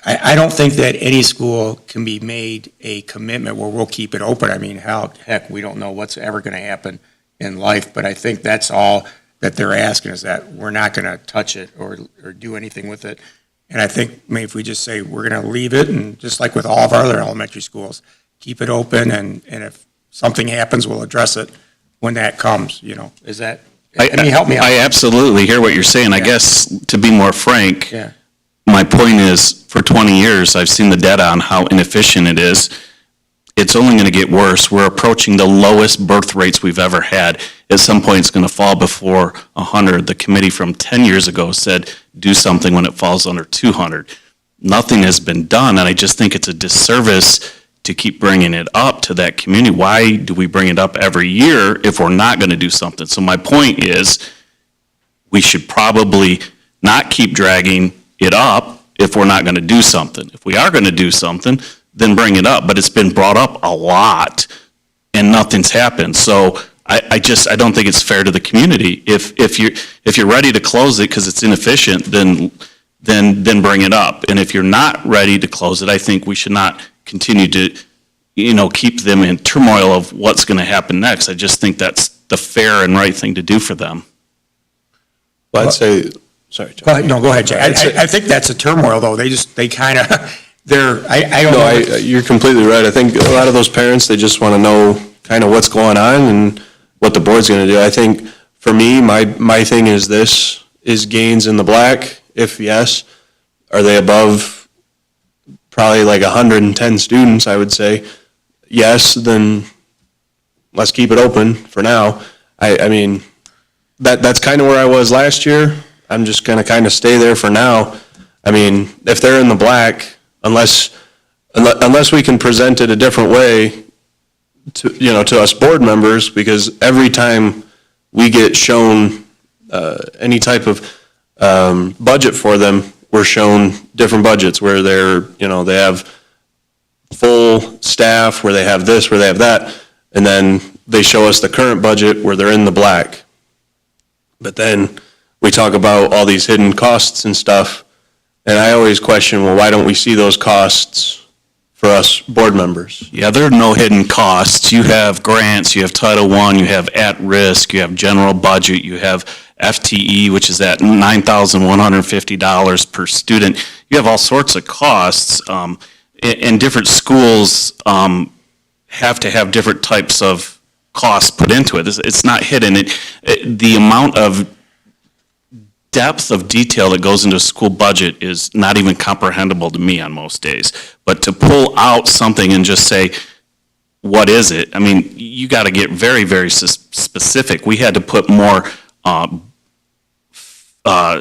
I don't think that any school can be made a commitment where we'll keep it open. I mean, heck, we don't know what's ever going to happen in life, but I think that's all that they're asking, is that we're not going to touch it or do anything with it. And I think maybe if we just say we're going to leave it, and just like with all of our other elementary schools, keep it open, and if something happens, we'll address it when that comes, is that, I mean, help me out. I absolutely hear what you're saying. I guess, to be more frank, my point is, for 20 years, I've seen the data on how inefficient it is. It's only going to get worse. We're approaching the lowest birth rates we've ever had. At some point, it's going to fall before 100. The committee from 10 years ago said, do something when it falls under 200. Nothing has been done, and I just think it's a disservice to keep bringing it up to that community. Why do we bring it up every year if we're not going to do something? So my point is, we should probably not keep dragging it up if we're not going to do something. If we are going to do something, then bring it up. But it's been brought up a lot, and nothing's happened. So I don't think it's fair to the community. If you're ready to close it because it's inefficient, then bring it up. And if you're not ready to close it, I think we should not continue to, keep them in turmoil of what's going to happen next. I just think that's the fair and right thing to do for them. Well, I'd say, sorry, John. Go ahead. No, go ahead, Jay. I think that's a turmoil, though. They kind of, I don't know. You're completely right. I think a lot of those parents, they just want to know kind of what's going on and what the board's going to do. I think for me, my thing is this, is gains in the black? If yes, Are they above probably like 110 students, I would say? Yes, then let's keep it open for now. I mean, that's kind of where I was last year. I'm just going to kind of stay there for now. I mean, if they're in the black, unless we can present it a different way to, to us board members, because every time we get shown any type of budget for them, we're shown different budgets where they have full staff, where they have this, where they have that, and then they show us the current budget where they're in the black. But then we talk about all these hidden costs and stuff, and I always question, well, why don't we see those costs for us board members? Yeah, there are no hidden costs. You have grants, you have Title I, you have at-risk, you have general budget, you have FTE, which is at $9,150 per student. You have all sorts of costs, and different schools have to have different types of costs put into it. It's not hidden. The amount of depth of detail that goes into a school budget is not even comprehensible to me on most days. But to pull out something and just say, what is it? I mean, you got to get very, very specific. We had to put more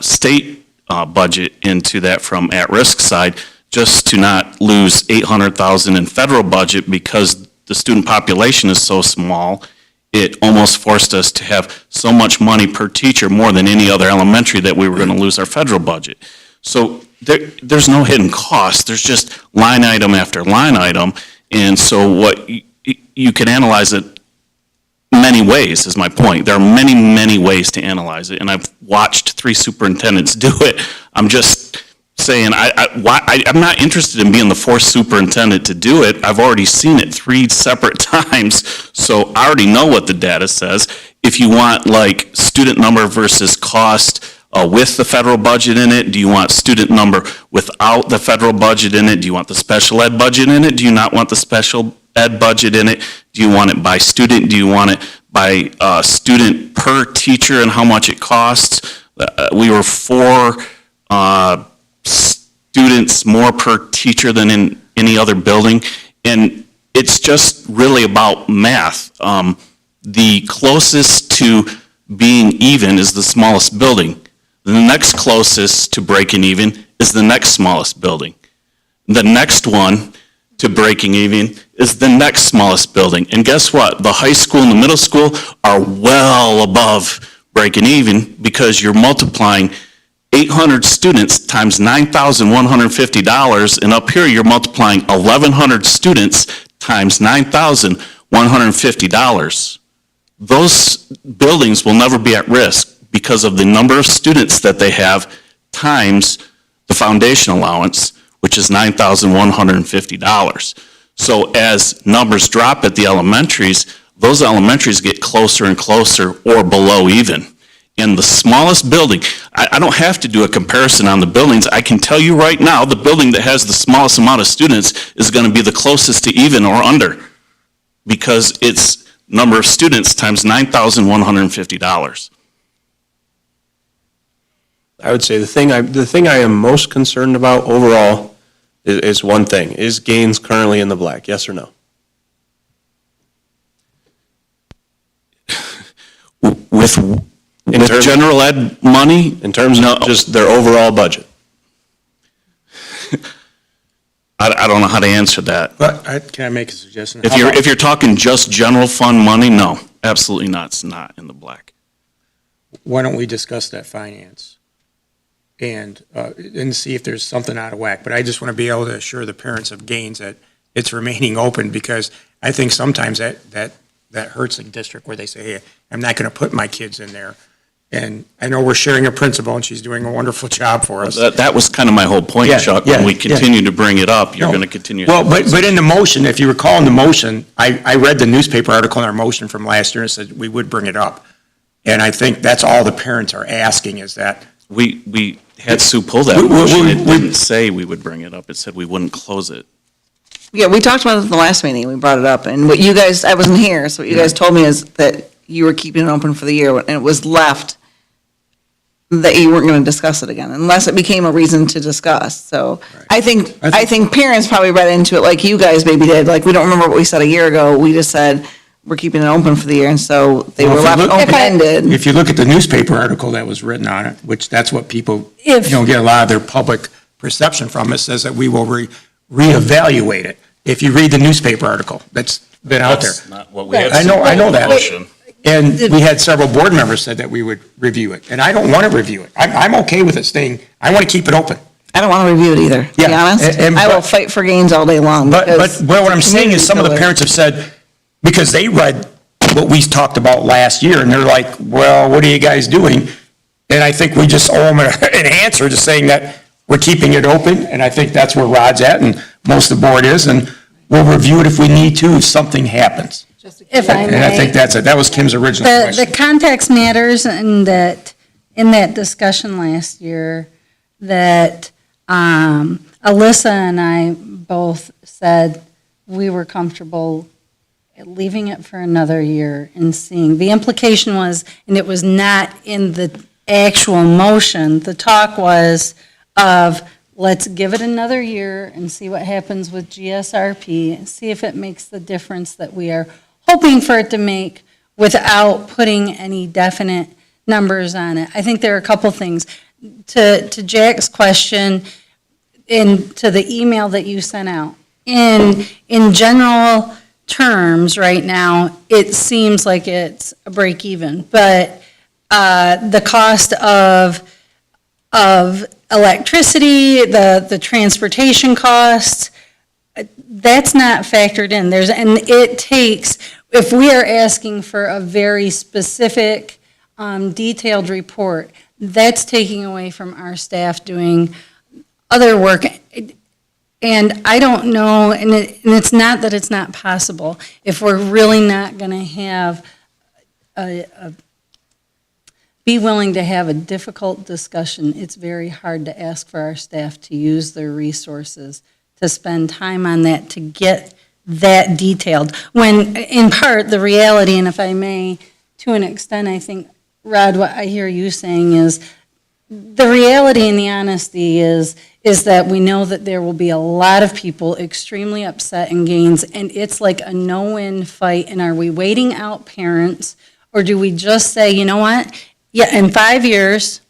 state budget into that from at-risk side, just to not lose $800,000 in federal budget because the student population is so small. It almost forced us to have so much money per teacher, more than any other elementary, that we were going to lose our federal budget. So there's no hidden cost. There's just line item after line item. And so what you can analyze it many ways, is my point. There are many, many ways to analyze it. And I've watched 3 superintendents do it. I'm just saying, I'm not interested in being the 4th superintendent to do it. I've already seen it 3 separate times, so I already know what the data says. If you want like student number versus cost with the federal budget in it, do you want student number without the federal budget in it? Do you want the special ed budget in it? Do you not want the special ed budget in it? Do you want it by student? Do you want it by student per teacher and how much it costs? We were 4 students more per teacher than in any other building, and it's just really about math. The closest to being even is the smallest building. The next closest to breaking even is the next smallest building. The next one to breaking even is the next smallest building. And guess what? The high school and the middle school are well above breaking even, because you're multiplying 800 students times $9,150, and up here you're multiplying 1,100 students times $9,150. Those buildings will never be at risk because of the number of students that they have times the foundation allowance, which is $9,150. So as numbers drop at the elementaries, those elementaries get closer and closer or below even. In the smallest building, I don't have to do a comparison on the buildings. I can tell you right now, the building that has the smallest amount of students is going to be the closest to even or under, because it's number of students times $9,150. I would say the thing I am most concerned about overall is one thing. Is Gaines currently in the black? Yes or no? With general ed money? In terms of just their overall budget? I don't know how to answer that. But can I make a suggestion? If you're talking just general fund money, no, absolutely not. It's not in the black. Why don't we discuss that finance and see if there's something out of whack? But I just want to be able to assure the parents of Gaines that it's remaining open, because I think sometimes that hurts the district where they say, hey, I'm not going to put my kids in there. And I know we're sharing a principal, and she's doing a wonderful job for us. That was kind of my whole point, Chuck. When we continue to bring it up, you're going to continue. Well, but in the motion, if you recall in the motion, I read the newspaper article in our motion from last year, and it said we would bring it up. And I think that's all the parents are asking, is that. We had Sue pull that motion. It didn't say we would bring it up. It said we wouldn't close it. Yeah, we talked about it at the last meeting, we brought it up, and what you guys, I wasn't here, so what you guys told me is that you were keeping it open for the year, and it was left that you weren't going to discuss it again, unless it became a reason to discuss. So I think parents probably read into it like you guys maybe did. Like, we don't remember what we said a year ago. We just said, we're keeping it open for the year, and so they were left open-ended. If you look at the newspaper article that was written on it, which that's what people, get a lot of their public perception from, it says that we will reevaluate it. If you read the newspaper article that's been out there. That's not what we have. I know that. Motion. And we had several board members said that we would review it, and I don't want to review it. I'm okay with it staying, I want to keep it open. I don't want to review it either, to be honest. I will fight for gains all day long. But what I'm saying is some of the parents have said, because they read what we talked about last year, and they're like, well, what are you guys doing? And I think we just owe them an answer to saying that we're keeping it open, and I think that's where Rod's at, and most of the board is, and we'll review it if we need to, if something happens. If I may. And I think that's it. That was Kim's original question. The context matters in that discussion last year, that Alyssa and I both said we were comfortable leaving it for another year and seeing. The implication was, and it was not in the actual motion, the talk was of, let's give it another year and see what happens with GSRP, see if it makes the difference that we are hoping for it to make without putting any definite numbers on it. I think there are a couple things. To Jack's question, to the email that you sent out, in general terms right now, it seems like it's a break even, but the cost of electricity, the transportation costs, that's not factored in. And it takes, if we are asking for a very specific, detailed report, that's taking away from our staff doing other work. And I don't know, and it's not that it's not possible. If we're really not going to have be willing to have a difficult discussion, it's very hard to ask for our staff to use their resources to spend time on that, to get that detailed. When, in part, the reality, and if I may, to an extent, I think, Rod, what I hear you saying is, the reality and the honesty is that we know that there will be a lot of people extremely upset in Gaines, and it's like a no-win fight. And are we waiting out parents, or do we just say, you know what? Yeah, in 5 years,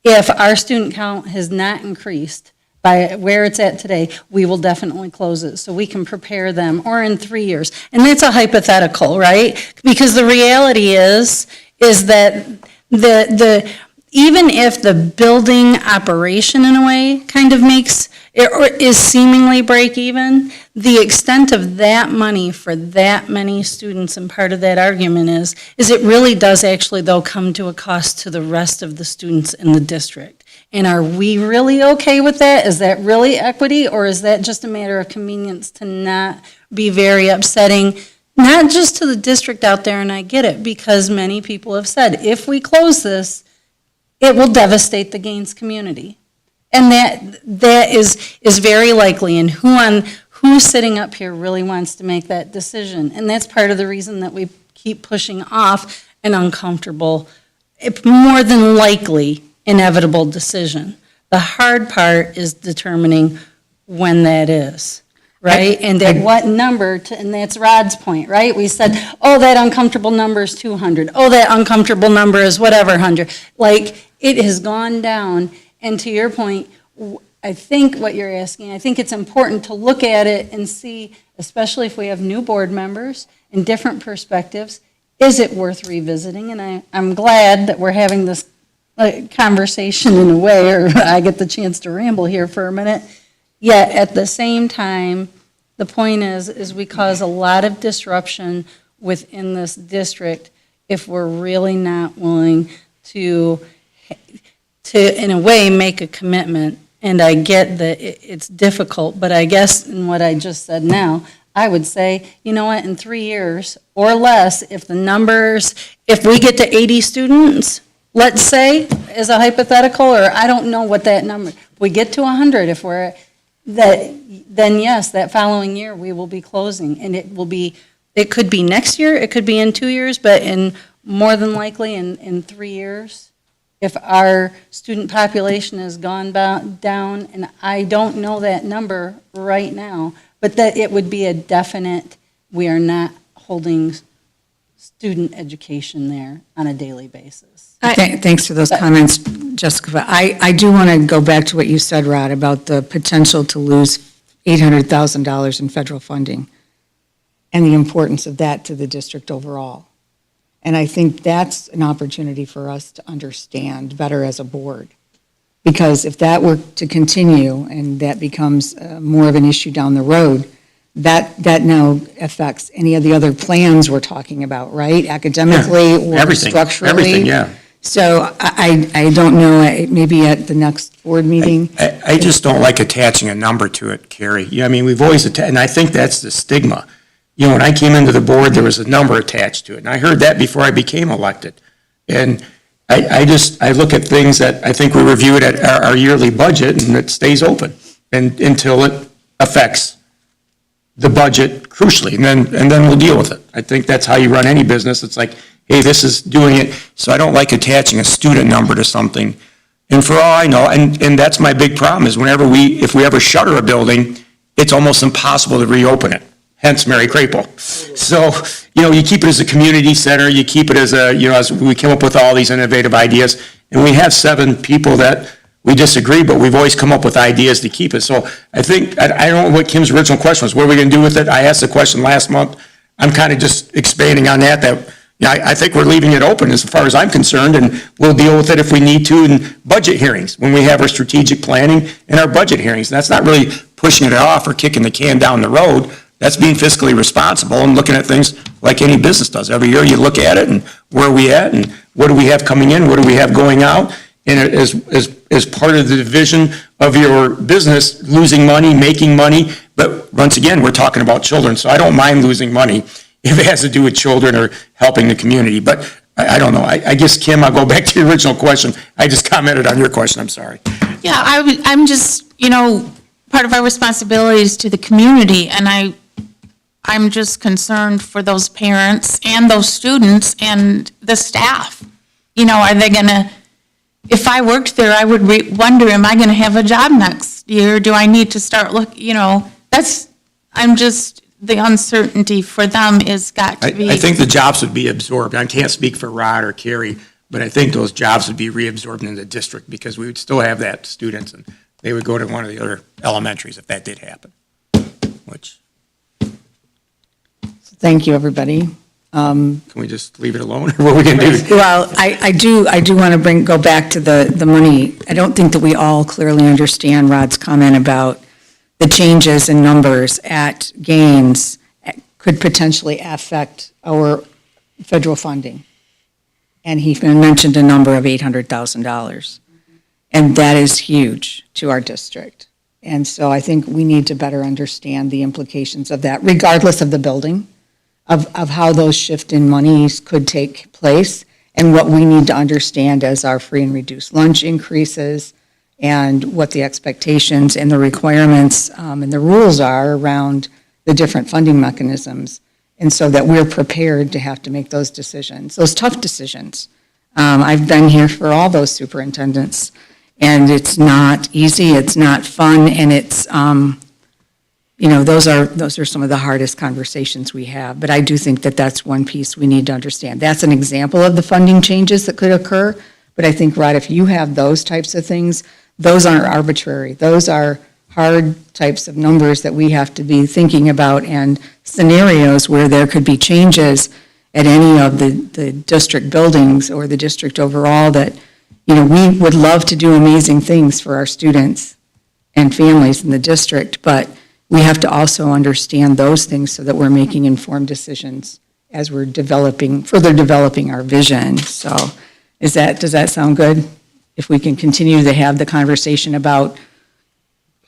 if our student count has not increased by where it's at today, we will definitely close it so we can prepare them, or in 3 years. And that's a hypothetical, right? Because the reality is that even if the building operation in a way kind of makes, or is seemingly break even, the extent of that money for that many students, and part of that argument is it really does actually though come to a cost to the rest of the students in the district. And are we really okay with that? Is that really equity, or is that just a matter of convenience to not be very upsetting, not just to the district out there? And I get it, because many people have said, if we close this, it will devastate the Gaines community. And that is very likely, and who's sitting up here really wants to make that decision. And that's part of the reason that we keep pushing off an uncomfortable, more than likely inevitable decision. The hard part is determining when that is, right? And at what number, and that's Rod's point, right? We said, oh, that uncomfortable number is 200. Oh, that uncomfortable number is whatever, 100. Like, it has gone down. And to your point, I think what you're asking, I think it's important to look at it and see, especially if we have new board members and different perspectives, is it worth revisiting? And I'm glad that we're having this conversation in a way, or I get the chance to ramble here for a minute. Yet at the same time, the point is we cause a lot of disruption within this district if we're really not willing to in a way make a commitment. And I get that it's difficult, but I guess in what I just said now, I would say, you know what, in 3 years or less, if we get to 80 students, let's say, as a hypothetical, or I don't know what that number, if we get to 100, then yes, that following year we will be closing. And it could be next year, it could be in 2 years, but more than likely in 3 years, if our student population has gone down, and I don't know that number right now, but that it would be a definite, we are not holding student education there on a daily basis. Thanks for those comments, Jessica. But I do want to go back to what you said, Rod, about the potential to lose $800,000 in federal funding and the importance of that to the district overall. And I think that's an opportunity for us to understand better as a board. Because if that were to continue and that becomes more of an issue down the road, that now affects any of the other plans we're talking about, right? Academically or Everything, structurally. everything, yeah. So I don't know, maybe at the next board meeting. I just don't like attaching a number to it, Carrie. Yeah, I mean, we've always, and I think that's the stigma. You know, when I came into the board, there was a number attached to it, and I heard that before I became elected. And I look at things that I think we review it at our yearly budget, and it stays open until it affects the budget crucially, and then we'll deal with it. I think that's how you run any business. It's like, hey, this is doing it, so I don't like attaching a student number to something. And for all I know, and that's my big problem, is if we ever shutter a building, it's almost impossible to reopen it, hence Mary Crapel. So, you know, you keep it as a community center, you keep it as as we came up with all these innovative ideas, and we have 7 people that we disagree, but we've always come up with ideas to keep it. So I think, I don't know what Kim's original question was, what are we going to do with it? I asked the question last month. I'm kind of just expanding on that I think we're leaving it open as far as I'm concerned, and we'll deal with it if we need to in budget hearings, when we have our strategic planning and our budget hearings. And that's not really pushing it off or kicking the can down the road. That's being fiscally responsible and looking at things like any business does. Every year you look at it and where are we at and what do we have coming in, what do we have going out? And as part of the division of your business, losing money, making money. But once again, we're talking about children, so I don't mind losing money if it has to do with children or helping the community. But I don't know. I guess, Kim, I'll go back to your original question. I just commented on your question. I'm sorry. Yeah, I'm just, part of our responsibility is to the community, and I'm just concerned for those parents and those students and the staff. Are they gonna, if I worked there, I would wonder, am I gonna have a job next year? Do I need to start the uncertainty for them is got to be. I think the jobs would be absorbed. I can't speak for Rod or Carrie, but I think those jobs would be reabsorbed in the district because we would still have that students and they would go to one of the other elementaries if that did happen, which. Thank you, everybody. Can we just leave it alone, or what are we going to do? Well, I do want to go back to the money. I don't think that we all clearly understand Rod's comment about the changes in numbers at Gaines could potentially affect our federal funding. And he mentioned a number of $800,000. And that is huge to our district. And so I think we need to better understand the implications of that, regardless of the building, of how those shift in monies could take place, and what we need to understand as our free and reduced lunch increases, and what the expectations and the requirements and the rules are around the different funding mechanisms, and so that we're prepared to have to make those decisions, those tough decisions. I've been here for all those superintendents, and it's not easy, it's not fun, and it's, those are some of the hardest conversations we have. But I do think that that's one piece we need to understand. That's an example of the funding changes that could occur, but I think, Rod, if you have those types of things, those aren't arbitrary. Those are hard types of numbers that we have to be thinking about, and scenarios where there could be changes at any of the district buildings or the district overall that, we would love to do amazing things for our students and families in the district, but we have to also understand those things so that we're making informed decisions as we're further developing our vision. So does that sound good? If we can continue to have the conversation about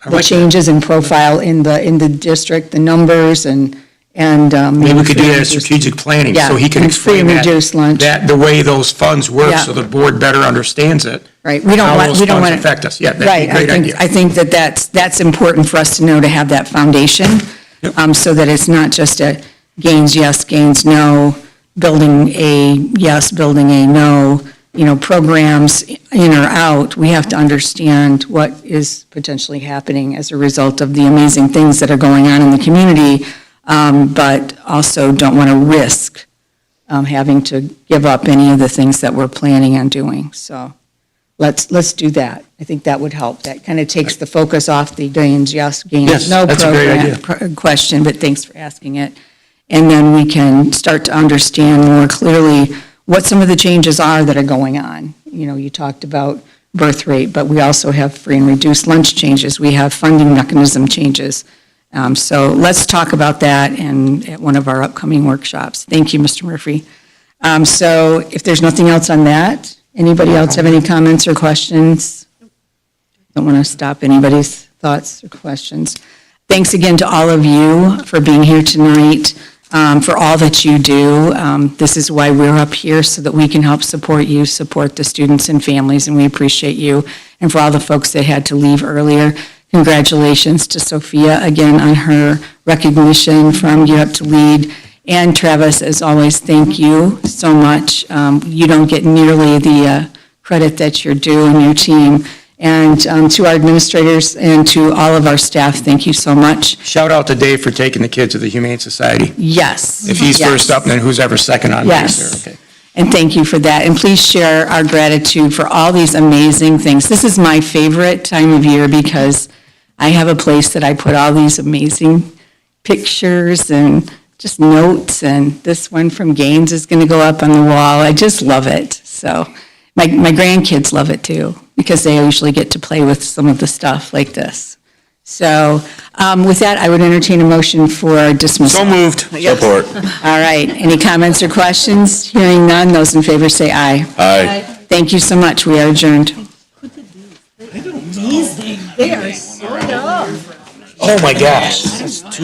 the changes in profile in the district, the numbers, and maybe we could do that as strategic planning, so he can explain that the way those funds work, so the board better understands it. Right. How those funds affect us. Yeah, that'd be a great idea. I think that's important for us to know, to have that foundation, so that it's not just a Gaines yes, Gaines no, building A yes, building A no, programs in or out, we have to understand what is potentially happening as a result of the amazing things that are going on in the community, but also don't want to risk having to give up any of the things that we're planning on doing. So let's do that. I think that would help. That kind of takes the focus off the gains, yes, gains, Yes, no that's a great program question, but thanks for asking it. And then we can start to understand more clearly what some of the changes are that are going on. You talked about birth rate, but we also have free and reduced lunch changes. We have funding mechanism changes. So let's talk about that at one of our upcoming workshops. Thank you, Mr. Murphy. So if there's nothing else on that, anybody else have any comments or questions? Don't want to stop anybody's thoughts or questions. Thanks again to all of you for being here tonight, for all that you do. This is why we're up here, so that we can help support you, support the students and families, and we appreciate you. And for all the folks that had to leave earlier, congratulations to Sophia again on her recognition from Get Up to Lead. And Travis, as always, thank you so much. You don't get nearly the credit that you're due and your team. And to our administrators and to all of our staff, thank you so much. Shout out to Dave for taking the kids to the Humane Society. Yes. If he's yes. first up, then who's ever second on Yes. base there? Okay. And thank you for that. And please share our gratitude for all these amazing things. This is my favorite time of year because I have a place that I put all these amazing pictures and just notes, and this one from Gaines is going to go up on the wall. I just love it. So my grandkids love it too, because they usually get to play with some of the stuff like this. So with that, I would entertain a motion for dismissal. So moved. Support. All right. Any comments or questions? Hearing none, those in favor say aye. Aye. Thank you so much. We are adjourned. They are so dumb. Oh, my gosh. That's too